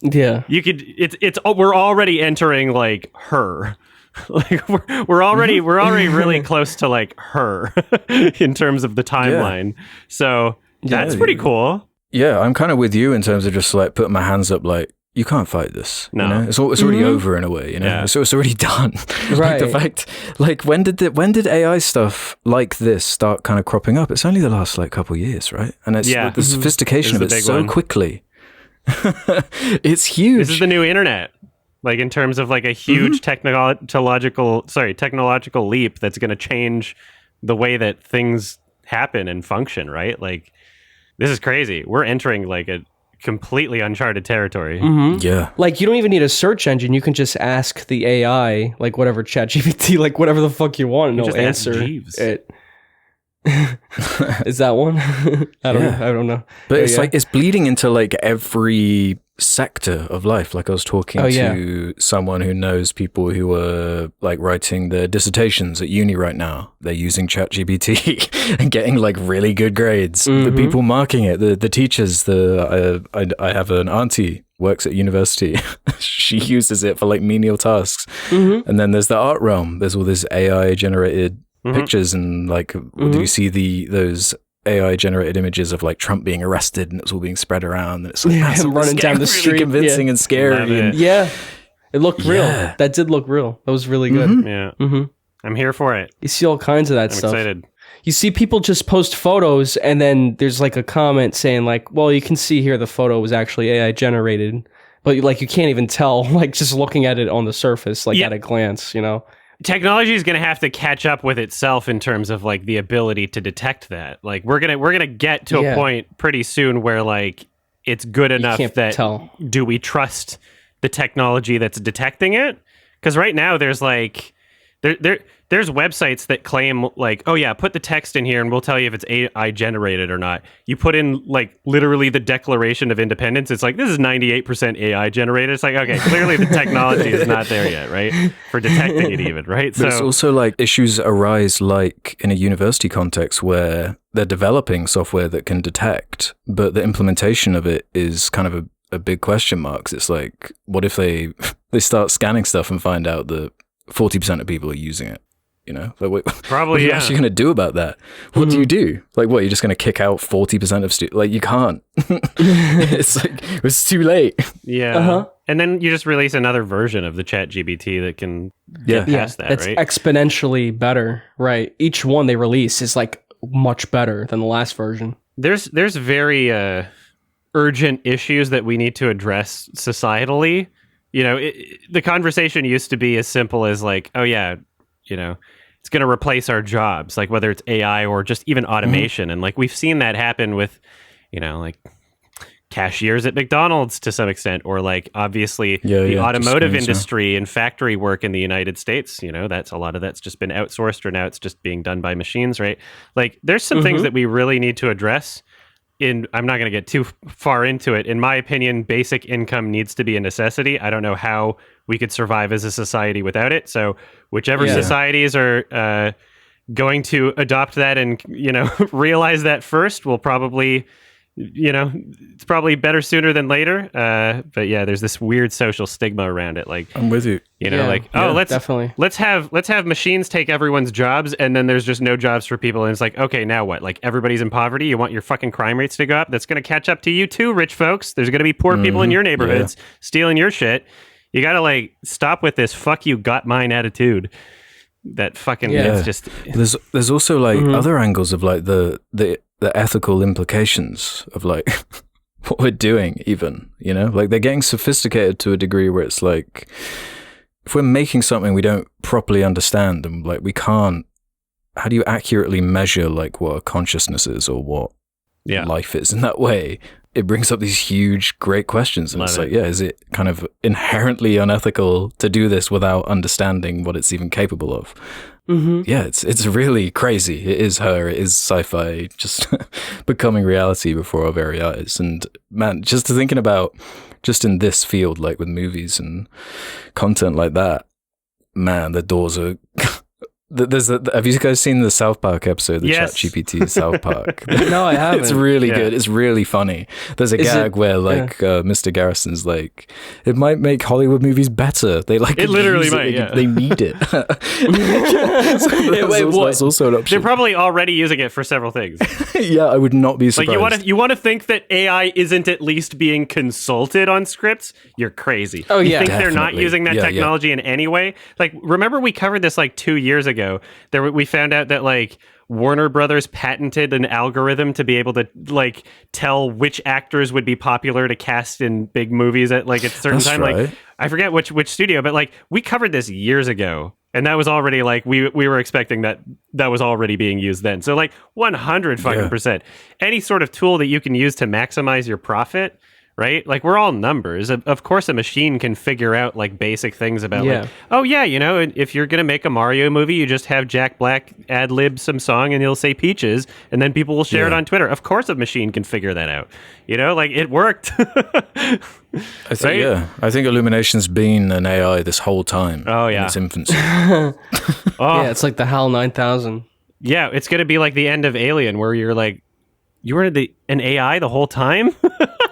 yeah, you could. We're already entering like her. Like we're already really close to like her in terms of the timeline. So that's pretty cool. Yeah, I'm kind of with you in terms of just like putting my hands up, like, you can't fight this. No, you know? It's already over in a way. You know, Yeah. so it's already done. Right. Like the fact, like when did AI stuff like this start kind of cropping up? It's only the last like couple of years, right? And it's the sophistication of it so quickly. It's huge. This is the new internet. Like in terms of like a huge technological leap that's going to change the way that things happen and function, right? Like, this is crazy. We're entering like a completely uncharted territory. Yeah. Like, you don't even need a search engine. You can just ask the AI, like whatever ChatGPT, like whatever the fuck you want, and it'll answer it. Is that one? I don't know. But it's like it's bleeding into like every sector of life. Like I was talking to someone who knows people who are like writing their dissertations at uni right now. They're using ChatGPT and getting like really good grades. The people marking it, the teachers, I have an auntie works at university. She uses it for like menial tasks. And then there's the art realm. There's all this AI generated pictures, and like did you see those AI generated images of like Trump being arrested, and it's all being spread around, and it's like him running down the street, really convincing and scary. And it looked real. That did look real. That was really good. I'm here for it. You see all kinds of that stuff. Excited. You see people just post photos, and then there's like a comment saying like, well, you can see here the photo was actually AI generated, but like you can't even tell, like just looking at it on the surface, like at a glance, you know. Technology is going to have to catch up with itself in terms of like the ability to detect that. Like we're gonna get to a point pretty soon where like it's good enough that do we trust the technology that's detecting it? Because right now there's like there's websites that claim like, oh yeah, put the text in here and we'll tell you if it's AI generated or not. You put in like literally the Declaration of Independence. It's like, this is 98% AI generated. It's like, okay, clearly the technology is not there yet, right? For detecting it even, right? But it's also like issues arise like in a university context where they're developing software that can detect, but the implementation of it is kind of a big question mark. 'Cause it's like, what if they start scanning stuff and find out that 40% of people are using it? You know, like what are you actually going to do about that? What do you do? Like, what, you're just going to kick out 40% of students? Like, you can't. It's like, it's too late. Yeah. And then you just release another version of the ChatGPT that can get past that, that's right? Exponentially better, right? Each one they release is like much better than the last version. There's very urgent issues that we need to address societally. You know, the conversation used to be as simple as like, oh yeah, you know, it's going to replace our jobs, like whether it's AI or just even automation. And like we've seen that happen with, you know, like cashiers at McDonald's to some extent, or like obviously the automotive industry and factory work in the United States. You know, that's a lot of that's just been outsourced, or now it's just being done by machines, right? Like there's some things that we really need to address. I'm not going to get too far into it. In my opinion, basic income needs to be a necessity. I don't know how we could survive as a society without it. So whichever societies are going to adopt that and, you know, realize that first will probably, you know, it's probably better sooner than later. But yeah, there's this weird social stigma around it. Like, I'm with you. You know, let's have machines take everyone's jobs, and then there's just no jobs for people. And it's like, okay, now what? Like everybody's in poverty. You want your fucking crime rates to go up? That's going to catch up to you too, rich folks. There's going to be poor people in your neighborhoods stealing your shit. You got to like stop with this "fuck you, got mine" attitude. That fucking it's just. There's also like other angles of like the ethical implications of like what we're doing. Even, you know, like they're getting sophisticated to a degree where it's like, if we're making something we don't properly understand, and like we can't, how do you accurately measure like what a consciousness is or what life is in that way? It brings up these huge, great questions. And like, is it kind of inherently unethical to do this without understanding what it's even capable of? Yeah, it's really crazy. It is her. It is sci-fi just becoming reality before our very eyes. And man, just thinking about just in this field, like with movies and content like that, man, the doors are. Have you guys seen the South Park episode, the ChatGPT South Park? No, I haven't. It's really good. It's really funny. There's a gag where Mr. Garrison's like, it might make Hollywood movies better. They like it literally might. They need it. That's also an option. They're probably already using it for several things. Yeah, I would not be surprised. Like you want to think that AI isn't at least being consulted on scripts? You're crazy. Oh yeah, you think they're not using that technology in any way? Like, remember we covered this like 2 years ago. We found out that like Warner Brothers patented an algorithm to be able to like tell which actors would be popular to cast in big movies at like a certain time. Right. Like I forget which studio, but like we covered this years ago, and that was already like we were expecting that was already being used then. So like 100% any sort of tool that you can use to maximize your profit. Right? Like, we're all numbers. Of course, a machine can figure out, like, basic things about, like, oh, yeah, you know, if you're going to make a Mario movie, you just have Jack Black ad-lib some song and he'll say Peaches, and then people will share it on Twitter. Of course a machine can figure that out. You know, like, it worked. I think Illumination's been an AI this whole time. Oh, yeah. In its infancy. Yeah, it's like the HAL 9000. Yeah, it's going to be like the end of Alien, where you're like, you were an AI the whole time?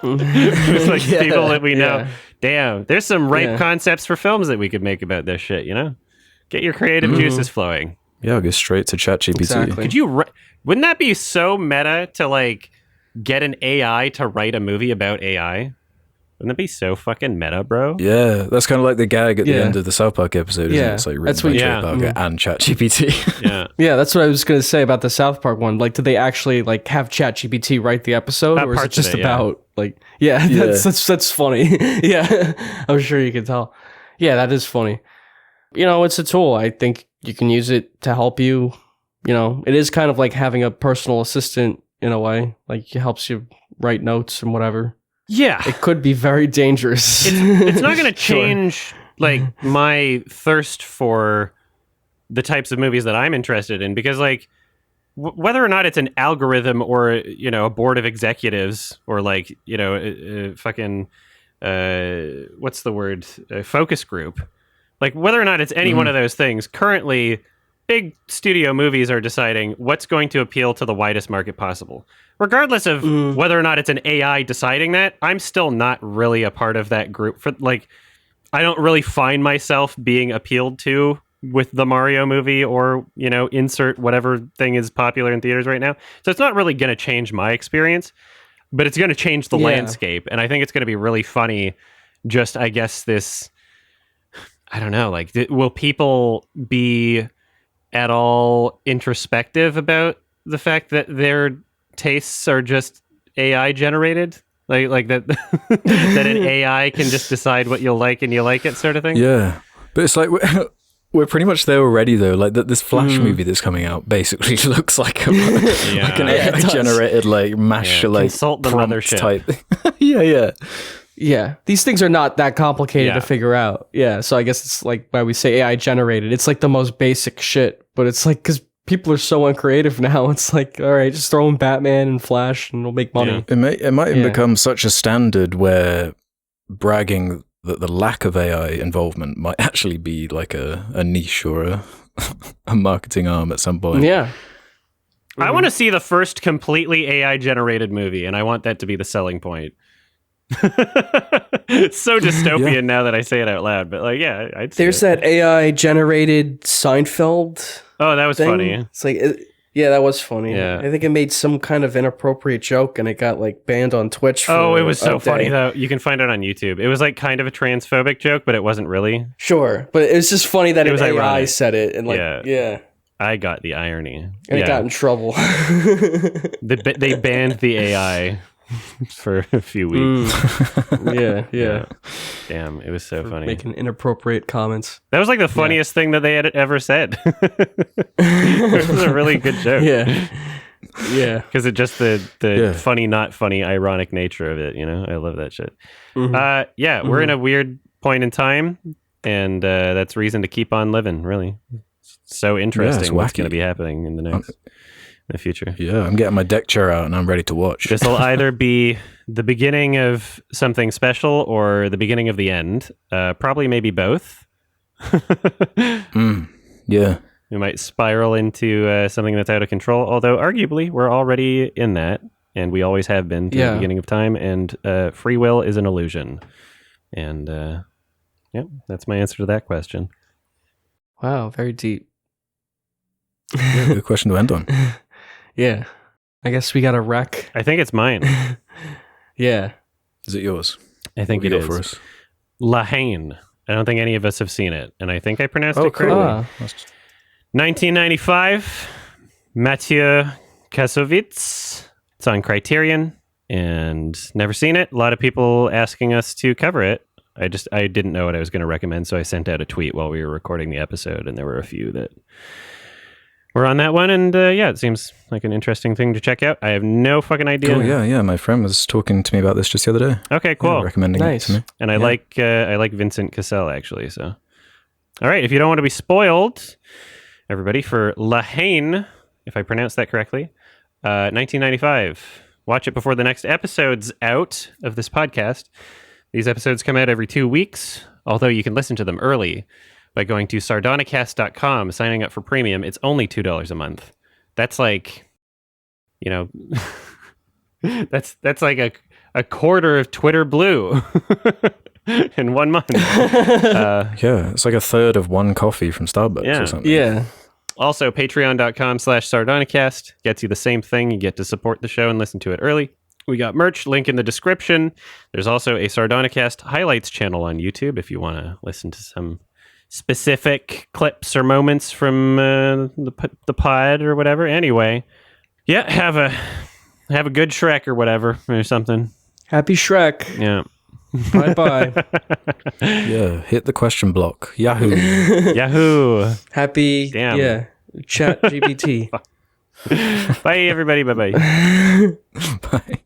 It's like people that we know. Damn, there's some ripe concepts for films that we could make about this shit, you know? Get your creative juices flowing. Yeah, I'll go straight to ChatGPT. Exactly. Wouldn't that be so meta to like get an AI to write a movie about AI? Wouldn't that be so fucking meta, bro? Yeah, that's kind of like the gag at the end of the South Park episode, isn't it? It's like written by Trey Parker and ChatGPT. Yeah, that's what I was going to say about the South Park one. Like, did they actually like have ChatGPT write the episode, or is it just about like? Yeah, that's funny. Yeah, I'm sure you can tell. Yeah, that is funny. You know, it's a tool. I think you can use it to help you. You know, it is kind of like having a personal assistant in a way. Like, it helps you write notes and whatever. Yeah. It could be very dangerous. It's not going to change like my thirst for the types of movies that I'm interested in, because like whether or not it's an algorithm or, you know, a board of executives or like, you know, fucking what's the word? Focus group. Like whether or not it's any one of those things, currently big studio movies are deciding what's going to appeal to the widest market possible. Regardless of whether or not it's an AI deciding that, I'm still not really a part of that group. For like, I don't really find myself being appealed to with the Mario movie or, you know, insert whatever thing is popular in theaters right now. So it's not really going to change my experience, but it's going to change the landscape. And I think it's going to be really funny. Just, I guess this, I don't know, like, will people be at all introspective about the fact that their tastes are just AI generated, like that that an AI can just decide what you'll like and you like it, sort of thing. Yeah, but it's like we're pretty much there already, though. Like this Flash movie that's coming out basically looks like an AI generated like mash like consult the mothership type. Yeah. These things are not that complicated to figure out. Yeah, so I guess it's like why we say AI generated. It's like the most basic shit, but it's like because people are so uncreative now. It's like, all right, just throw in Batman and Flash and we'll make money. It might become such a standard where bragging that the lack of AI involvement might actually be like a niche or a marketing arm at some point. Yeah. I want to see the first completely AI generated movie, and I want that to be the selling point. It's so dystopian now that I say it out loud, but like, yeah, I'd say there's that AI generated Seinfeld. Oh, that was funny. It's like, that was funny. Yeah. I think it made some kind of inappropriate joke and it got like banned on Twitch. It was so funny though. You can find it on YouTube. It was like kind of a transphobic joke, but it wasn't really. Sure, but it was just funny that an AI said it and like, I got the irony. And it got in trouble. They banned the AI for a few weeks. Yeah. Damn, it was so funny. Making inappropriate comments. That was like the funniest thing that they had ever said. It was a really good joke. Yeah. Because it just the funny, not funny, ironic nature of it, you know? I love that shit. We're in a weird point in time, and that's reason to keep on living, really. so interesting what's going to be happening in the future. Yeah, I'm getting my deck chair out and I'm ready to watch. This will either be the beginning of something special or the beginning of the end. Probably maybe both. Yeah. We might spiral into something that's out of control, although arguably we're already in that, and we always have been to the beginning of time, and free will is an illusion. And that's my answer to that question. Wow, very deep. Yeah, good question to end on. Yeah. I guess we got a wreck. I think it's mine. Yeah. Is it yours? I think it is. For us? La Haine. I don't think any of us have seen it, and I think I pronounced it correctly. Cool. 1995, Mathieu Kassovitz. It's on Criterion, and never seen it. A lot of people asking us to cover it. I didn't know what I was going to recommend, so I sent out a tweet while we were recording the episode, and there were a few that were on that one, and it seems like an interesting thing to check out. I have no fucking idea. Cool, yeah. My friend was talking to me about this just the other day. Okay, cool. Recommending it to me. And I like Vincent Cassel, actually. So, all right, if you don't want to be spoiled, everybody, for La Haine, if I pronounced that correctly, 1995. Watch it before the next episode's out of this podcast. These episodes come out every 2 weeks, although you can listen to them early by going to sardonicast.com, signing up for premium. It's only $2 a month. That's like, that's like a quarter of Twitter Blue in 1 month. It's like a third of one coffee from Starbucks or something. Yeah. Also, patreon.com/sardonicast gets you the same thing. You get to support the show and listen to it early. We got merch, link in the description. There's also a Sardonicast highlights channel on YouTube if you want to listen to some specific clips or moments from the pod or whatever. Anyway, have a good Shrek or whatever or something. Happy Shrek. Yeah. Bye. Yeah, hit the question block. Yahoo. Yahoo. Happy. Damn. Yeah. Chat GPT. Bye, everybody. Bye-bye. Bye.